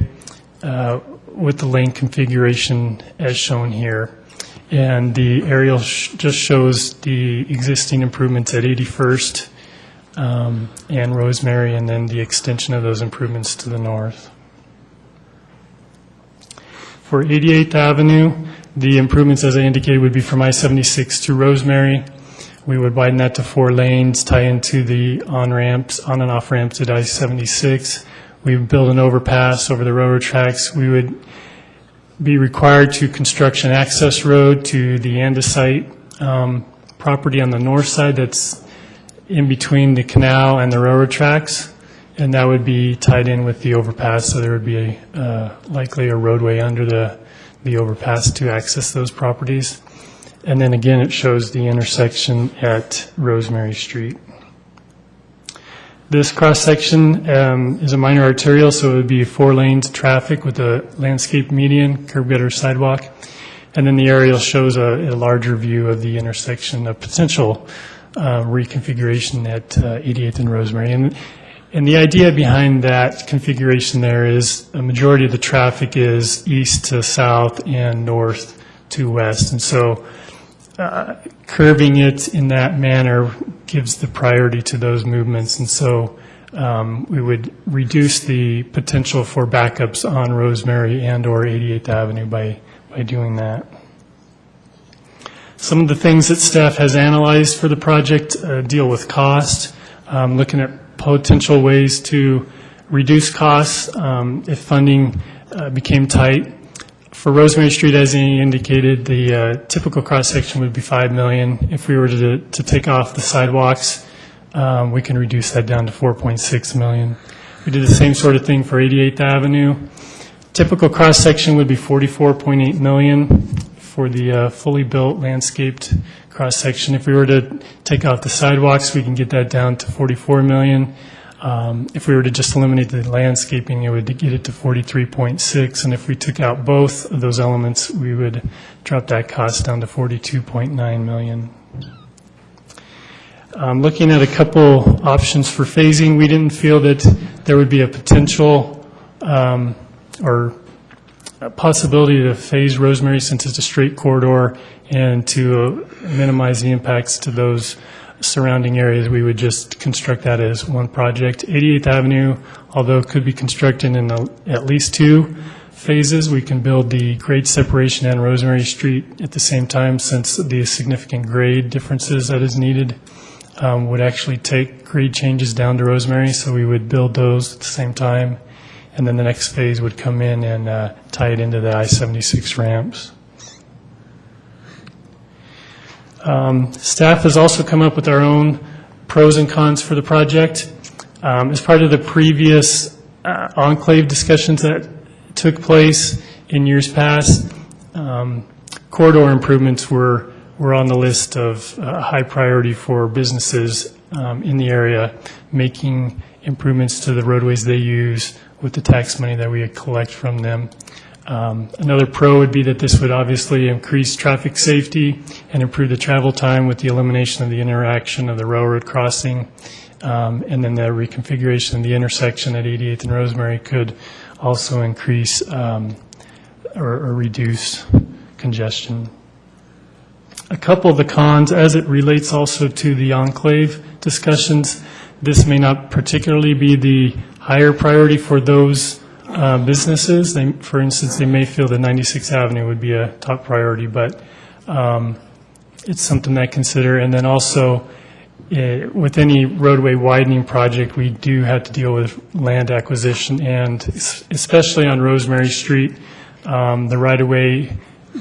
with the lane configuration as shown here. And the aerial just shows the existing improvements at 81st and Rosemary, and then the extension of those improvements to the north. For 88th Avenue, the improvements, as I indicated, would be from I-76 to Rosemary. We would widen that to 4 lanes, tie into the on and off ramps at I-76. We would build an overpass over the railroad tracks. We would be required to construct an access road to the andesite property on the north side that's in between the canal and the railroad tracks, and that would be tied in with the overpass, so there would be likely a roadway under the overpass to access those properties. And then again, it shows the intersection at Rosemary Street. This cross-section is a minor arterial, so it would be 4 lanes of traffic with a landscape median, curb gutter, sidewalk. And then the aerial shows a larger view of the intersection, a potential reconfiguration at 88th and Rosemary. And And the idea behind that configuration there is a majority of the traffic is east to south and north to west. And so curving it in that manner gives the priority to those movements. And so we would reduce the potential for backups on Rosemary and or 88th Avenue by doing that. Some of the things that staff has analyzed for the project deal with cost, looking at potential ways to reduce costs if funding became tight. For Rosemary Street, as he indicated, the typical cross-section would be $5 million. If we were to take off the sidewalks, we can reduce that down to $4.6 million. We did the same sort of thing for 88th Avenue. Typical cross-section would be $44.8 million for the fully built landscaped cross-section. If we were to take off the sidewalks, we can get that down to $44 million. If we were to just eliminate the landscaping, it would get it to 43.6, and if we took out both of those elements, we would drop that cost down to 42.9 million. Looking at a couple options for phasing, we didn't feel that there would be a potential or a possibility to phase Rosemary since it's a straight corridor, and to minimize the impacts to those surrounding areas, we would just construct that as one project. 88th Avenue, although it could be constructed in at least two phases, we can build the grade separation and Rosemary Street at the same time, since the significant grade differences that is needed would actually take grade changes down to Rosemary, so we would build those at the same time, and then the next phase would come in and tie it into the I-76 ramps. Staff has also come up with our own pros and cons for the project. As part of the previous enclave discussions that took place in years past, corridor improvements were on the list of high priority for businesses in the area, making improvements to the roadways they use with the tax money that we collect from them. Another pro would be that this would obviously increase traffic safety and improve the travel time with the elimination of the interaction of the railroad crossing. And then the reconfiguration of the intersection at 88th and Rosemary could also increase or reduce congestion. A couple of the cons, as it relates also to the enclave discussions, this may not particularly be the higher priority for those businesses. For instance, they may feel that 96th Avenue would be a top priority, but it's something that I consider. And then also, with any roadway widening project, we do have to deal with land acquisition, and especially on Rosemary Street, the right-of-way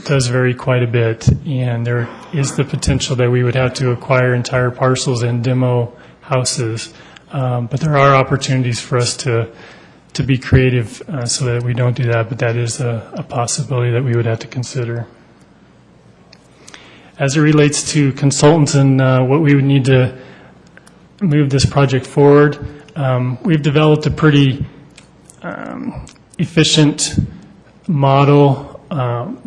does vary quite a bit, and there is the potential that we would have to acquire entire parcels and demo houses. But there are opportunities for us to be creative so that we don't do that, but that is a possibility that we would have to consider. As it relates to consultants and what we would need to move this project forward, we've developed a pretty efficient model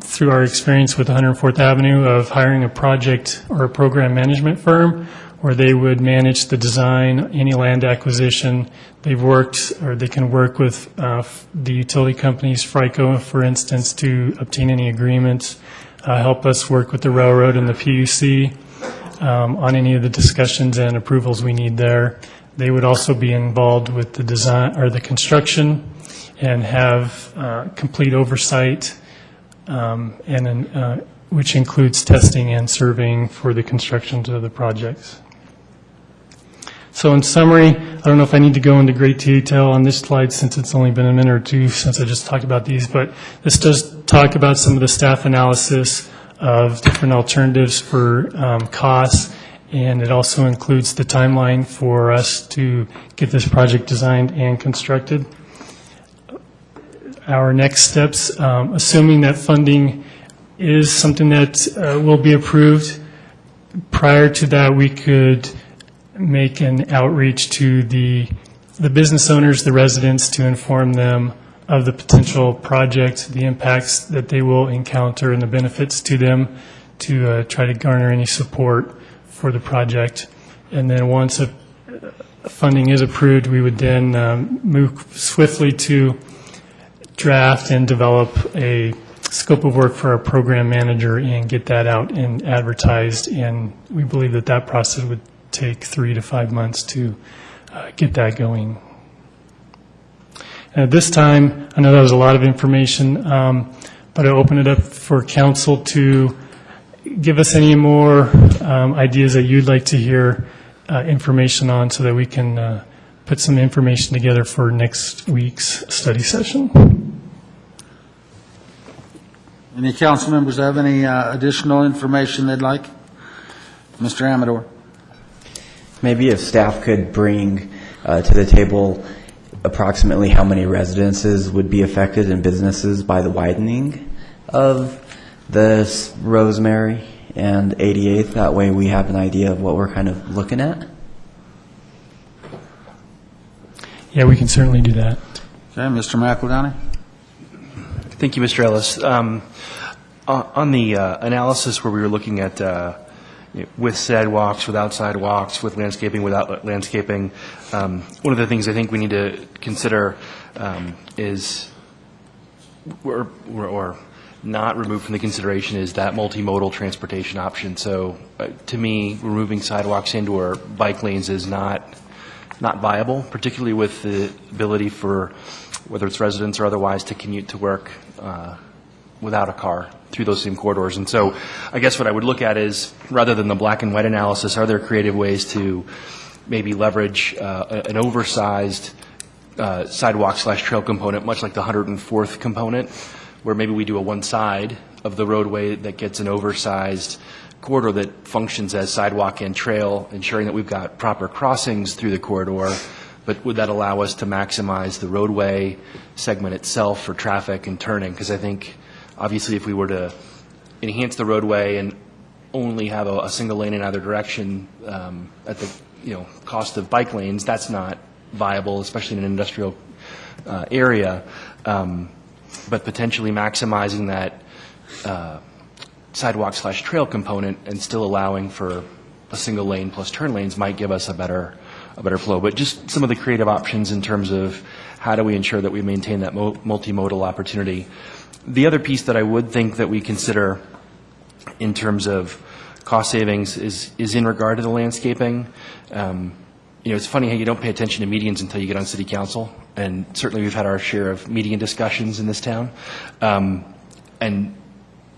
through our experience with 104th Avenue of hiring a project or a program management firm where they would manage the design, any land acquisition. They've worked, or they can work with the utility companies, FRICO, for instance, to obtain any agreements, help us work with the railroad and the PUC on any of the discussions and approvals we need there. They would also be involved with the design or the construction and have complete oversight, which includes testing and surveying for the constructions of the projects. So in summary, I don't know if I need to go into great detail on this slide since it's only been a minute or two since I just talked about these, but this does talk about some of the staff analysis of different alternatives for costs, and it also includes the timeline for us to get this project designed and constructed. Our next steps, assuming that funding is something that will be approved, prior to that we could make an outreach to the business owners, the residents, to inform them of the potential project, the impacts that they will encounter and the benefits to them, to try to garner any support for the project. And then once funding is approved, we would then move swiftly to draft and develop a scope of work for our program manager and get that out and advertised. And we believe that that process would take 3 to 5 months to get that going. At this time, I know that was a lot of information, but I open it up for council to give us any more ideas that you'd like to hear information on so that we can put some information together for next week's study session. Any council members have any additional information they'd like? Mr. Amador. Maybe if staff could bring to the table approximately how many residences would be affected and businesses by the widening of the Rosemary and 88th. That way we have an idea of what we're kind of looking at. Yeah, we can certainly do that. Okay, Mr. McEldowney. Thank you, Mr. Ellis. On the analysis where we were looking at with sidewalks, without sidewalks, with landscaping, without landscaping, one of the things I think we need to consider is, or not remove from the consideration, is that multimodal transportation option. So to me, removing sidewalks indoor bike lanes is not viable, particularly with the ability for, whether it's residents or otherwise, to commute to work without a car through those same corridors. And so I guess what I would look at is, rather than the black and white analysis, are there creative ways to maybe leverage an oversized sidewalk/trail component, much like the 104th component, where maybe we do a one side of the roadway that gets an oversized corridor that functions as sidewalk and trail, ensuring that we've got proper crossings through the corridor. But would that allow us to maximize the roadway segment itself for traffic and turning? Because I think, obviously, if we were to enhance the roadway and only have a single lane in either direction at the cost of bike lanes, that's not viable, especially in an industrial area. But potentially maximizing that sidewalk/trail component and still allowing for a single lane plus turn lanes might give us a better flow. But just some of the creative options in terms of how do we ensure that we maintain that multimodal opportunity. The other piece that I would think that we consider in terms of cost savings is in regard to the landscaping. It's funny how you don't pay attention to medians until you get on city council, and certainly we've had our share of median discussions in this town. And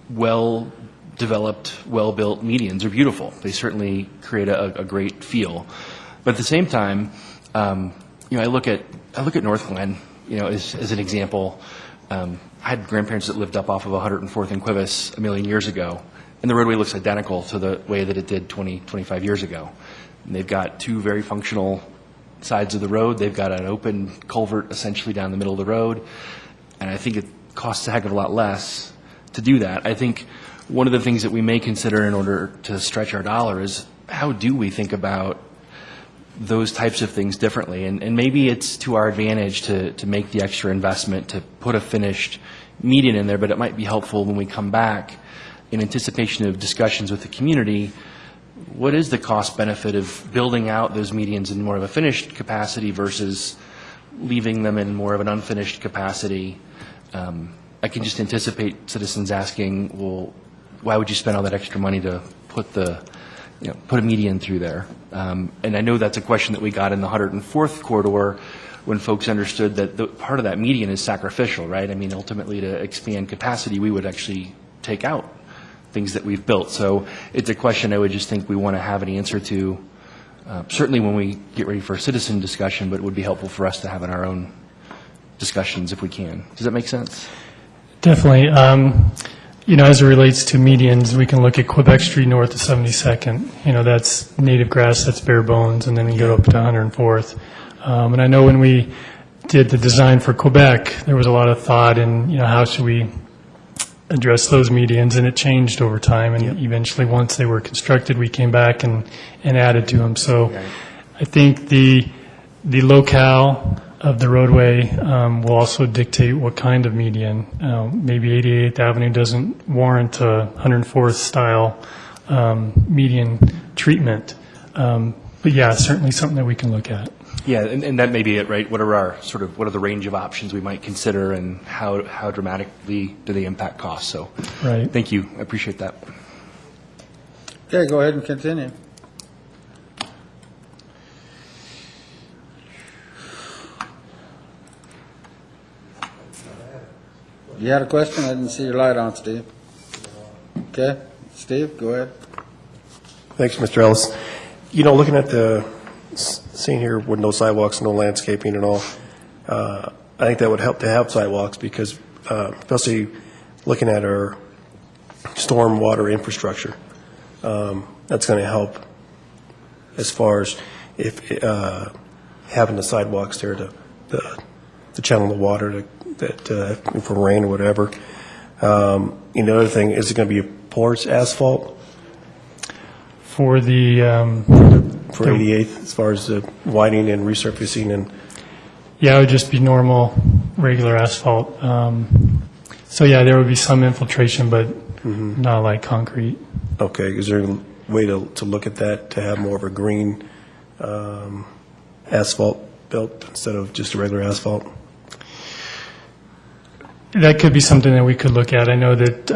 well-developed, well-built medians are beautiful. They certainly create a great feel. But at the same time, I look at North Glen, as an example. I had grandparents that lived up off of 104th and Cuevas a million years ago, and the roadway looks identical to the way that it did 25 years ago. And they've got two very functional sides of the road. They've got an open culvert essentially down the middle of the road, and I think it costs a heck of a lot less to do that. I think one of the things that we may consider in order to stretch our dollar is, how do we think about those types of things differently? And maybe it's to our advantage to make the extra investment to put a finished median in there, but it might be helpful when we come back in anticipation of discussions with the community. What is the cost benefit of building out those medians in more of a finished capacity versus leaving them in more of an unfinished capacity? I can just anticipate citizens asking, well, why would you spend all that extra money to put a median through there? And I know that's a question that we got in the 104th corridor when folks understood that part of that median is sacrificial, right? I mean, ultimately, to expand capacity, we would actually take out things that we've built. So it's a question I would just think we want to have an answer to, certainly when we get ready for a citizen discussion, but it would be helpful for us to have in our own discussions if we can. Does that make sense? Definitely. As it relates to medians, we can look at Quebec Street north of 72nd. That's native grass, that's bare bones, and then we go up to 104th. And I know when we did the design for Quebec, there was a lot of thought in, how should we address those medians, and it changed over time. And eventually, once they were constructed, we came back and added to them. So I think the locale of the roadway will also dictate what kind of median. Maybe 88th Avenue doesn't warrant a 104th style median treatment. But yeah, certainly something that we can look at. Yeah, and that may be it, right? What are the range of options we might consider, and how dramatically do they impact costs? So, Right. Thank you. I appreciate that. Okay, go ahead and continue. You had a question? I didn't see your light on, Steve. Okay, Steve, go ahead. Thanks, Mr. Ellis. You know, looking at the scene here with no sidewalks, no landscaping at all, I think that would help to have sidewalks because, especially looking at our stormwater infrastructure, that's going to help as far as if having the sidewalks there to channel the water that for rain or whatever. The other thing, is it going to be porous asphalt? For the... For 88th, as far as the widening and resurfacing and... Yeah, it would just be normal, regular asphalt. So yeah, there would be some infiltration, but not like concrete. Okay, is there a way to look at that, to have more of a green asphalt built instead of just a regular asphalt? That could be something that we could look at. I know that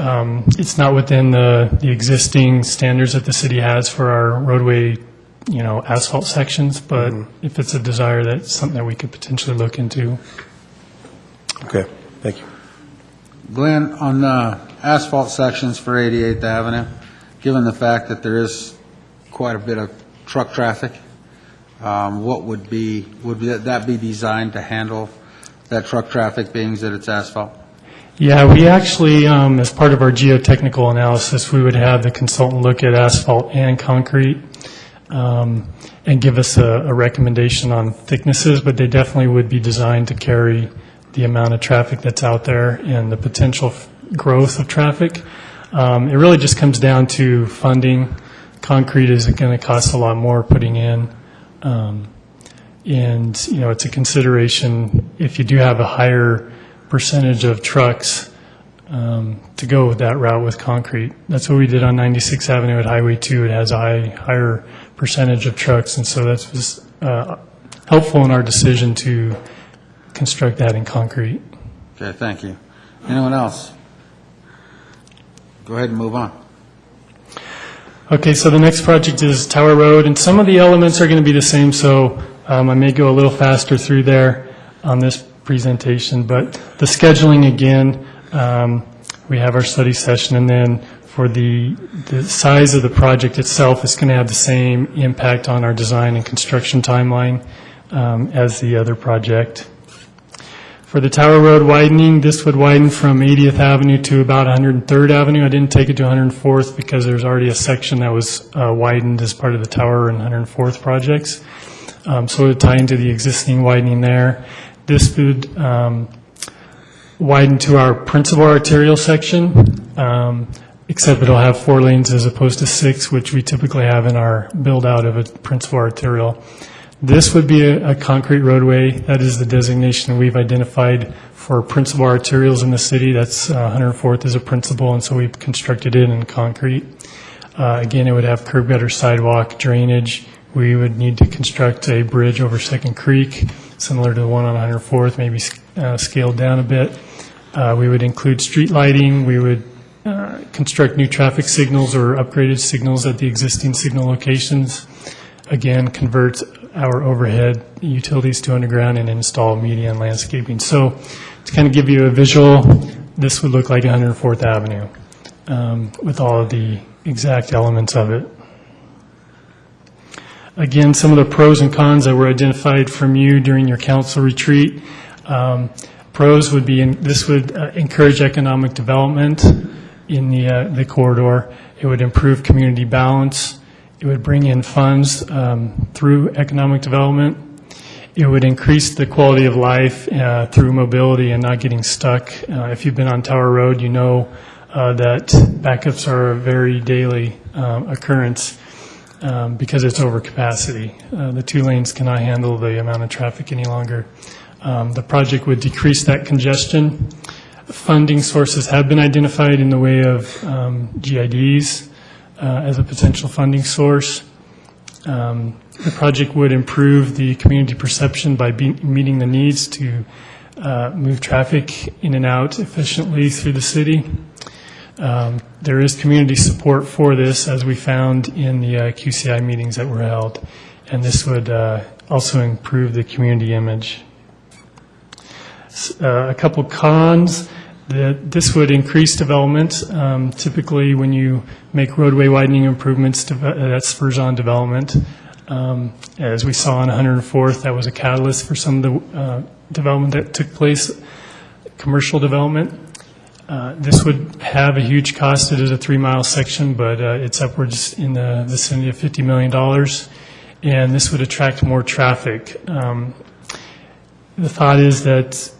it's not within the existing standards that the city has for our roadway, asphalt sections, but if it's a desire, that's something that we could potentially look into. Okay, thank you. Glenn, on the asphalt sections for 88th Avenue, given the fact that there is quite a bit of truck traffic, would that be designed to handle that truck traffic, being that it's asphalt? Yeah, we actually, as part of our geotechnical analysis, we would have the consultant look at asphalt and concrete and give us a recommendation on thicknesses, but they definitely would be designed to carry the amount of traffic that's out there and the potential growth of traffic. It really just comes down to funding. Concrete is going to cost a lot more putting in. And, it's a consideration if you do have a higher percentage of trucks to go with that route with concrete. That's what we did on 96th Avenue at Highway 2. It has a higher percentage of trucks, and so that was helpful in our decision to construct that in concrete. Okay, thank you. Anyone else? Go ahead and move on. Okay, so the next project is Tower Road, and some of the elements are going to be the same, so I may go a little faster through there on this presentation, but the scheduling again, we have our study session, and then for the size of the project itself, it's going to have the same impact on our design and construction timeline as the other project. For the Tower Road widening, this would widen from 80th Avenue to about 103rd Avenue. I didn't take it to 104th because there's already a section that was widened as part of the Tower and 104th projects. So it would tie into the existing widening there. This would widen to our principal arterial section, except it'll have 4 lanes as opposed to 6, which we typically have in our build-out of a principal arterial. This would be a concrete roadway. That is the designation we've identified for principal arterials in the city. That's 104th is a principal, and so we've constructed it in concrete. Again, it would have curb gutter, sidewalk, drainage. We would need to construct a bridge over Second Creek, similar to the one on 104th, maybe scaled down a bit. We would include street lighting. We would construct new traffic signals or upgraded signals at the existing signal locations. Again, convert our overhead utilities to underground and install median landscaping. So to kind of give you a visual, this would look like 104th Avenue with all of the exact elements of it. Again, some of the pros and cons that were identified from you during your council retreat. Pros would be, this would encourage economic development in the corridor. It would improve community balance. It would bring in funds through economic development. It would increase the quality of life through mobility and not getting stuck. If you've been on Tower Road, you know that backups are a very daily occurrence because it's over capacity. The 2 lanes cannot handle the amount of traffic any longer. The project would decrease that congestion. Funding sources have been identified in the way of GIDs as a potential funding source. The project would improve the community perception by meeting the needs to move traffic in and out efficiently through the city. There is community support for this, as we found in the QCI meetings that were held, and this would also improve the community image. A couple cons. This would increase development. Typically, when you make roadway widening improvements, that spurs on development. As we saw on 104th, that was a catalyst for some of the development that took place, commercial development. This would have a huge cost. It is a 3-mile section, but it's upwards in the vicinity of $50 million, and this would attract more traffic. The thought is that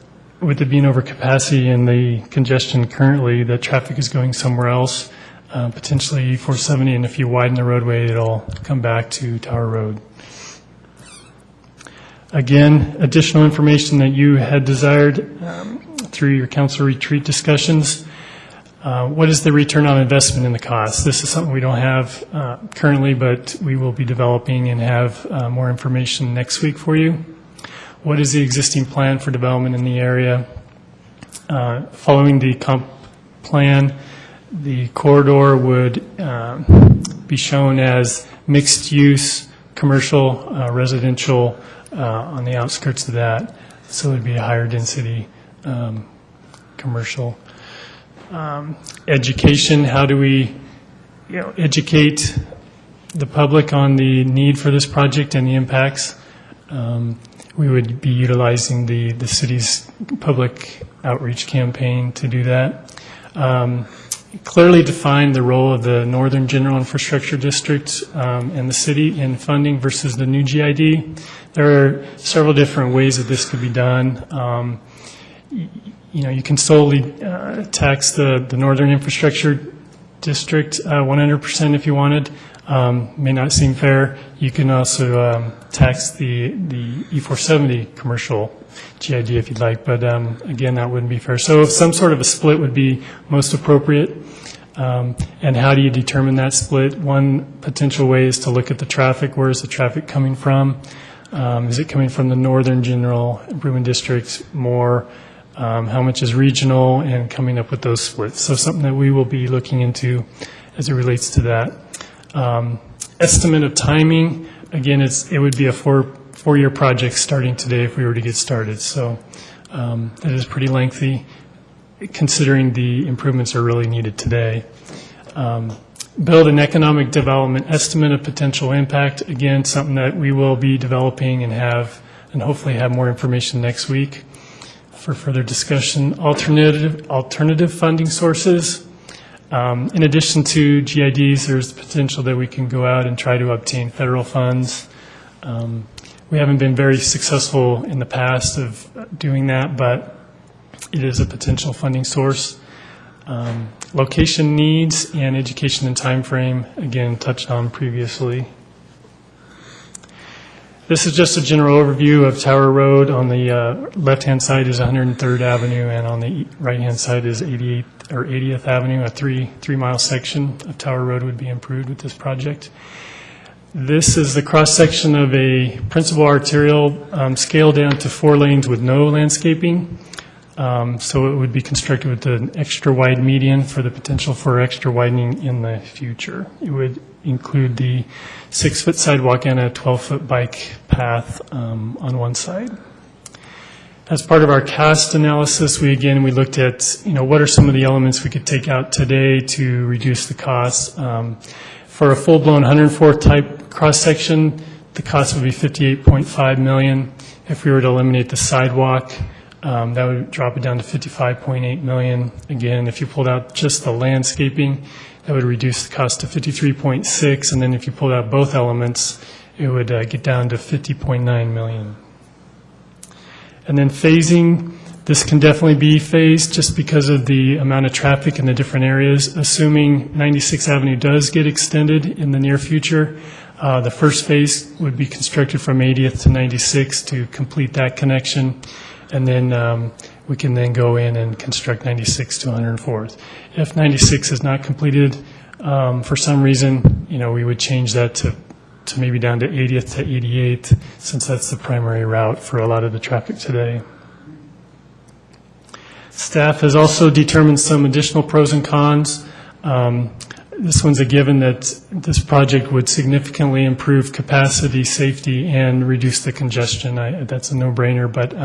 with it being over capacity and the congestion currently, that traffic is going somewhere else, potentially 470, and if you widen the roadway, it'll come back to Tower Road. Again, additional information that you had desired through your council retreat discussions. What is the return on investment in the cost? This is something we don't have currently, but we will be developing and have more information next week for you. What is the existing plan for development in the area? Following the comp plan, the corridor would be shown as mixed-use, commercial, residential on the outskirts of that. So it would be a higher density commercial. Education, how do we educate the public on the need for this project and the impacts? We would be utilizing the city's public outreach campaign to do that. Clearly define the role of the Northern General Infrastructure District and the city in funding versus the new GID. There are several different ways that this could be done. You can solely tax the Northern Infrastructure District 100% if you wanted. May not seem fair. You can also tax the E470 commercial GID if you'd like, but again, that wouldn't be fair. So some sort of a split would be most appropriate. And how do you determine that split? One potential way is to look at the traffic. Where is the traffic coming from? Is it coming from the Northern General Improvement District more? How much is regional, and coming up with those splits. So something that we will be looking into as it relates to that. Estimate of timing, again, it would be a four-year project starting today if we were to get started. So it is pretty lengthy, considering the improvements are really needed today. Build an economic development estimate of potential impact. Again, something that we will be developing and hopefully have more information next week for further discussion. Alternative funding sources. In addition to GIDs, there's the potential that we can go out and try to obtain federal funds. We haven't been very successful in the past of doing that, but it is a potential funding source. Location needs and education and time frame, again, touched on previously. This is just a general overview of Tower Road. On the left-hand side is 103rd Avenue, and on the right-hand side is 80th Avenue. A three-mile section of Tower Road would be improved with this project. This is the cross-section of a principal arterial scaled down to 4 lanes with no landscaping. So it would be constructed with an extra wide median for the potential for extra widening in the future. It would include the 6-foot sidewalk and a 12-foot bike path on one side. As part of our cost analysis, we looked at, what are some of the elements we could take out today to reduce the cost. For a full-blown 104th type cross-section, the cost would be $58.5 million. If we were to eliminate the sidewalk, that would drop it down to $55.8 million. Again, if you pulled out just the landscaping, that would reduce the cost to $53.6, and then if you pulled out both elements, it would get down to $50.9 million. And then phasing, this can definitely be phased just because of the amount of traffic in the different areas. Assuming 96th Avenue does get extended in the near future, the first phase would be constructed from 80th to 96th to complete that connection. And then we can then go in and construct 96 to 104th. If 96 is not completed for some reason, we would change that to to maybe down to 80th to 88th, since that's the primary route for a lot of the traffic today. Staff has also determined some additional pros and cons. This one's a given that this project would significantly improve capacity, safety, and reduce the congestion. That's a no-brainer, but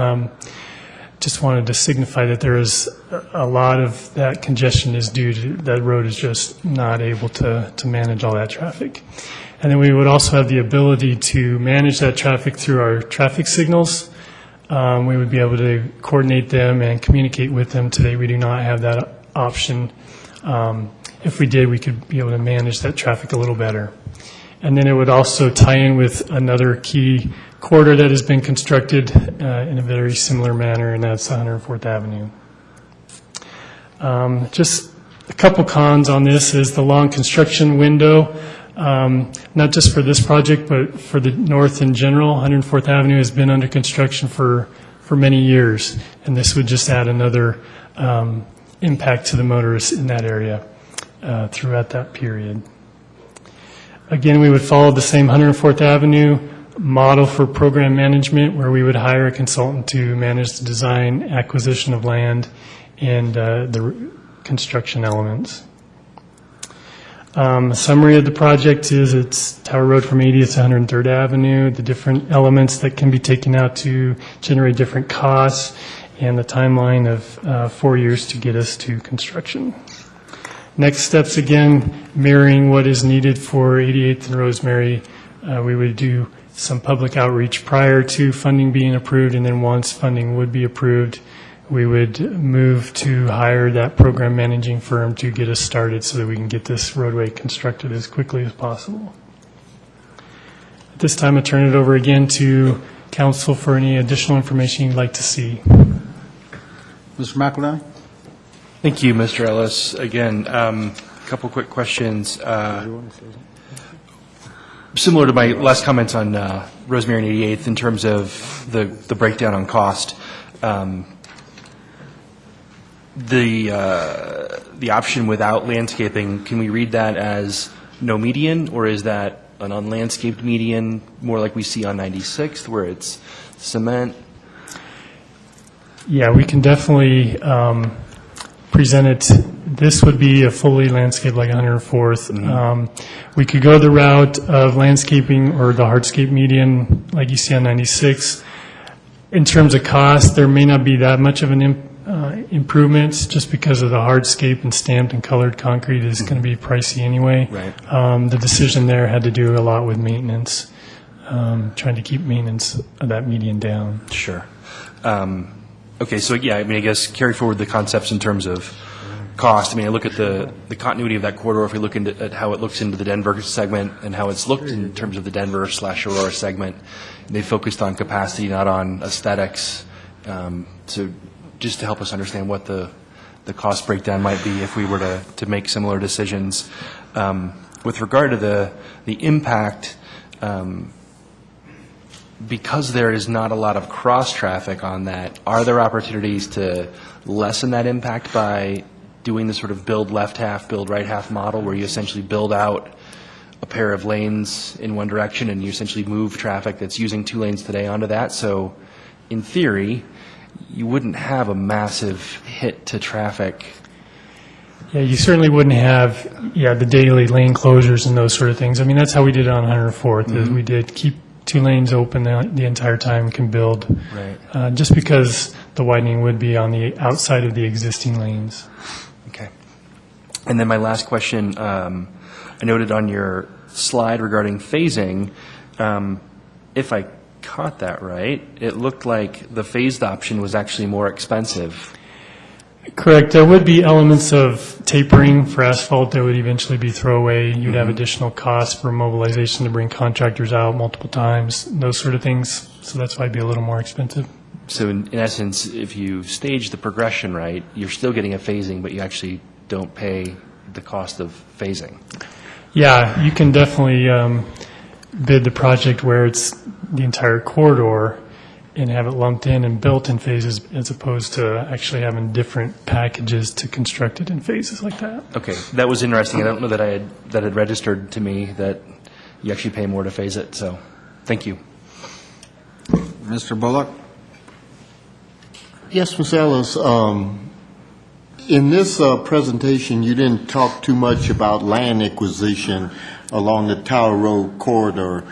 just wanted to signify that there is a lot of that congestion is due to that road is just not able to manage all that traffic. And then we would also have the ability to manage that traffic through our traffic signals. We would be able to coordinate them and communicate with them. Today, we do not have that option. If we did, we could be able to manage that traffic a little better. And then it would also tie in with another key corridor that has been constructed in a very similar manner, and that's 104th Avenue. Just a couple cons on this is the long construction window. Not just for this project, but for the north in general. 104th Avenue has been under construction for many years, and this would just add another impact to the motorists in that area throughout that period. Again, we would follow the same 104th Avenue model for program management, where we would hire a consultant to manage the design, acquisition of land, and the construction elements. A summary of the project is it's Tower Road from 80th to 103rd Avenue, the different elements that can be taken out to generate different costs, and the timeline of 4 years to get us to construction. Next steps, again, mirroring what is needed for 88th and Rosemary. We would do some public outreach prior to funding being approved, and then once funding would be approved, we would move to hire that program managing firm to get us started so that we can get this roadway constructed as quickly as possible. At this time, I turn it over again to council for any additional information you'd like to see. Mr. McEldowney? Thank you, Mr. Ellis. Again, a couple quick questions. Similar to my last comments on Rosemary and 88th in terms of the breakdown on cost. The option without landscaping, can we read that as no median, or is that an unlandscaped median, more like we see on 96th, where it's cement? Yeah, we can definitely present it. This would be a fully landscaped like 104th. We could go the route of landscaping or the hardscape median like you see on 96. In terms of cost, there may not be that much of an improvements just because of the hardscape and stamped and colored concrete is going to be pricey anyway. Right. The decision there had to do a lot with maintenance, trying to keep maintenance of that median down. Sure. Okay, so yeah, I mean, I guess carry forward the concepts in terms of cost. I mean, I look at the continuity of that corridor. If we look at how it looks into the Denver segment and how it's looked in terms of the Denver/Aurora segment, they focused on capacity, not on aesthetics. So just to help us understand what the cost breakdown might be if we were to make similar decisions. With regard to the impact, because there is not a lot of cross-traffic on that, are there opportunities to lessen that impact by doing the sort of build left half, build right half model, where you essentially build out a pair of lanes in one direction and you essentially move traffic that's using 2 lanes today onto that? So in theory, you wouldn't have a massive hit to traffic. Yeah, you certainly wouldn't have, the daily lane closures and those sort of things. I mean, that's how we did it on 104th, is we did keep 2 lanes open the entire time, can build. Right. Just because the widening would be on the outside of the existing lanes. Okay. And then my last question, I noted on your slide regarding phasing, if I caught that right, it looked like the phased option was actually more expensive. Correct. There would be elements of tapering for asphalt that would eventually be throwaway. You'd have additional costs for mobilization to bring contractors out multiple times, those sort of things. So that's why it'd be a little more expensive. So in essence, if you stage the progression right, you're still getting a phasing, but you actually don't pay the cost of phasing. Yeah, you can definitely bid the project where it's the entire corridor and have it lumped in and built in phases, as opposed to actually having different packages to construct it in phases like that. Okay, that was interesting. I don't know that that had registered to me that you actually pay more to phase it. So, thank you. Mr. Bullock? Yes, Ms. Ellis, in this presentation, you didn't talk too much about land acquisition along the Tower Road corridor.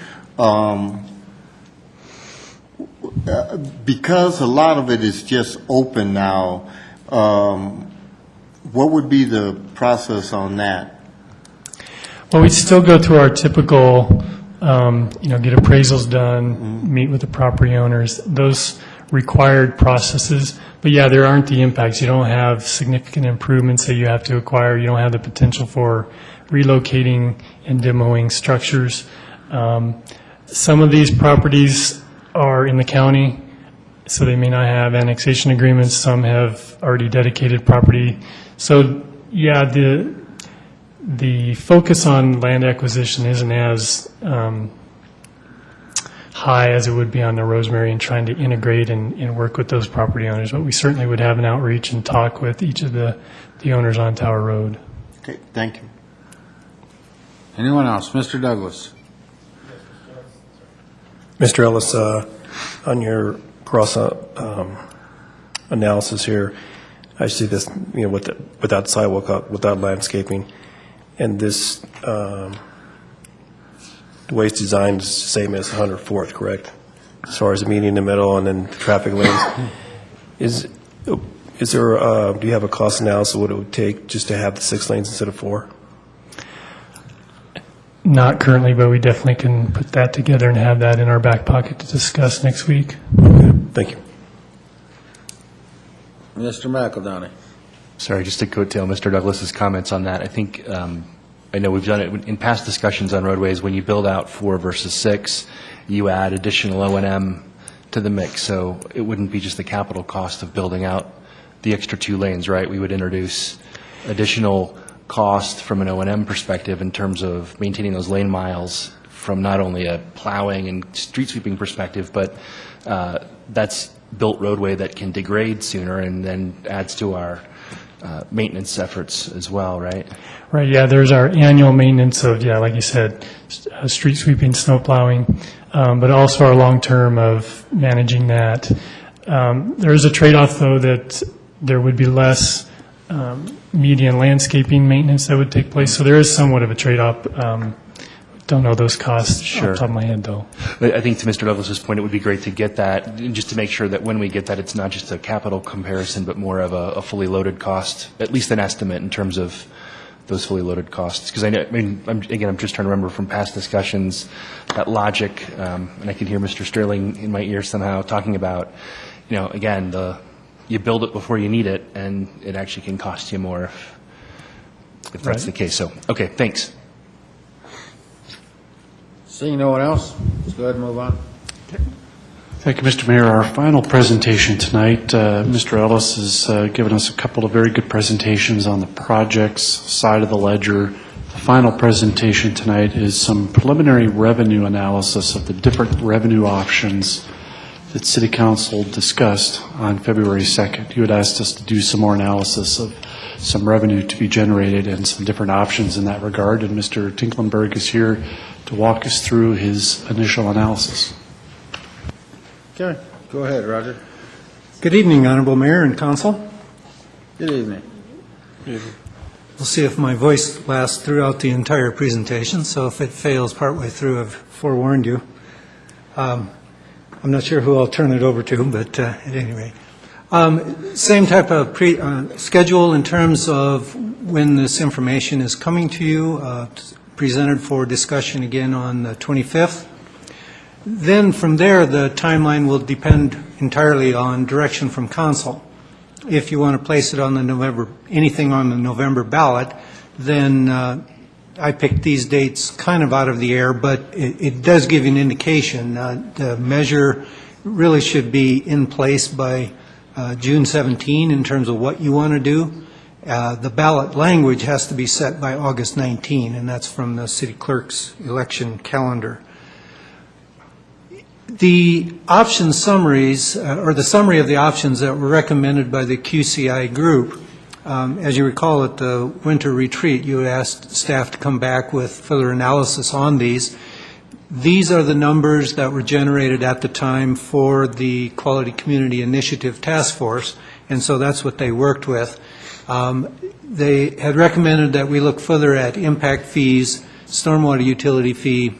Because a lot of it is just open now, what would be the process on that? Well, we'd still go through our typical, get appraisals done, meet with the property owners, those required processes. But yeah, there aren't the impacts. You don't have significant improvements that you have to acquire. You don't have the potential for relocating and demoing structures. Some of these properties are in the county, so they may not have annexation agreements. Some have already dedicated property. So yeah, the focus on land acquisition isn't as high as it would be on the Rosemary and trying to integrate and work with those property owners. But we certainly would have an outreach and talk with each of the owners on Tower Road. Okay, thank you. Anyone else? Mr. Douglas? Mr. Ellis, on your cross analysis here, I see this, without sidewalk, without landscaping, and this the way it's designed is the same as 104th, correct? As far as the median in the middle and then the traffic lanes. Is there, do you have a cost analysis of what it would take just to have the 6 lanes instead of 4? Not currently, but we definitely can put that together and have that in our back pocket to discuss next week. Thank you. Mr. McEldowney? Sorry, just to coattail Mr. Douglas's comments on that. I think, I know we've done it in past discussions on roadways. When you build out 4 versus 6, you add additional O&M to the mix. So it wouldn't be just the capital cost of building out the extra 2 lanes, right? We would introduce additional cost from an O&M perspective in terms of maintaining those lane miles from not only a plowing and street sweeping perspective, but that's built roadway that can degrade sooner and then adds to our maintenance efforts as well, right? Right, yeah, there's our annual maintenance of, like you said, street sweeping, snow plowing, but also our long-term of managing that. There is a trade-off, though, that there would be less median landscaping maintenance that would take place, so there is somewhat of a trade-off. Don't know those costs off the top of my head, though. But I think to Mr. Douglas's point, it would be great to get that, just to make sure that when we get that, it's not just a capital comparison, but more of a fully loaded cost, at least an estimate in terms of those fully loaded costs. Because I'm just trying to remember from past discussions, that logic, and I can hear Mr. Sterling in my ear somehow talking about, again, you build it before you need it, and it actually can cost you more if that's the case. So, okay, thanks. Seeing no one else, let's go ahead and move on. Thank you, Mr. Mayor. Our final presentation tonight, Mr. Ellis has given us a couple of very good presentations on the projects side of the ledger. The final presentation tonight is some preliminary revenue analysis of the different revenue options that City Council discussed on February 2nd. You had asked us to do some more analysis of some revenue to be generated and some different options in that regard, and Mr. Tinklenberg is here to walk us through his initial analysis. Okay, go ahead, Roger. Good evening, Honorable Mayor and Council. Good evening. We'll see if my voice lasts throughout the entire presentation, so if it fails partway through, I've forewarned you. I'm not sure who I'll turn it over to, but at any rate. Same type of schedule in terms of when this information is coming to you, presented for discussion again on the 25th. Then from there, the timeline will depend entirely on direction from Council. If you want to place it on the anything on the November ballot, then I picked these dates kind of out of the air, but it does give you an indication. The measure really should be in place by June 17 in terms of what you want to do. The ballot language has to be set by August 19, and that's from the city clerk's election calendar. The option summaries, or the summary of the options that were recommended by the QCI group, as you recall at the winter retreat, you had asked staff to come back with further analysis on these. These are the numbers that were generated at the time for the Quality Community Initiative Task Force, and so that's what they worked with. They had recommended that we look further at impact fees, stormwater utility fee,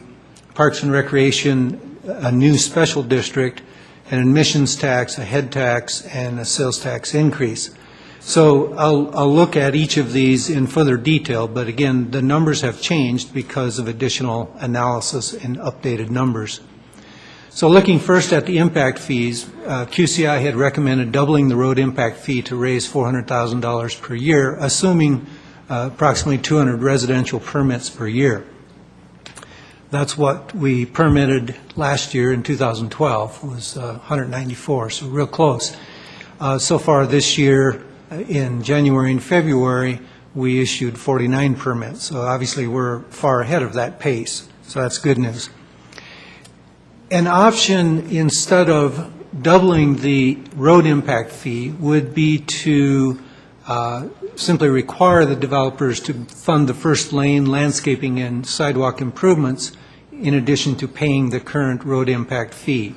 Parks and Recreation, a new special district, an admissions tax, a head tax, and a sales tax increase. So I'll look at each of these in further detail, but again, the numbers have changed because of additional analysis and updated numbers. So looking first at the impact fees, QCI had recommended doubling the road impact fee to raise $400,000 per year, assuming approximately 200 residential permits per year. That's what we permitted last year in 2012, was 194, so real close. So far this year, in January and February, we issued 49 permits, so obviously we're far ahead of that pace, so that's good news. An option, instead of doubling the road impact fee, would be to simply require the developers to fund the first lane landscaping and sidewalk improvements in addition to paying the current road impact fee.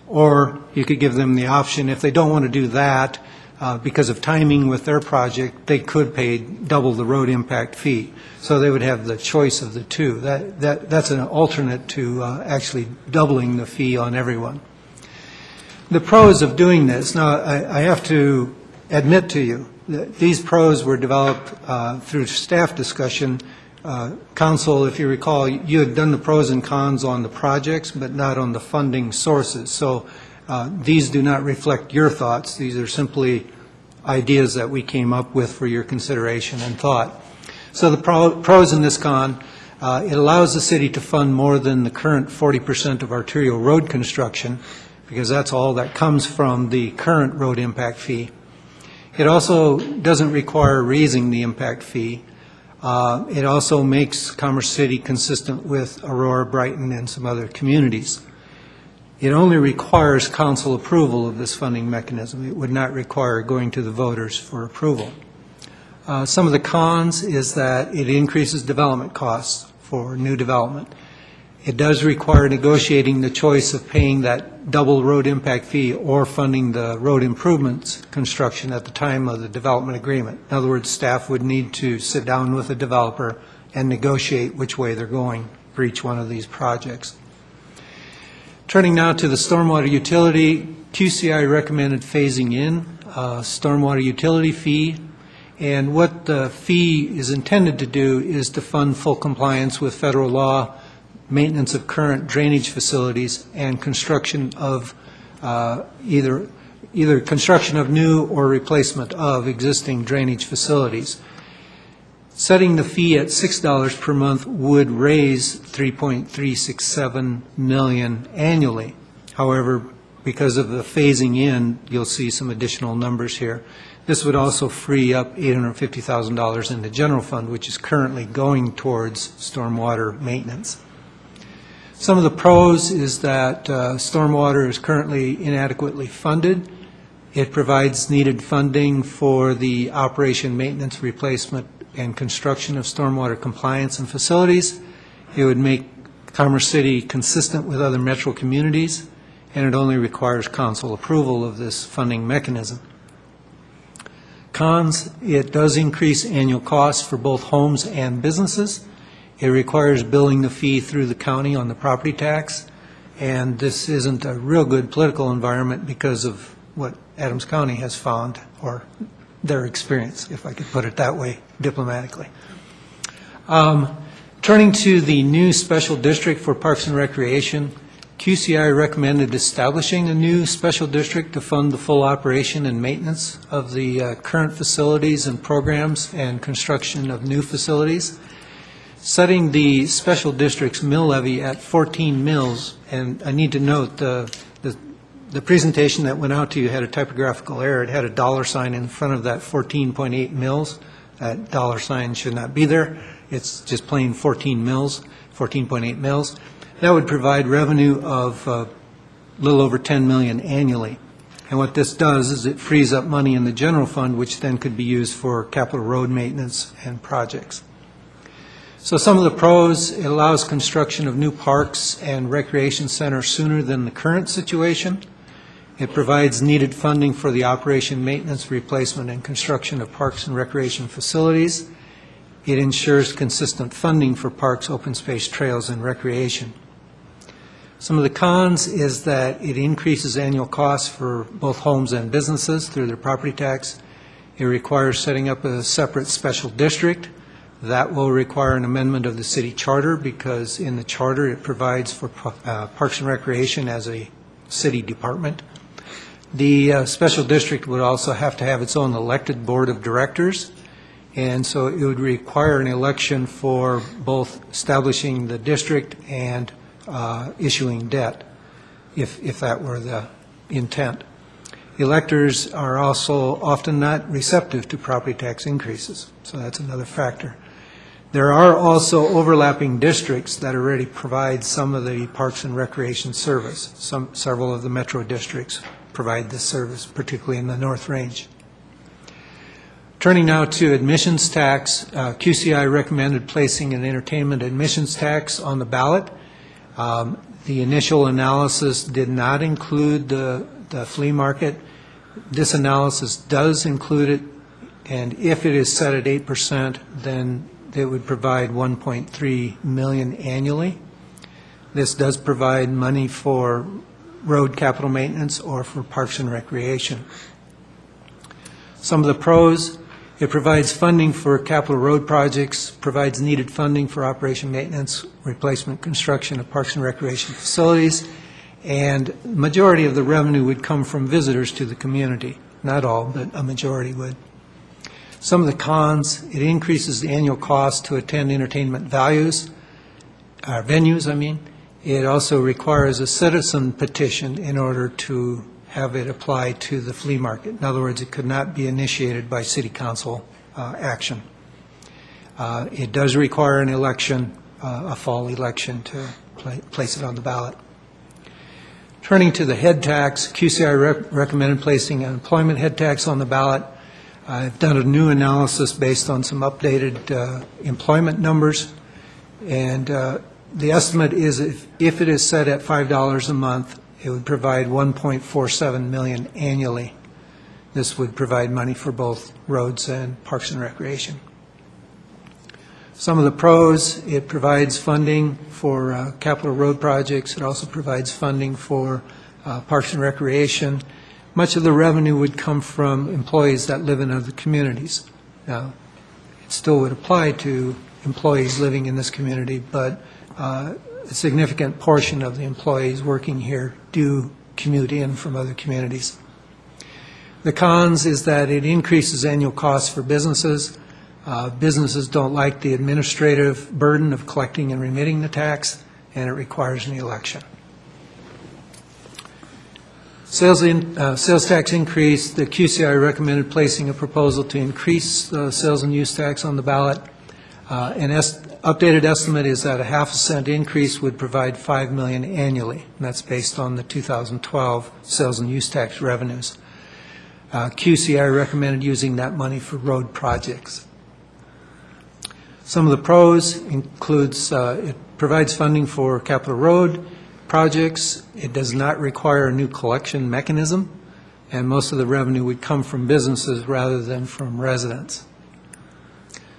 Or you could give them the option, if they don't want to do that, because of timing with their project, they could pay double the road impact fee. So they would have the choice of the two. That's an alternate to actually doubling the fee on everyone. The pros of doing this, now I have to admit to you that these pros were developed through staff discussion. Council, if you recall, you had done the pros and cons on the projects, but not on the funding sources. So these do not reflect your thoughts. These are simply ideas that we came up with for your consideration and thought. So the pros in this con, it allows the city to fund more than the current 40% of arterial road construction, because that's all that comes from the current road impact fee. It also doesn't require raising the impact fee. It also makes Commerce City consistent with Aurora, Brighton, and some other communities. It only requires council approval of this funding mechanism. It would not require going to the voters for approval. Some of the cons is that it increases development costs for new development. It does require negotiating the choice of paying that double road impact fee or funding the road improvements construction at the time of the development agreement. In other words, staff would need to sit down with the developer and negotiate which way they're going for each one of these projects. Turning now to the stormwater utility, QCI recommended phasing in stormwater utility fee, and what the fee is intended to do is to fund full compliance with federal law, maintenance of current drainage facilities, and construction of either construction of new or replacement of existing drainage facilities. Setting the fee at $6 per month would raise $3.367 million annually. However, because of the phasing in, you'll see some additional numbers here. This would also free up $850,000 in the general fund, which is currently going towards stormwater maintenance. Some of the pros is that stormwater is currently inadequately funded. It provides needed funding for the operation, maintenance, replacement, and construction of stormwater compliance and facilities. It would make Commerce City consistent with other metro communities, and it only requires council approval of this funding mechanism. Cons, it does increase annual costs for both homes and businesses. It requires billing the fee through the county on the property tax, and this isn't a real good political environment because of what Adams County has found, or their experience, if I could put it that way diplomatically. Turning to the new special district for Parks and Recreation, QCI recommended establishing a new special district to fund the full operation and maintenance of the current facilities and programs and construction of new facilities. Setting the special district's mill levy at 14 mills, and I need to note the presentation that went out to you had a typographical error. It had a $sign in front of that 14.8 mills. That $sign should not be there. It's just plain 14 mills, 14.8 mills. That would provide revenue of a little over $10 million annually. And what this does is it frees up money in the general fund, which then could be used for capital road maintenance and projects. So some of the pros, it allows construction of new parks and recreation centers sooner than the current situation. It provides needed funding for the operation, maintenance, replacement, and construction of parks and recreation facilities. It ensures consistent funding for parks, open space, trails, and recreation. Some of the cons is that it increases annual costs for both homes and businesses through their property tax. It requires setting up a separate special district. That will require an amendment of the city charter because in the charter it provides for Parks and Recreation as a city department. The special district would also have to have its own elected board of directors, and so it would require an election for both establishing the district and issuing debt, if that were the intent. Electors are also often not receptive to property tax increases, so that's another factor. There are also overlapping districts that already provide some of the Parks and Recreation service. Several of the metro districts provide this service, particularly in the North Range. Turning now to admissions tax, QCI recommended placing an entertainment admissions tax on the ballot. The initial analysis did not include the flea market. This analysis does include it, and if it is set at 8%, then it would provide $1.3 million annually. This does provide money for road capital maintenance or for Parks and Recreation. Some of the pros, it provides funding for capital road projects, provides needed funding for operation maintenance, replacement, construction of Parks and Recreation facilities, and the majority of the revenue would come from visitors to the community. Not all, but a majority would. Some of the cons, it increases the annual cost to attend entertainment venues. It also requires a citizen petition in order to have it apply to the flea market. In other words, it could not be initiated by city council action. It does require an election, a fall election, to place it on the ballot. Turning to the head tax, QCI recommended placing an employment head tax on the ballot. I've done a new analysis based on some updated employment numbers, and the estimate is if it is set at $5 a month, it would provide $1.47 million annually. This would provide money for both roads and Parks and Recreation. Some of the pros, it provides funding for capital road projects. It also provides funding for Parks and Recreation. Much of the revenue would come from employees that live in other communities. Now, it still would apply to employees living in this community, but a significant portion of the employees working here do commute in from other communities. The cons is that it increases annual costs for businesses. Businesses don't like the administrative burden of collecting and remitting the tax, and it requires an election. Sales tax increase, the QCI recommended placing a proposal to increase the sales and use tax on the ballot. An updated estimate is that a half-a-cent increase would provide $5 million annually, and that's based on the 2012 sales and use tax revenues. QCI recommended using that money for road projects. Some of the pros includes it provides funding for capital road projects. It does not require a new collection mechanism, and most of the revenue would come from businesses rather than from residents.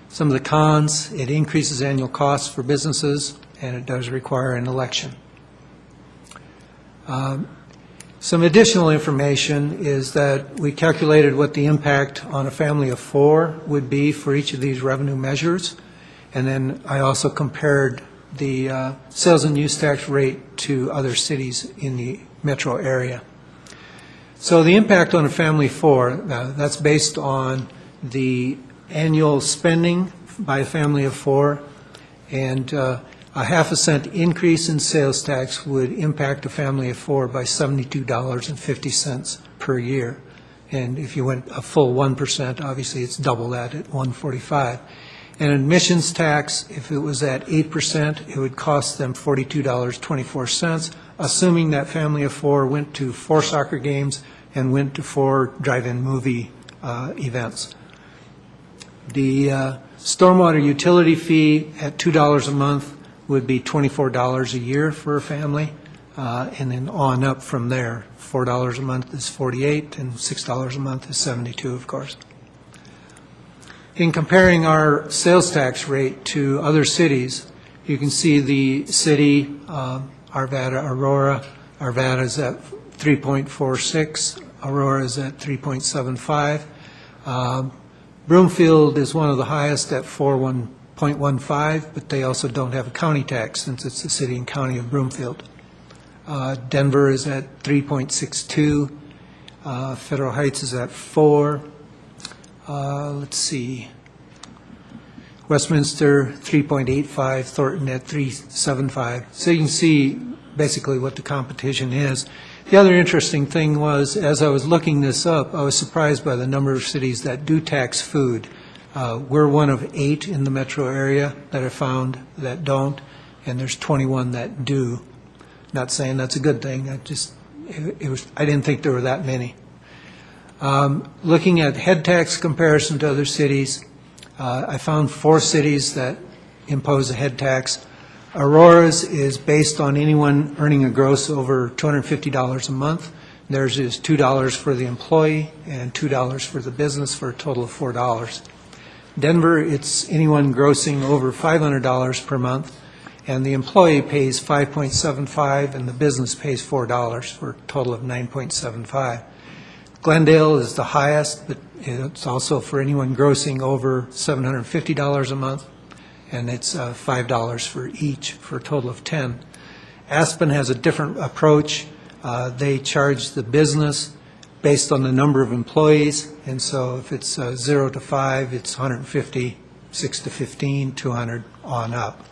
Some of the cons, it increases annual costs for businesses, and it does require an election. Some additional information is that we calculated what the impact on a family of four would be for each of these revenue measures, and then I also compared the sales and use tax rate to other cities in the metro area. So the impact on a family of four, that's based on the annual spending by a family of four, and a half-a-cent increase in sales tax would impact a family of four by $72.50 per year. And if you went a full 1%, obviously it's double that at $145. And admissions tax, if it was at 8%, it would cost them $42.24, assuming that family of four went to 4 soccer games and went to 4 drive-in movie events. The Stormwater utility fee at $2 a month would be $24 a year for a family, and then on up from there. $4 a month is $48, and $6 a month is $72, of course. In comparing our sales tax rate to other cities, you can see the city, Arvada, Aurora. Arvada is at 3.46. Aurora is at 3.75. Broomfield is one of the highest at 4.15, but they also don't have a county tax since it's the city and county of Broomfield. Denver is at 3.62. Federal Heights is at 4. Let's see. Westminster 3.85. Thornton at 3.75. So you can see basically what the competition is. The other interesting thing was, as I was looking this up, I was surprised by the number of cities that do tax food. We're one of 8 in the metro area that I found that don't, and there's 21 that do. Not saying that's a good thing. I didn't think there were that many. Looking at head tax comparison to other cities, I found 4 cities that impose a head tax. Aurora's is based on anyone earning a gross over $250 a month. Theirs is $2 for the employee and $2 for the business for a total of $4. Denver, it's anyone grossing over $500 per month, and the employee pays $5.75 and the business pays $4 for a total of $9.75. Glendale is the highest, but it's also for anyone grossing over $750 a month, and it's $5 for each for a total of $10. Aspen has a different approach. They charge the business based on the number of employees, and so if it's 0 to 5, it's $150, 6 to 15, $200 on up.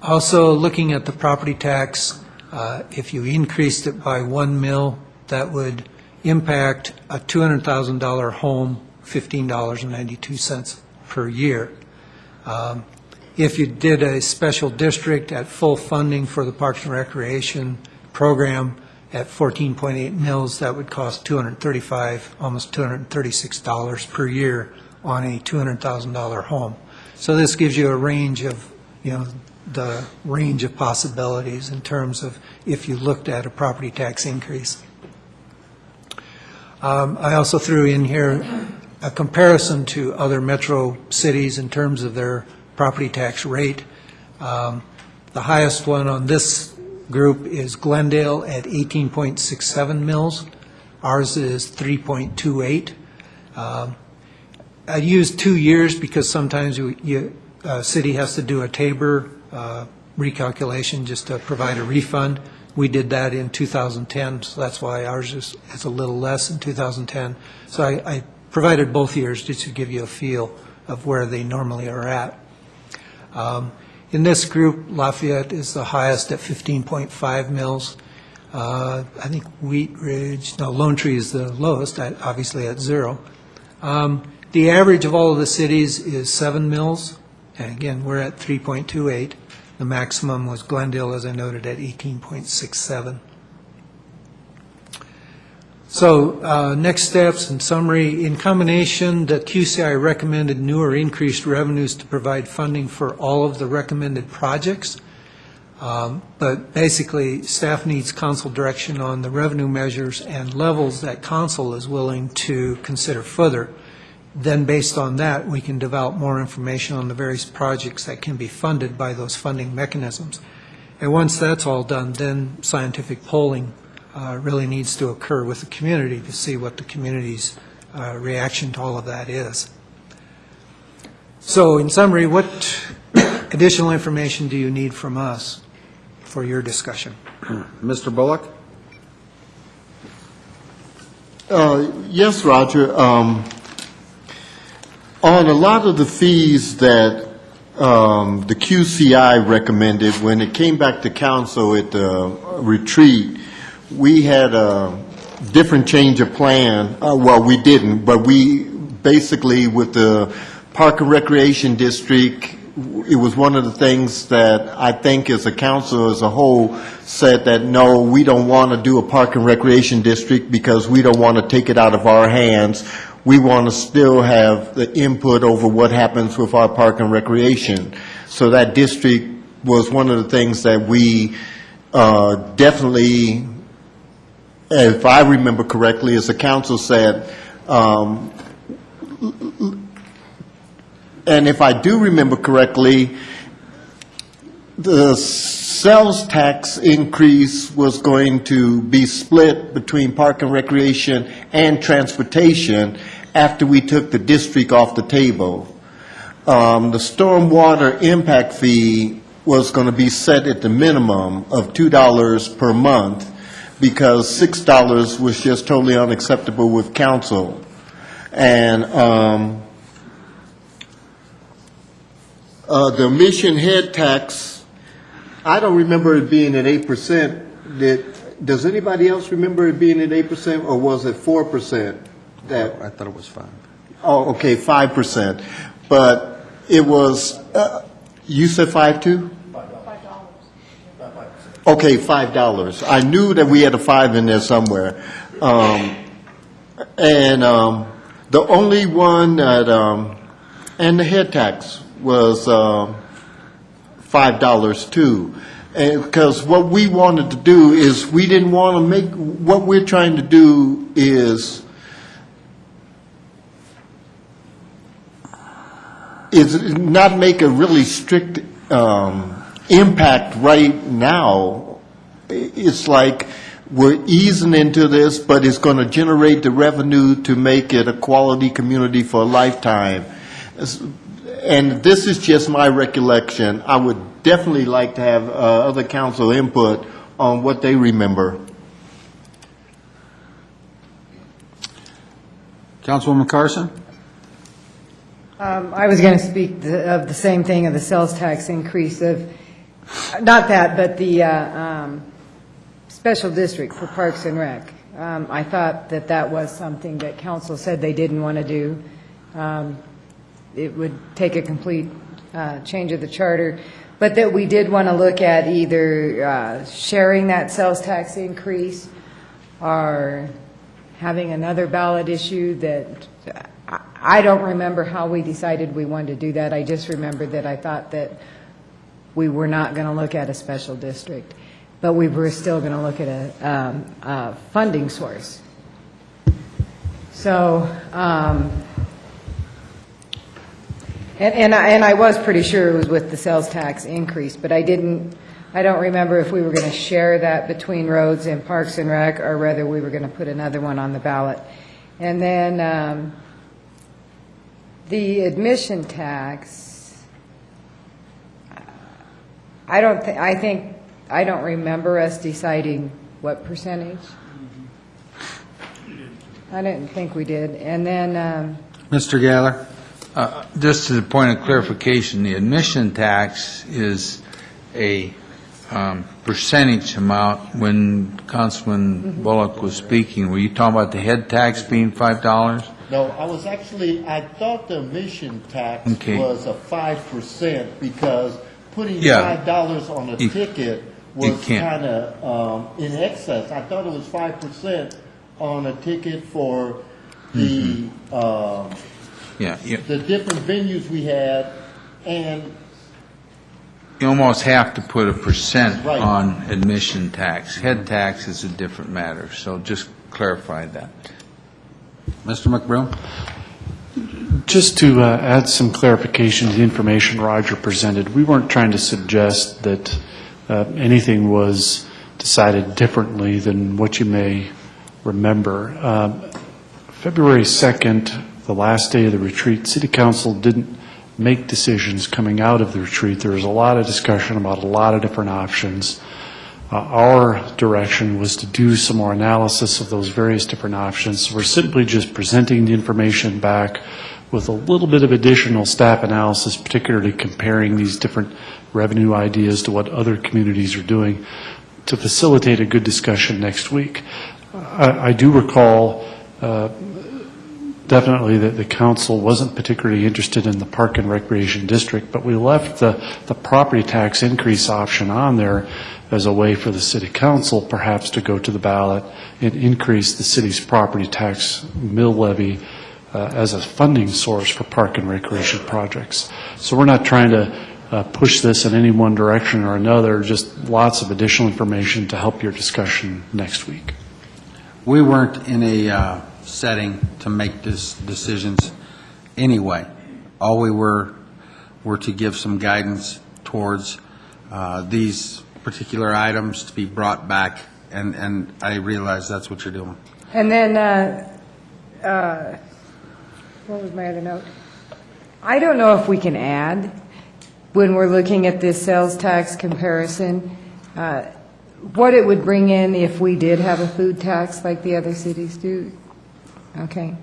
Also, looking at the property tax, if you increased it by 1 mil, that would impact a $200,000 home $15.92 per year. If you did a special district at full funding for the Parks and Recreation program at 14.8 mils, that would cost $235, almost $236 per year on a $200,000 home. So this gives you a range of, the range of possibilities in terms of if you looked at a property tax increase. I also threw in here a comparison to other metro cities in terms of their property tax rate. The highest one on this group is Glendale at 18.67 mils. Ours is 3.28. I used 2 years because sometimes a city has to do a Tabor recalculation just to provide a refund. We did that in 2010, so that's why ours is a little less in 2010. So I provided both years just to give you a feel of where they normally are at. In this group, Lafayette is the highest at 15.5 mils. I think Lone Tree is the lowest, obviously at 0. The average of all of the cities is 7 mils, and again, we're at 3.28. The maximum was Glendale, as I noted, at 18.67. So next steps in summary, in combination, the QCI recommended new or increased revenues to provide funding for all of the recommended projects. But basically, staff needs council direction on the revenue measures and levels that council is willing to consider further. Then based on that, we can develop more information on the various projects that can be funded by those funding mechanisms. And once that's all done, then scientific polling really needs to occur with the community to see what the community's reaction to all of that is. So in summary, what additional information do you need from us for your discussion? Mr. Bullock? Yes, Roger. On a lot of the fees that the QCI recommended, when it came back to council at the retreat, we had a different change of plan. Well, we didn't, but we basically, with the Park and Recreation District, it was one of the things that I think as a council as a whole said that, no, we don't want to do a Park and Recreation District because we don't want to take it out of our hands. we want to still have the input over what happens with our park and recreation. So that district was one of the things that we definitely, if I remember correctly, as the council said, and if I do remember correctly, the sales tax increase was going to be split between park and recreation and transportation after we took the district off the table. The stormwater impact fee was going to be set at the minimum of $2 per month because $6 was just totally unacceptable with council. And the emission head tax, I don't remember it being at 8%. Does anybody else remember it being at 8%, or was it 4%? I thought it was 5. Oh, okay, 5%. But it was, you said 5 too? Okay, $5. I knew that we had a 5 in there somewhere. The only one that, and the head tax was $5 too. Because what we wanted to do is, we didn't want to make, what we're trying to do is not make a really strict impact right now. It's like we're easing into this, but it's going to generate the revenue to make it a quality community for a lifetime. And this is just my recollection. I would definitely like to have other council input on what they remember. Councilwoman Carson? I was going to speak of the same thing, of the sales tax increase of, not that, but the special district for Parks and Rec. I thought that that was something that council said they didn't want to do. It would take a complete change of the charter, but that we did want to look at either sharing that sales tax increase or having another ballot issue that, I don't remember how we decided we wanted to do that. I just remember that I thought that we were not going to look at a special district, but we were still going to look at a funding source. So, and I was pretty sure it was with the sales tax increase, but I don't remember if we were going to share that between roads and Parks and Rec, or whether we were going to put another one on the ballot. And then the admission tax, I don't remember us deciding what percentage. I didn't think we did. And then Mr. Galler? Just as a point of clarification, the admission tax is a percentage amount. When Councilman Bullock was speaking, were you talking about the head tax being $5? No, I thought the admission tax was a 5%, because putting $5 on a ticket was kind of in excess. I thought it was 5% on a ticket for the the different venues we had, and you almost have to put a percent on admission tax. Head tax is a different matter, so just clarify that. Mr. McBroom? Just to add some clarification to the information Roger presented, we weren't trying to suggest that anything was decided differently than what you may remember. February 2nd, the last day of the retreat, City Council didn't make decisions coming out of the retreat. There was a lot of discussion about a lot of different options. Our direction was to do some more analysis of those various different options. So we're simply just presenting the information back with a little bit of additional staff analysis, particularly comparing these different revenue ideas to what other communities are doing, to facilitate a good discussion next week. I do recall definitely that the council wasn't particularly interested in the Park and Recreation District, but we left the property tax increase option on there as a way for the City Council perhaps to go to the ballot and increase the city's property tax mill levy as a funding source for park and recreation projects. So we're not trying to push this in any one direction or another, just lots of additional information to help your discussion next week. We weren't in a setting to make decisions anyway. All we were to give some guidance towards these particular items to be brought back, and I realize that's what you're doing. And then, what was my other note? I don't know if we can add, when we're looking at this sales tax comparison, what it would bring in if we did have a food tax like the other cities do. Okay.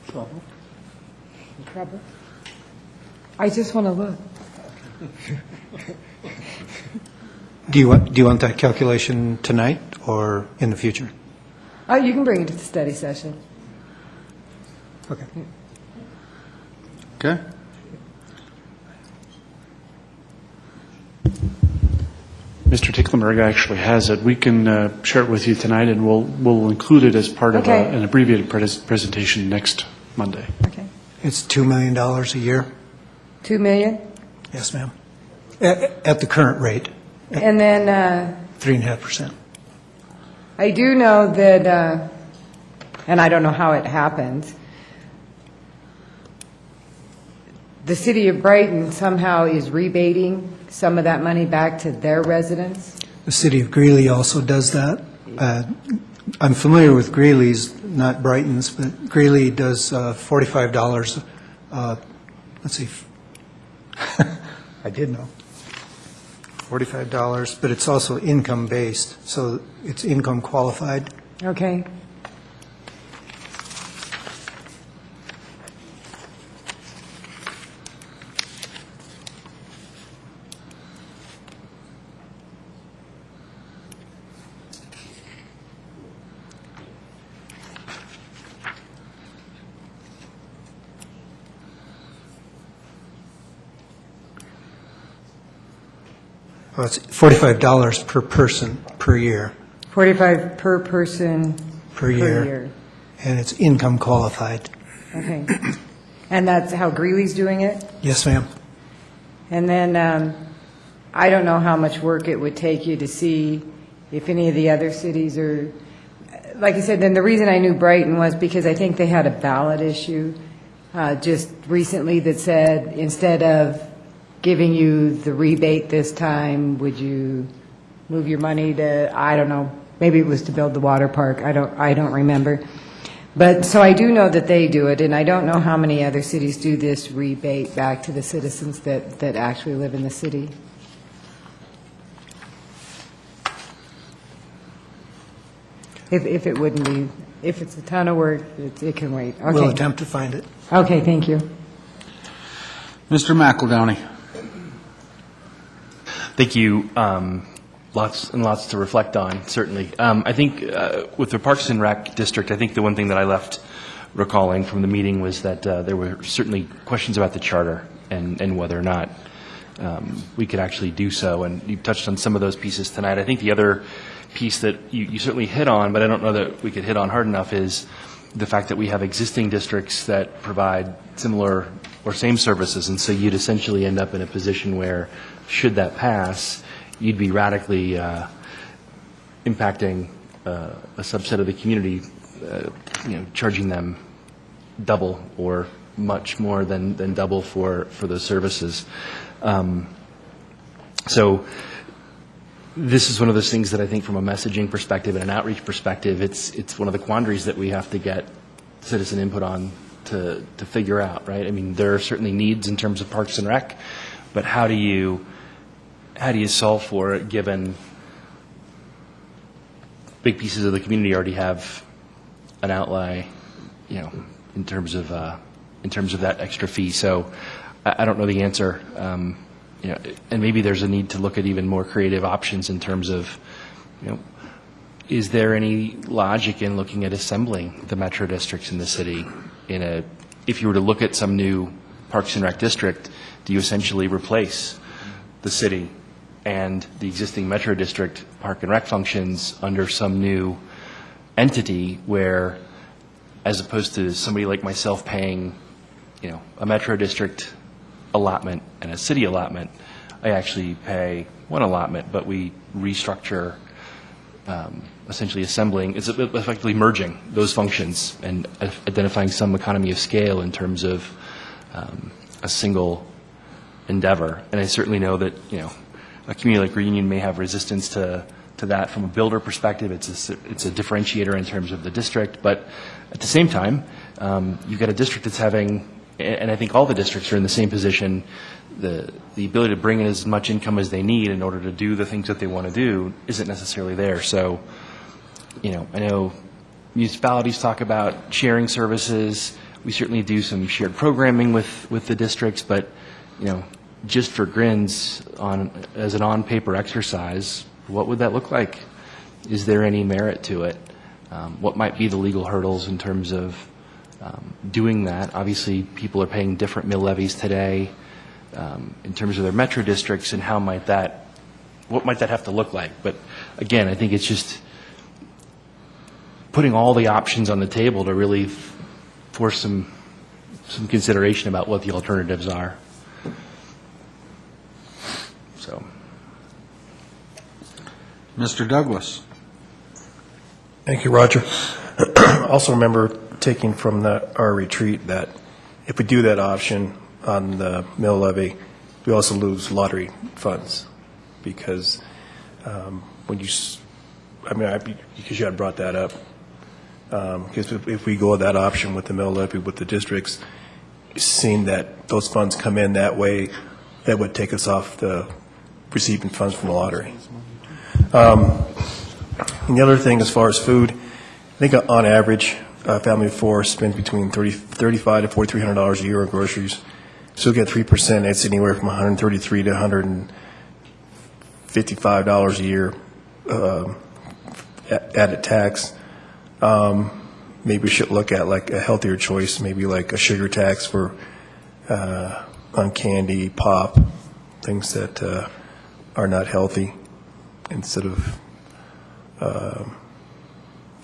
Trouble? I just want to look. Do you want that calculation tonight or in the future? Oh, you can bring it to the study session. Okay. Okay? Mr. Ticklenberg actually has it. We can share it with you tonight, and we'll include it as part of Okay. an abbreviated presentation next Monday. Okay. It's $2 million a year? $2 million? Yes, ma'am. At the current rate, And then 3.5%. I do know that, and I don't know how it happens, the city of Brighton somehow is rebating some of that money back to their residents. The city of Greeley also does that. I'm familiar with Greeley's, not Brighton's, but Greeley does $45. Let's see. I did know. $45, but it's also income-based, so it's income qualified. Okay. Well, it's $45 per person per year. 45 per person Per year. And it's income qualified. Okay. And that's how Greeley's doing it? Yes, ma'am. And then, I don't know how much work it would take you to see if any of the other cities are, like I said, then the reason I knew Brighton was because I think they had a ballot issue just recently that said, instead of giving you the rebate this time, would you move your money to, I don't know, maybe it was to build the water park, I don't remember. But, so I do know that they do it, and I don't know how many other cities do this rebate back to the citizens that actually live in the city. If it wouldn't be, if it's a ton of work, it can wait. Okay. We'll attempt to find it. Okay, thank you. Mr. McEldowney. Thank you. Lots and lots to reflect on, certainly. I think with the Parks and Rec District, I think the one thing that I left recalling from the meeting was that there were certainly questions about the charter and whether or not we could actually do so. And you touched on some of those pieces tonight. I think the other piece that you certainly hit on, but I don't know that we could hit on hard enough, is the fact that we have existing districts that provide similar or same services. And so you'd essentially end up in a position where, should that pass, you'd be radically impacting a subset of the community, charging them double or much more than double for those services. So this is one of those things that I think from a messaging perspective and an outreach perspective, it's one of the quandaries that we have to get citizen input on to figure out, right? I mean, there are certainly needs in terms of Parks and Rec, but how do you solve for it given big pieces of the community already have an outlay, in terms of that extra fee? So I don't know the answer, and maybe there's a need to look at even more creative options in terms of, is there any logic in looking at assembling the metro districts in the city if you were to look at some new Parks and Rec district, do you essentially replace the city and the existing Metro District Park and Rec functions under some new entity where, as opposed to somebody like myself paying, a Metro District allotment and a city allotment, I actually pay one allotment, but we restructure, essentially assembling, it's effectively merging those functions and identifying some economy of scale in terms of a single endeavor. And I certainly know that, a community like Green Union may have resistance to that from a builder perspective. It's a differentiator in terms of the district, but at the same time, you've got a district that's having, and I think all the districts are in the same position, the ability to bring in as much income as they need in order to do the things that they want to do isn't necessarily there. So, I know municipalities talk about sharing services. We certainly do some shared programming with the districts, but, just for grins, as an on-paper exercise, what would that look like? Is there any merit to it? What might be the legal hurdles in terms of doing that? Obviously, people are paying different mill levies today in terms of their metro districts, and what might that have to look like? But again, I think it's just putting all the options on the table to really force some consideration about what the alternatives are. So, Mr. Douglas. Thank you, Roger. I also remember taking from our retreat that if we do that option on the mill levy, we also lose lottery funds because because you had brought that up. Because if we go that option with the mill levy with the districts, seeing that those funds come in that way, that would take us off the receiving funds from the lottery. And the other thing, as far as food, I think on average, a family of four spends between $3,500 to $4,300 a year on groceries. So get 3%. That's anywhere from $133 to $155 a year added tax. Maybe we should look at like a healthier choice, maybe like a sugar tax for on candy, pop, things that are not healthy, instead of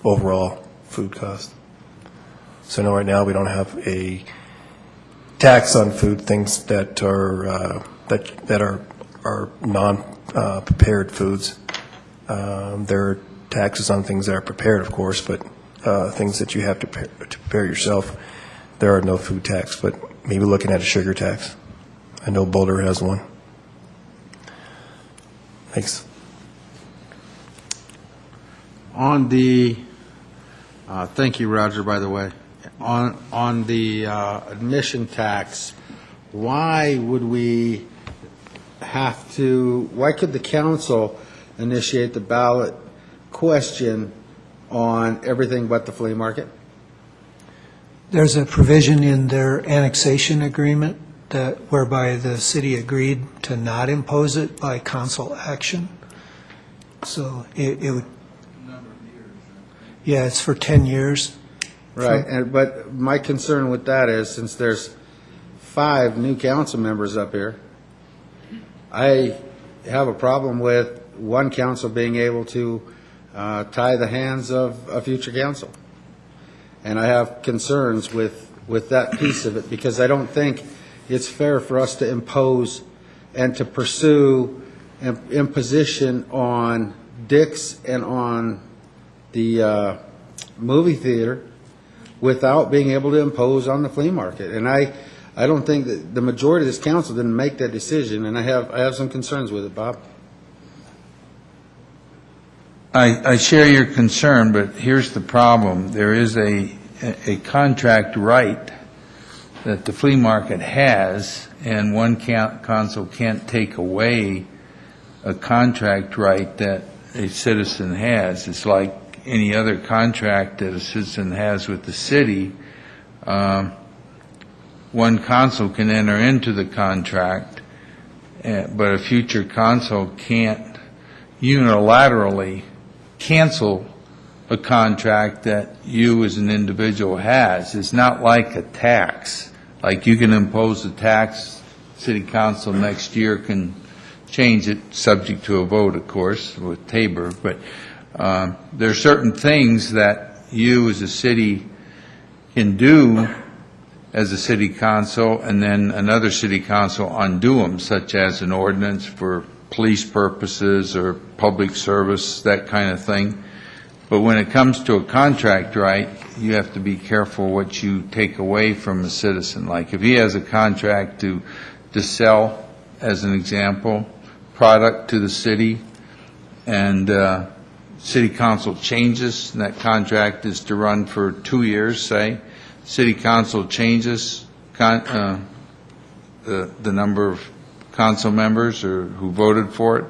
overall food cost. So no, right now we don't have a tax on food, things that are non prepared foods. There are taxes on things that are prepared, of course, but things that you have to prepare yourself, there are no food tax, but maybe looking at a sugar tax. I know Boulder has one. Thanks. On the, thank you, Roger, by the way. On the admission tax, why could the council initiate the ballot question on everything but the flea market? There's a provision in their annexation agreement whereby the city agreed to not impose it by council action. So it would. Yeah, it's for 10 years. Right, but my concern with that is, since there's 5 new council members up here, I have a problem with one council being able to tie the hands of a future council. And I have concerns with that piece of it, because I don't think it's fair for us to impose and to pursue imposition on Dick's and on the movie theater without being able to impose on the flea market. And I don't think that the majority of this council didn't make that decision, and I have some concerns with it, Bob. I share your concern, but here's the problem. There is a contract right that the flea market has, and one council can't take away a contract right that a citizen has. It's like any other contract that a citizen has with the city. One council can enter into the contract, but a future council can't unilaterally cancel a contract that you as an individual has. It's not like a tax. Like you can impose a tax, city council next year can change it, subject to a vote, of course, with Tabor, but there are certain things that you as a city can do as a city council, and then another city council undo them, such as an ordinance for police purposes or public service, that kind of thing. But when it comes to a contract right, you have to be careful what you take away from a citizen. Like if he has a contract to sell, as an example, product to the city, and city council changes, and that contract is to run for 2 years, say, city council changes the number of council members or who voted for it,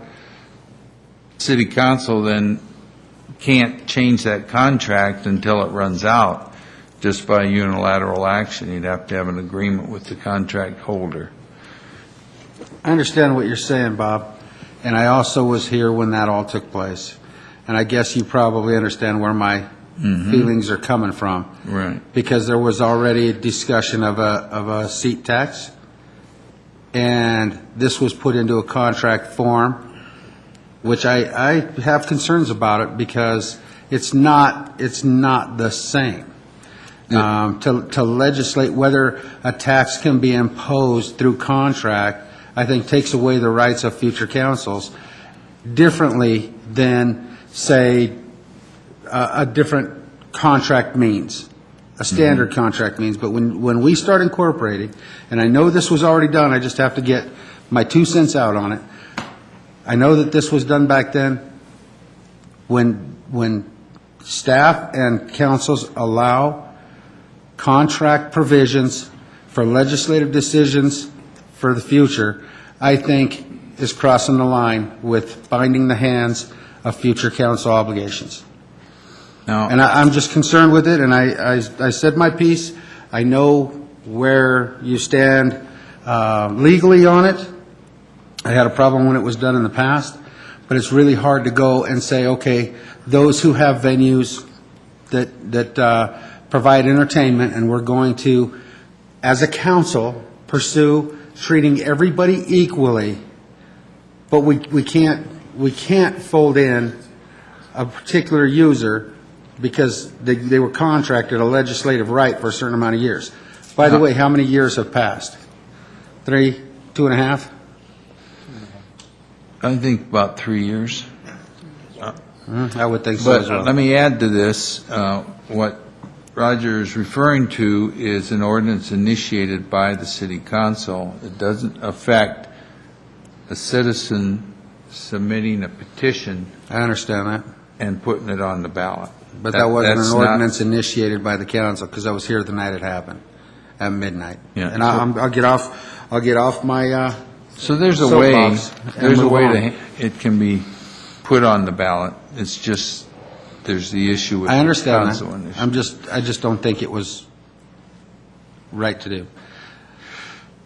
city council then can't change that contract until it runs out just by unilateral action. You'd have to have an agreement with the contract holder. I understand what you're saying, Bob, and I also was here when that all took place. And I guess you probably understand where my feelings are coming from. Right. Because there was already a discussion of a seat tax, and this was put into a contract form, which I have concerns about it because it's not the same. To legislate whether a tax can be imposed through contract, I think takes away the rights of future councils differently than, say, a different contract means, a standard contract means. But when we start incorporating, and I know this was already done, I just have to get my 2 cents out on it. I know that this was done back then. When staff and councils allow contract provisions for legislative decisions for the future, I think is crossing the line with binding the hands of future council obligations. Now, and I'm just concerned with it, and I said my piece. I know where you stand legally on it. I had a problem when it was done in the past, but it's really hard to go and say, okay, those who have venues that provide entertainment, and we're going to, as a council, pursue treating everybody equally, but we can't fold in a particular user because they were contracted a legislative right for a certain amount of years. By the way, how many years have passed? 3, 2.5? I think about 3 years. I would think so as well. But let me add to this. What Roger is referring to is an ordinance initiated by the city council. It doesn't affect a citizen submitting a petition. I understand that. And putting it on the ballot. But that wasn't an ordinance initiated by the council, because I was here the night it happened, at midnight. Yeah. And I'll get off my So there's a soapbox way, and there's a move way on. it can be put on the ballot. It's just, there's the issue with I the understand council that. initiative. I just don't think it was right to do.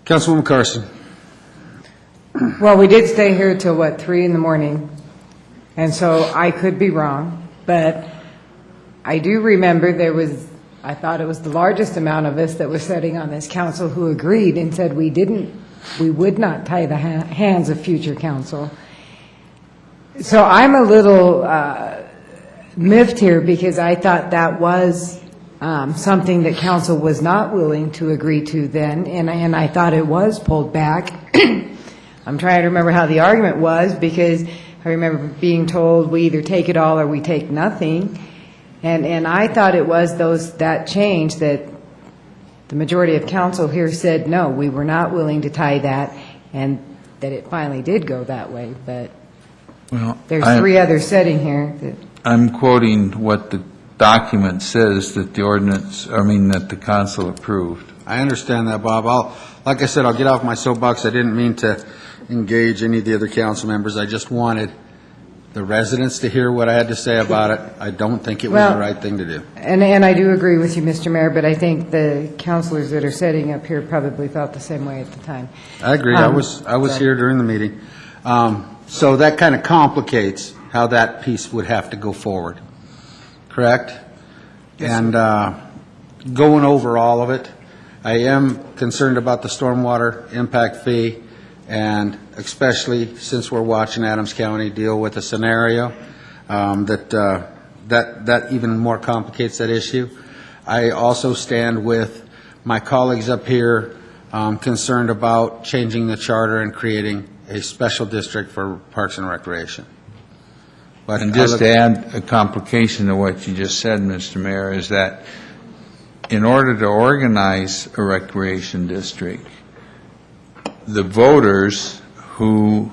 Councilwoman Carson. Well, we did stay here till, 3 in the morning, and so I could be wrong, but I do remember I thought it was the largest amount of us that were sitting on this council who agreed and said we would not tie the hands of future council. So I'm a little miffed here because I thought that was something that council was not willing to agree to then, and I thought it was pulled back. I'm trying to remember how the argument was, because I remember being told we either take it all or we take nothing. And I thought it was that change that the majority of council here said, no, we were not willing to tie that, and that it finally did go that way. But there's 3 others sitting here. I'm quoting what the document says that that the council approved. I understand that, Bob. Like I said, I'll get off my soapbox. I didn't mean to engage any of the other council members. I just wanted the residents to hear what I had to say about it. I don't think it was the right thing to do. And I do agree with you, Mr. Mayor, but I think the councilors that are sitting up here probably felt the same way at the time. I agree. I was here during the meeting. So that kind of complicates how that piece would have to go forward. Correct? Yes, and going over all of it, I am concerned about the stormwater impact fee and especially since we're watching Adams County deal with a scenario that even more complicates that issue. I also stand with my colleagues up here concerned about changing the charter and creating a special district for Parks and Recreation. But And just to add a complication to what you just said, Mr. Mayor, is that in order to organize a recreation district, the voters who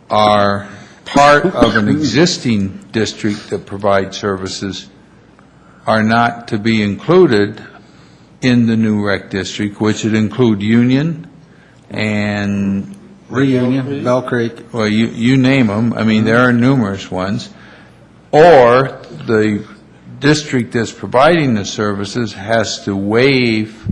are part of an existing district that provides services are not to be included in the new rec district, which would include Union and Reunion, Bell Creek. Well, you name them. I mean, there are numerous ones. Or the district that's providing the services has to waive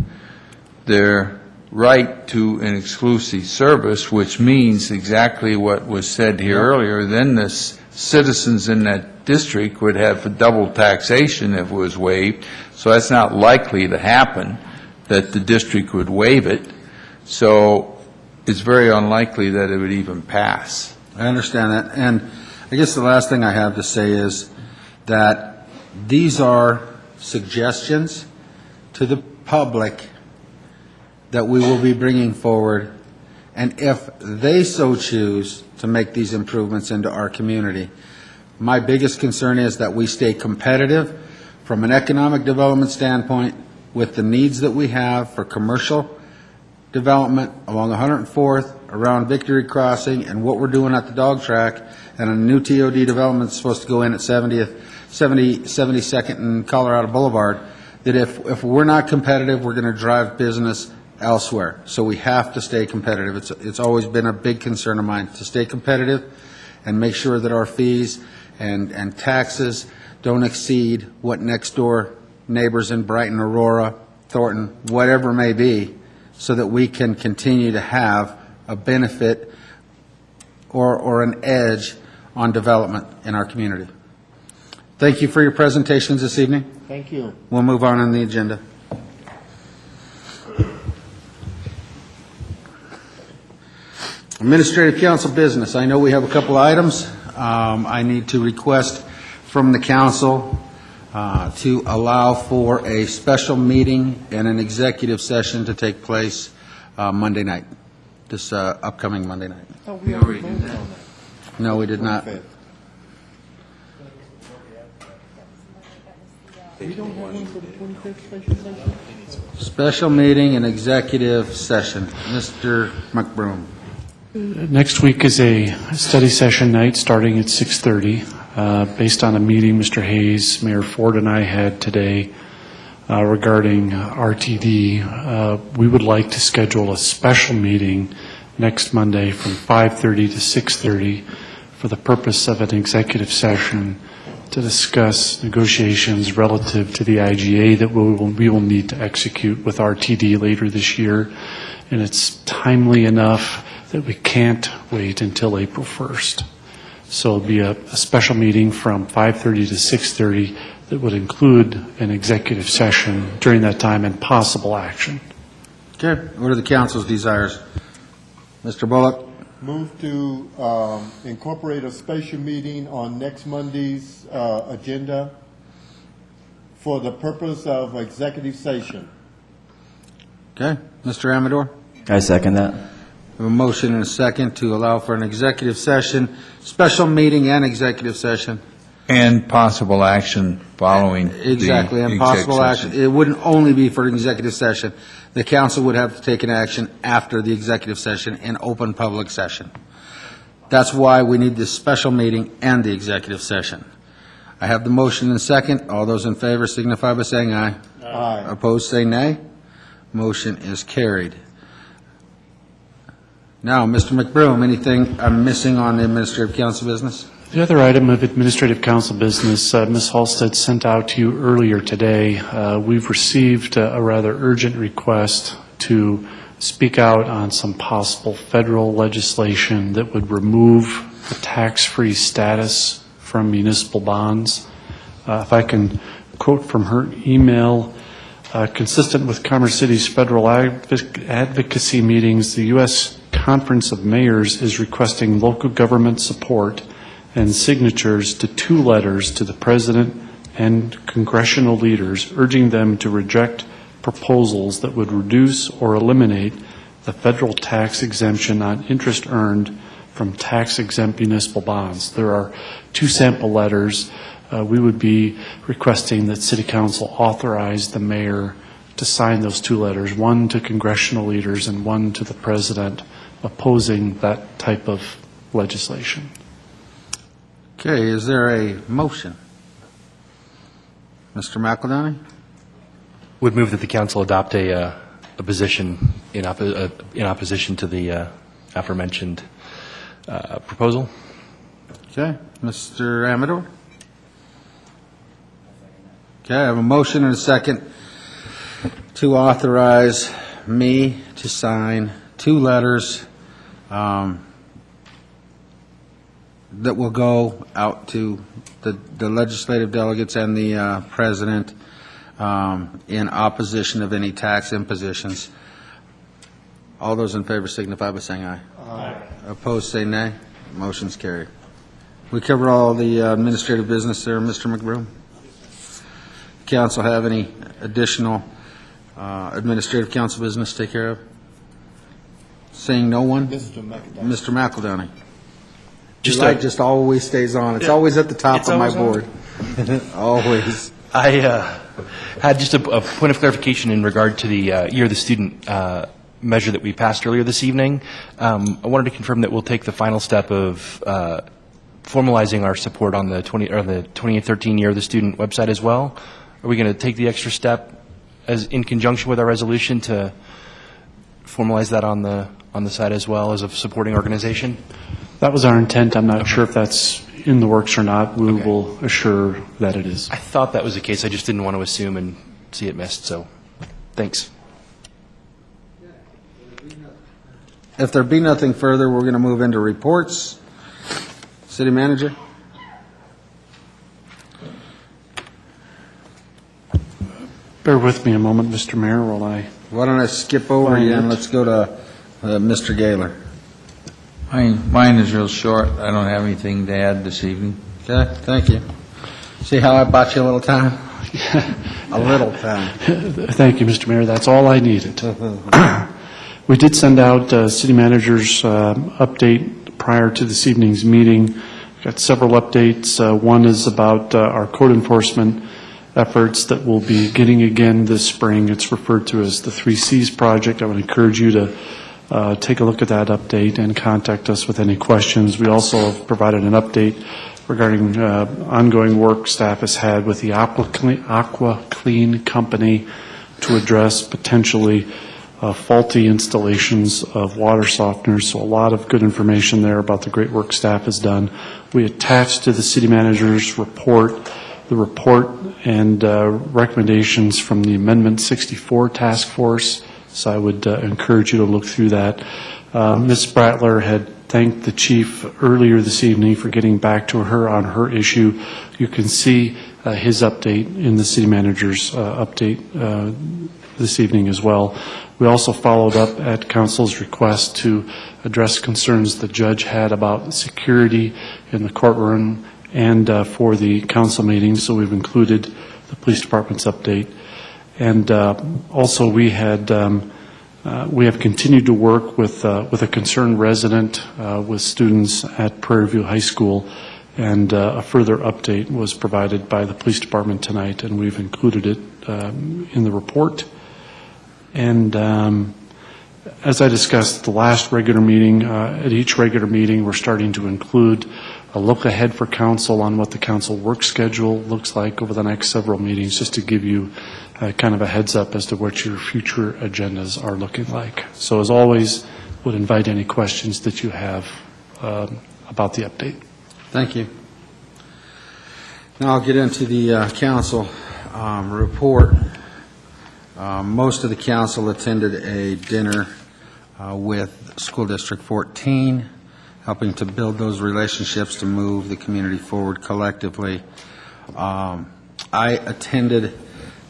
their right to an exclusive service, which means exactly what was said here earlier. Then the citizens in that district would have a double taxation if it was waived. So that's not likely to happen, that the district would waive it. So it's very unlikely that it would even pass. I understand that. And I guess the last thing I have to say is that these are suggestions to the public that we will be bringing forward, and if they so choose to make these improvements into our community, my biggest concern is that we stay competitive from an economic development standpoint with the needs that we have for commercial development along 104th, around Victory Crossing, and what we're doing at the dog track, and a new TOD development is supposed to go in at 72nd and Colorado Boulevard, that if we're not competitive, we're going to drive business elsewhere. So we have to stay competitive. It's always been a big concern of mine to stay competitive and make sure that our fees and taxes don't exceed what next door neighbors in Brighton, Aurora, Thornton, whatever it may be, so that we can continue to have a benefit or an edge on development in our community. Thank you for your presentations this evening. Thank you. We'll move on the agenda. Administrative Council business. I know we have a couple items. I need to request from the council to allow for a special meeting and an executive session to take place Monday night, this upcoming Monday night. Oh, we already did that. No, we did not. We don't have one for the 25th special session? Special meeting and executive session. Mr. McBroom. Next week is a study session night starting at 6:30, based on a meeting Mr. Hayes, Mayor Ford, and I had today regarding RTD. We would like to schedule a special meeting next Monday from 5:30 to 6:30 for the purpose of an executive session to discuss negotiations relative to the IGA that we will need to execute with RTD later this year. And it's timely enough that we can't wait until April 1st. So it'll be a special meeting from 5:30 to 6:30 that would include an executive session during that time and possible action. Okay. What are the council's desires? Mr. Bullock? Move to incorporate a special meeting on next Monday's agenda for the purpose of executive session. Okay. Mr. Amador? I second that. We have a motion and a second to allow for an executive session, special meeting and executive session. And possible action following Exactly, the and exec possible session. action. It wouldn't only be for executive session. The council would have to take an action after the executive session in open public session. That's why we need this special meeting and the executive session. I have the motion and second. All those in favor signify by saying aye. Aye. Opposed, say nay. Motion is carried. Now, Mr. McBroom, anything I'm missing on the administrative council business? The other item of administrative council business, Ms. Halstead sent out to you earlier today. We've received a rather urgent request to speak out on some possible federal legislation that would remove the tax-free status from municipal bonds. If I can quote from her email, consistent with Commerce City's federal advocacy meetings, the U.S. Conference of Mayors is requesting local government support and signatures to 2 letters to the President and congressional leaders urging them to reject proposals that would reduce or eliminate the federal tax exemption on interest earned from tax-exempt municipal bonds. There are 2 sample letters. We would be requesting that City Council authorize the mayor to sign those 2 letters, one to congressional leaders and one to the President, opposing that type of legislation. Okay, is there a motion? Mr. McEldowney? Would move that the council adopt a position in opposition to the aforementioned proposal. Okay, Mr. Amador? Okay, I have a motion and a second to authorize me to sign 2 letters that will go out to the legislative delegates and the president in opposition of any tax impositions. All those in favor signify by saying aye. Aye. Opposed, say nay. Motion's carried. We cover all the administrative business there, Mr. McBroom. Council have any additional administrative council business to take care of? Seeing no one? Mr. McEldowney. Just always stays on. It's always at the top of my board. Always. I had just a point of clarification in regard to the Year of the Student measure that we passed earlier this evening. I wanted to confirm that we'll take the final step of formalizing our support on the 2013 Year of the Student website as well. Are we going to take the extra step as in conjunction with our resolution to formalize that on the site as well as a supporting organization? That was our intent. I'm not sure if that's in the works or not. We will assure that it is. I thought that was the case. I just didn't want to assume and see it missed, so thanks. If there be nothing further, we're going to move into reports. City Manager? Bear with me a moment, Mr. Mayor, while I... Why don't I skip over you and let's go to Mr. Gaylor. Mine is real short. I don't have anything to add this evening. Okay, thank you. See how I bought you a little time? A little time. Thank you, Mr. Mayor. That's all I needed. We did send out City Manager's update prior to this evening's meeting. We've got several updates. One is about our code enforcement efforts that we'll be getting again this spring. It's referred to as the 3 Cs project. I would encourage you to take a look at that update and contact us with any questions. We also have provided an update regarding ongoing work staff has had with the Aqua Clean company to address potentially faulty installations of water softeners. So a lot of good information there about the great work staff has done. We attached to the City Manager's report the report and recommendations from the Amendment 64 Task Force. So I would encourage you to look through that. Ms. Spratler had thanked the chief earlier this evening for getting back to her on her issue. You can see his update in the City Manager's update this evening as well. We also followed up at Council's request to address concerns the judge had about security in the courtroom and for the council meetings, so we've included the police department's update. And also we have continued to work with a concerned resident with students at Prairie View High School, and a further update was provided by the police department tonight, and we've included it in the report. And as I discussed at the last regular meeting, at each regular meeting we're starting to include a look ahead for council on what the council work schedule looks like over the next several meetings, just to give you kind of a heads up as to what your future agendas are looking like. So as always, would invite any questions that you have about the update. Thank you. Now I'll get into the council report. Most of the council attended a dinner with School District 14, helping to build those relationships to move the community forward collectively. I attended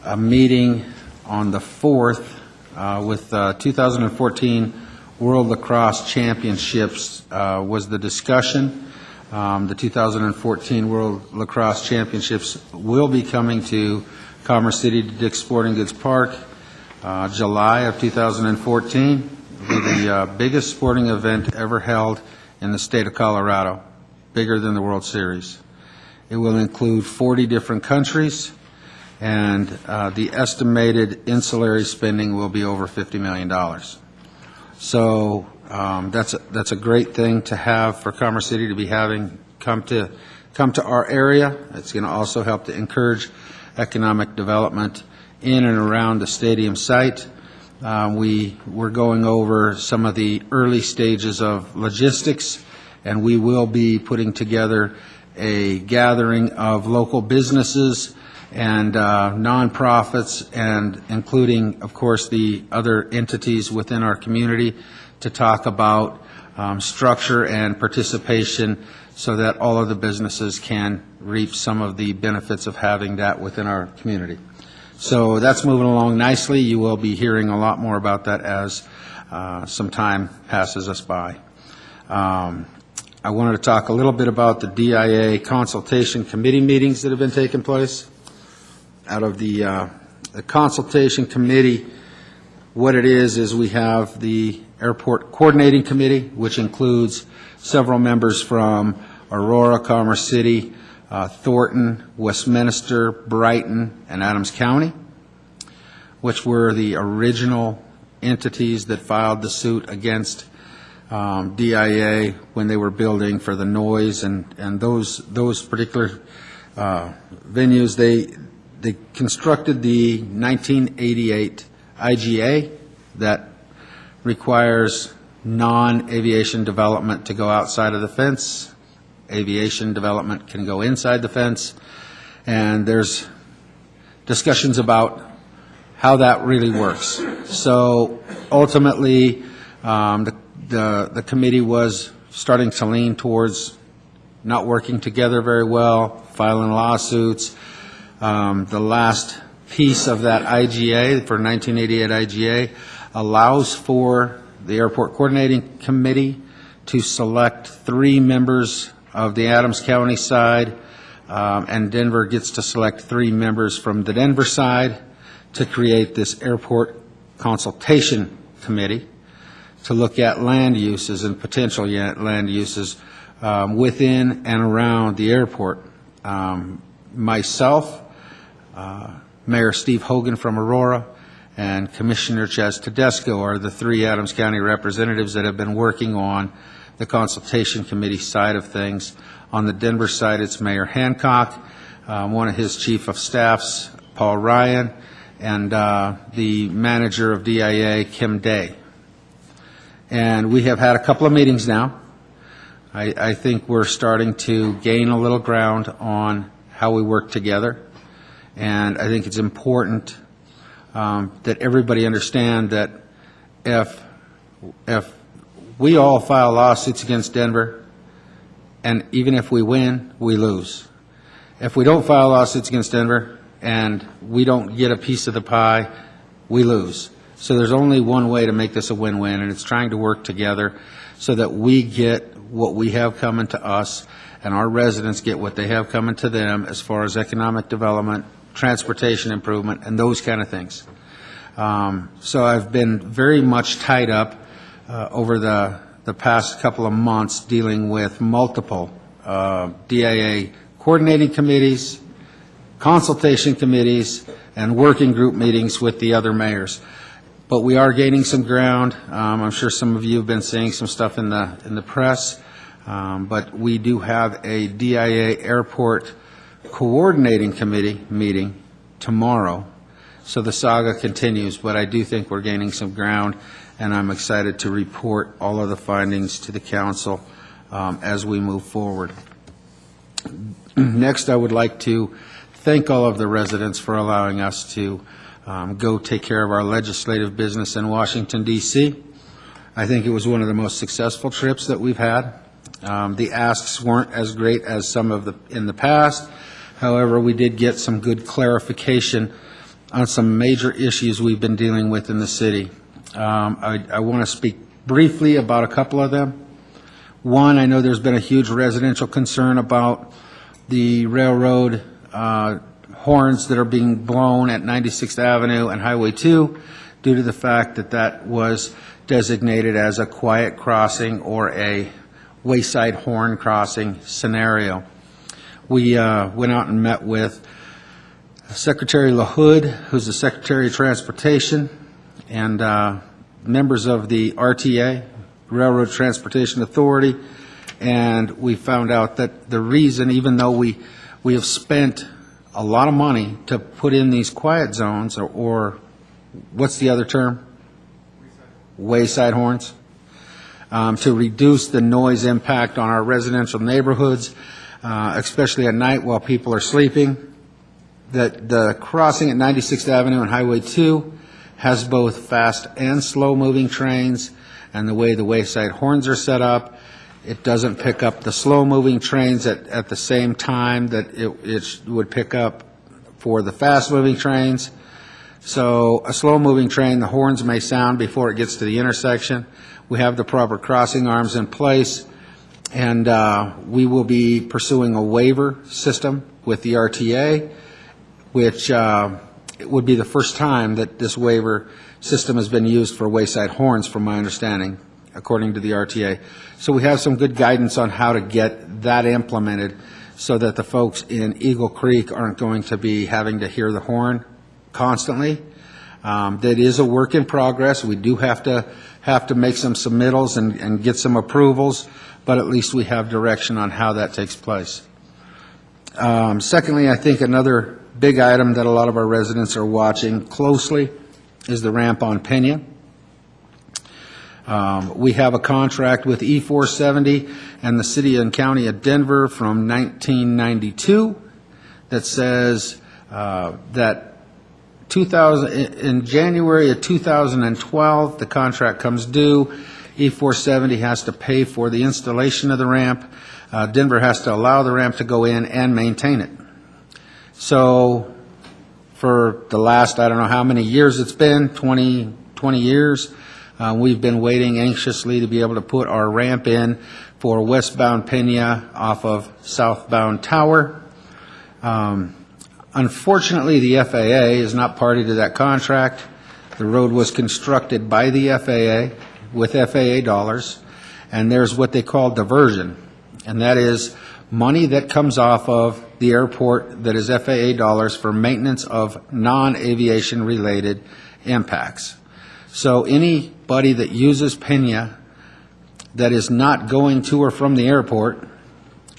a meeting on the 4th with 2014 World Lacrosse Championships was the discussion. The 2014 World Lacrosse Championships will be coming to Commerce City to Dick's Sporting Goods Park, July of 2014. It will be the biggest sporting event ever held in the state of Colorado, bigger than the World Series. It will include 40 different countries, and the estimated ancillary spending will be over $50 million. So that's a great thing to have for Commerce City to be having come to our area. It's going to also help to encourage economic development in and around the stadium site. We're going over some of the early stages of logistics, and we will be putting together a gathering of local businesses and nonprofits, and including, of course, the other entities within our community to talk about structure and participation so that all of the businesses can reap some of the benefits of having that within our community. So that's moving along nicely. You will be hearing a lot more about that as some time passes us by. I wanted to talk a little bit about the DIA consultation committee meetings that have been taking place. Out of the consultation committee, what it is we have the Airport Coordinating Committee, which includes several members from Aurora, Commerce City, Thornton, Westminster, Brighton, and Adams County, which were the original entities that filed the suit against DIA when they were building for the noise and those particular venues. They constructed the 1988 IGA that requires non-aviation development to go outside of the fence. Aviation development can go inside the fence. And there's discussions about how that really works. So ultimately, the committee was starting to lean towards not working together very well, filing lawsuits. The last piece of that IGA, for 1988 IGA, allows for the Airport Coordinating Committee to select 3 members of the Adams County side, and Denver gets to select 3 members from the Denver side to create this Airport Consultation Committee to look at land uses and potential land uses within and around the airport. Myself, Mayor Steve Hogan from Aurora, and Commissioner Chaz Tedesco are the 3 Adams County representatives that have been working on the consultation committee side of things. On the Denver side, it's Mayor Hancock, one of his chief of staffs, Paul Ryan, and the manager of DIA, Kim Day. And we have had a couple of meetings now. I think we're starting to gain a little ground on how we work together. And I think it's important that everybody understand that if we all file lawsuits against Denver, and even if we win, we lose. If we don't file lawsuits against Denver and we don't get a piece of the pie, we lose. So there's only one way to make this a win-win, and it's trying to work together so that we get what we have coming to us and our residents get what they have coming to them as far as economic development, transportation improvement, and those kind of things. So I've been very much tied up over the past couple of months dealing with multiple DIA coordinating committees, consultation committees, and working group meetings with the other mayors. But we are gaining some ground. I'm sure some of you have been seeing some stuff in the press, but we do have a DIA Airport Coordinating Committee meeting tomorrow. So the saga continues, but I do think we're gaining some ground, and I'm excited to report all of the findings to the council as we move forward. Next, I would like to thank all of the residents for allowing us to go take care of our legislative business in Washington, D.C. I think it was one of the most successful trips that we've had. The asks weren't as great as some of in the past. However, we did get some good clarification on some major issues we've been dealing with in the city. I want to speak briefly about a couple of them. One, I know there's been a huge residential concern about the railroad horns that are being blown at 96th Avenue and Highway 2 due to the fact that that was designated as a quiet crossing or a wayside horn crossing scenario. We went out and met with Secretary LaHood, who's the Secretary of Transportation, and members of the RTA, Railroad Transportation Authority, and we found out that the reason, even though we have spent a lot of money to put in these quiet zones, or what's the other term? Wayside horns, to reduce the noise impact on our residential neighborhoods, especially at night while people are sleeping, that the crossing at 96th Avenue and Highway 2 has both fast and slow-moving trains, and the way the wayside horns are set up, it doesn't pick up the slow-moving trains at the same time that it would pick up for the fast-moving trains. So a slow-moving train, the horns may sound before it gets to the intersection. We have the proper crossing arms in place, and we will be pursuing a waiver system with the RTA, which it would be the first time that this waiver system has been used for wayside horns, from my understanding, according to the RTA. So we have some good guidance on how to get that implemented so that the folks in Eagle Creek aren't going to be having to hear the horn constantly. That is a work in progress. We do have to make some submittals and get some approvals, but at least we have direction on how that takes place. Secondly, I think another big item that a lot of our residents are watching closely is the ramp on Pena. We have a contract with E470 and the City and County of Denver from 1992 that says that in January of 2012, the contract comes due. E470 has to pay for the installation of the ramp. Denver has to allow the ramp to go in and maintain it. So for the last, I don't know how many years it's been, 20 years, we've been waiting anxiously to be able to put our ramp in for westbound Pena off of southbound Tower. Unfortunately, the FAA is not party to that contract. The road was constructed by the FAA with FAA dollars, and there's what they call diversion, and that is money that comes off of the airport that is FAA dollars for maintenance of non-aviation related impacts. So anybody that uses Pena that is not going to or from the airport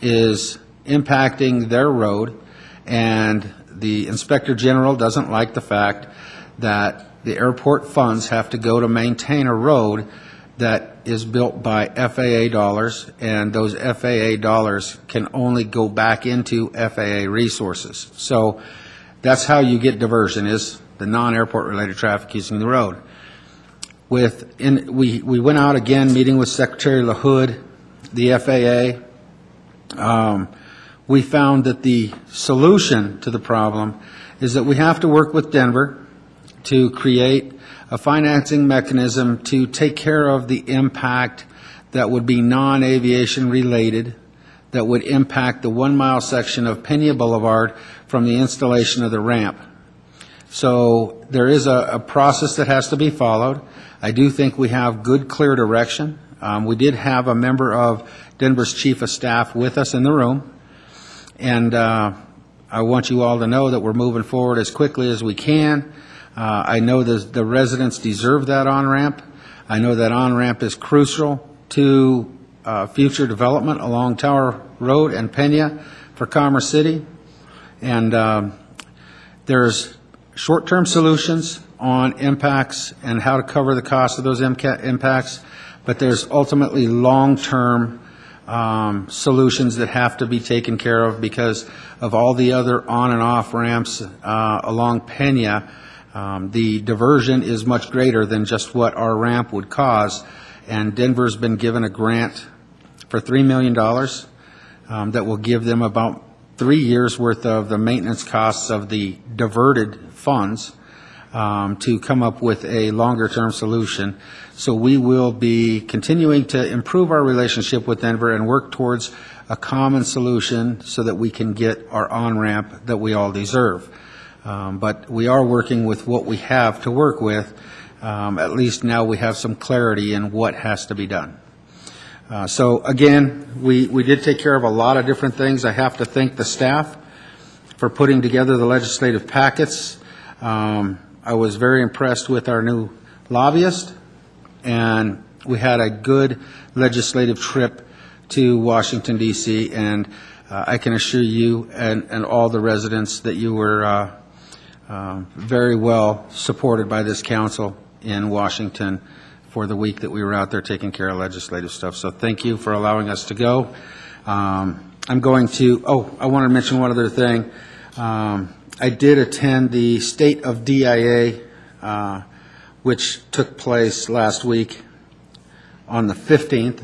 is impacting their road, and the Inspector General doesn't like the fact that the airport funds have to go to maintain a road that is built by FAA dollars, and those FAA dollars can only go back into FAA resources. So that's how you get diversion, is the non-airport related traffic using the road. We went out again, meeting with Secretary LaHood, the FAA. We found that the solution to the problem is that we have to work with Denver to create a financing mechanism to take care of the impact that would be non-aviation related, that would impact the 1 mile section of Pena Boulevard from the installation of the ramp. So there is a process that has to be followed. I do think we have good, clear direction. We did have a member of Denver's Chief of Staff with us in the room, and I want you all to know that we're moving forward as quickly as we can. I know the residents deserve that on-ramp. I know that on-ramp is crucial to future development along Tower Road and Pena for Commerce City. And there's short-term solutions on impacts and how to cover the cost of those impacts, but there's ultimately long-term solutions that have to be taken care of because of all the other on and off ramps along Pena. The diversion is much greater than just what our ramp would cause, and Denver's been given a grant for $3 million that will give them about 3 years worth of the maintenance costs of the diverted funds. to come up with a longer-term solution. So we will be continuing to improve our relationship with Denver and work towards a common solution so that we can get our on-ramp that we all deserve. But we are working with what we have to work with. At least now we have some clarity in what has to be done. So again, we did take care of a lot of different things. I have to thank the staff for putting together the legislative packets. I was very impressed with our new lobbyist, and we had a good legislative trip to Washington, D.C., and I can assure you and all the residents that you were very well supported by this council in Washington for the week that we were out there taking care of legislative stuff. So thank you for allowing us to go. I'm going to, I want to mention one other thing. I did attend the State of DIA, which took place last week on the 15th,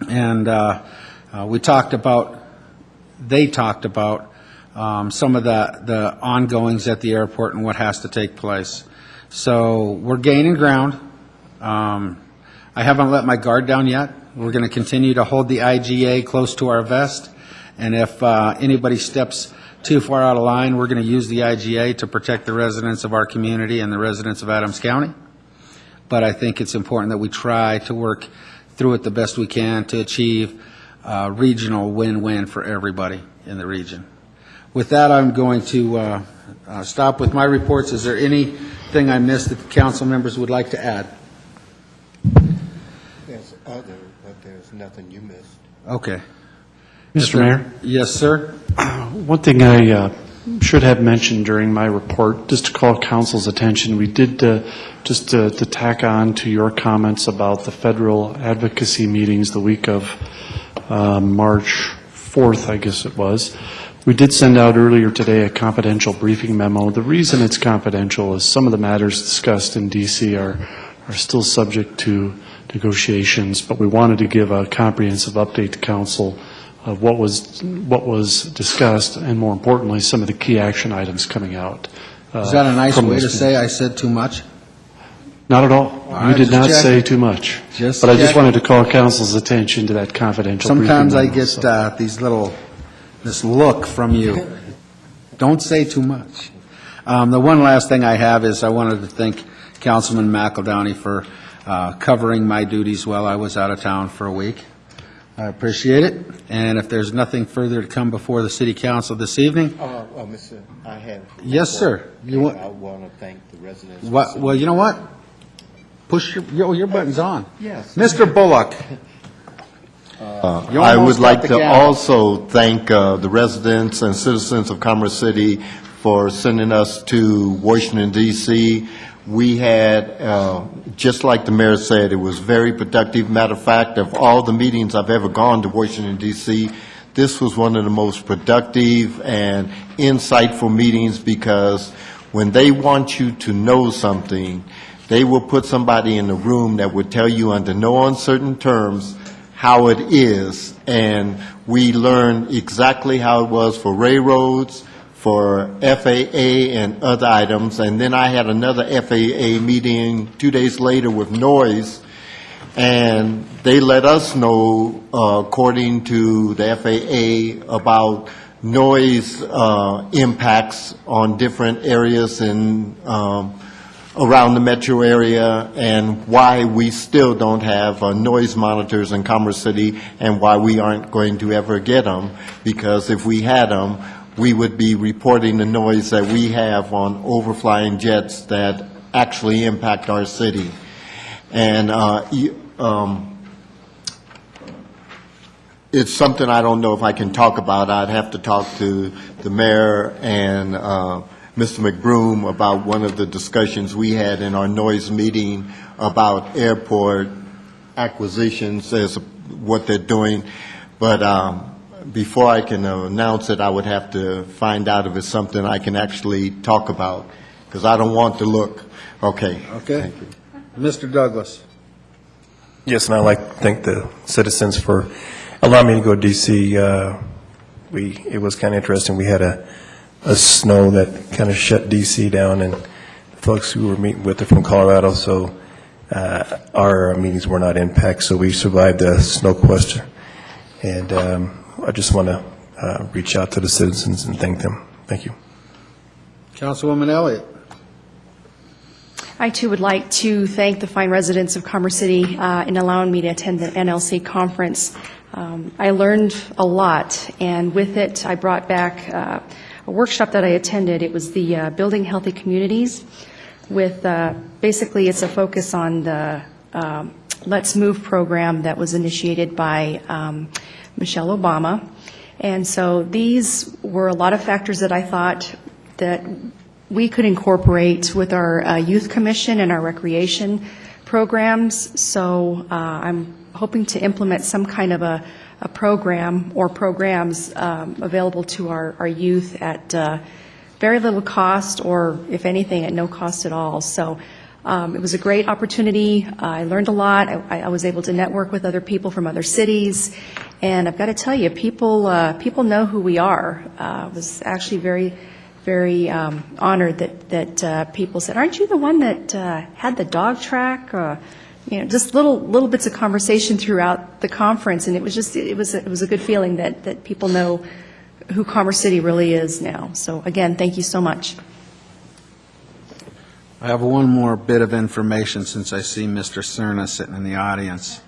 and they talked about some of the ongoings at the airport and what has to take place. So we're gaining ground. I haven't let my guard down yet. We're going to continue to hold the IGA close to our vest, and if anybody steps too far out of line, we're going to use the IGA to protect the residents of our community and the residents of Adams County. But I think it's important that we try to work through it the best we can to achieve a regional win-win for everybody in the region. With that, I'm going to stop with my reports. Is there anything I missed that the council members would like to add? There's other, but there's nothing you missed. Okay. Mr. Mayor? Yes, sir. One thing I should have mentioned during my report, just to call council's attention, we did, just to tack on to your comments about the federal advocacy meetings the week of March 4th, I guess it was. We did send out earlier today a confidential briefing memo. The reason it's confidential is some of the matters discussed in D.C. are still subject to negotiations, but we wanted to give a comprehensive update to council of what was discussed, and more importantly, some of the key action items coming out. Is that a nice way to say I said too much? Not at all. All You did right, not just say checking. too much. Just But I just checking. wanted to call council's attention to that confidential briefing Sometimes I memo, get so. this look from you. Don't say too much. The one last thing I have is I wanted to thank Councilman McEldowney for covering my duties while I was out of town for a week. I appreciate it. And if there's nothing further to come before the city council this evening. Mr. I have. Yes, sir. I want to thank the residents. Well, you know what? Push your button's on. Yes. Mr. Bullock. I would like to also thank the residents and citizens of Commerce City for sending us to Washington, D.C. We had, just like the mayor said, it was very productive. Matter of fact, of all the meetings I've ever gone to Washington, D.C., this was one of the most productive and insightful meetings, because when they want you to know something, they will put somebody in the room that would tell you under no uncertain terms how it is. And we learned exactly how it was for railroads, for FAA and other items. And then I had another FAA meeting 2 days later with noise, and they let us know, according to the FAA, about noise impacts on different areas in around the metro area, and why we still don't have noise monitors in Commerce City, and why we aren't going to ever get them, because if we had them, we would be reporting the noise that we have on overflying jets that actually impact our city. And it's something I don't know if I can talk about. I'd have to talk to the mayor and Mr. McBroom about one of the discussions we had in our noise meeting about airport acquisitions as what they're doing. But before I can announce it, I would have to find out if it's something I can actually talk about, because I don't want to look. Okay. Okay. Thank you. Mr. Douglas. Yes, and I'd like to thank the citizens for allowing me to go to D.C. It was kind of interesting. We had a snow that kind of shut D.C. down, and folks who were meeting with are from Colorado, so our meetings were not impacted, so we survived the snow question. And I just want to reach out to the citizens and thank them. Thank you. Councilwoman Elliott. I, too, would like to thank the fine residents of Commerce City in allowing me to attend the NLC conference. I learned a lot, and with it, I brought back a workshop that I attended. It was the Building Healthy Communities with, basically, it's a focus on the Let's Move program that was initiated by Michelle Obama. And so these were a lot of factors that I thought that we could incorporate with our youth commission and our recreation programs. So I'm hoping to implement some kind of a program or programs available to our youth at very little cost, or if anything, at no cost at all. So it was a great opportunity. I learned a lot. I was able to network with other people from other cities. And I've got to tell you, people know who we are. I was actually very honored that people said, "Aren't you the one that had the dog track?" Just little bits of conversation throughout the conference, and it was a good feeling that people know who Commerce City really is now. So again, thank you so much. I have one more bit of information since I see Mr. Cerna sitting in the audience.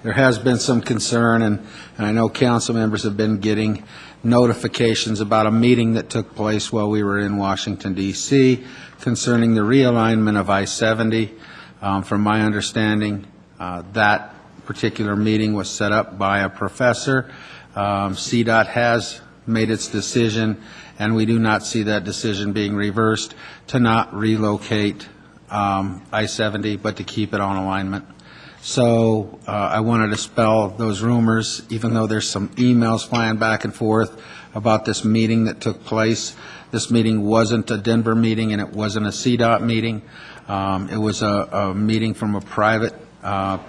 There has been some concern, and I know council members have been getting notifications about a meeting that took place while we were in Washington, D.C. concerning the realignment of I-70. From my understanding, that particular meeting was set up by a professor. CDOT has made its decision, and we do not see that decision being reversed to not relocate I-70, but to keep it on alignment. So I want to dispel those rumors, even though there's some emails flying back and forth about this meeting that took place. This meeting wasn't a Denver meeting, and it wasn't a CDOT meeting. It was a meeting from a private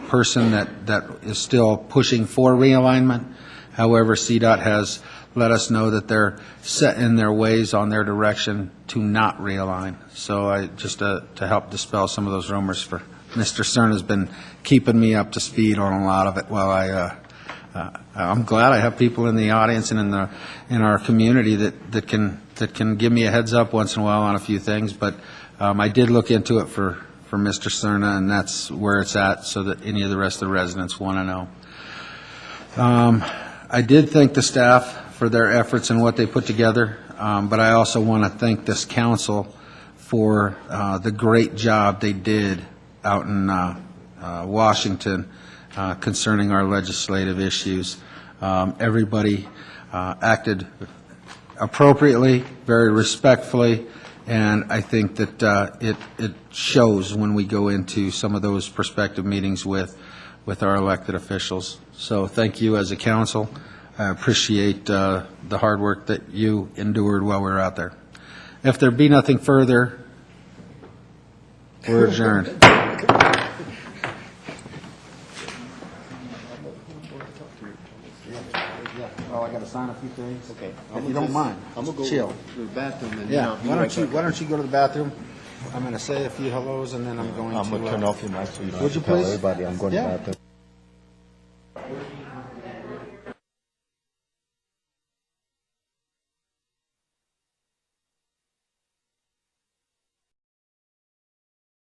person that is still pushing for realignment. However, CDOT has let us know that they're set in their ways on their direction to not realign. So I just to help dispel some of those rumors, for Mr. Cerna has been keeping me up to speed on a lot of it. While I'm glad I have people in the audience and in our community that can give me a heads up once in a while on a few things. But I did look into it for Mr. Cerna, and that's where it's at, so that any of the rest of the residents want to know. I did thank the staff for their efforts and what they put together, but I also want to thank this council for the great job they did out in Washington concerning our legislative issues. Everybody acted appropriately, very respectfully, and I think that it shows when we go into some of those prospective meetings with our elected officials. So thank you as a council. I appreciate the hard work that you endured while we were out there. If there be nothing further, we're adjourned. Oh, I got to sign a few things. Okay, if you don't mind, I'm gonna go chill. to the bathroom and Yeah, why don't you go to the bathroom? I'm going to say a few hellos, and then I'm going to. I'm gonna turn off your mic so you don't Would you have to tell please? everybody I'm going to the Yeah. bathroom.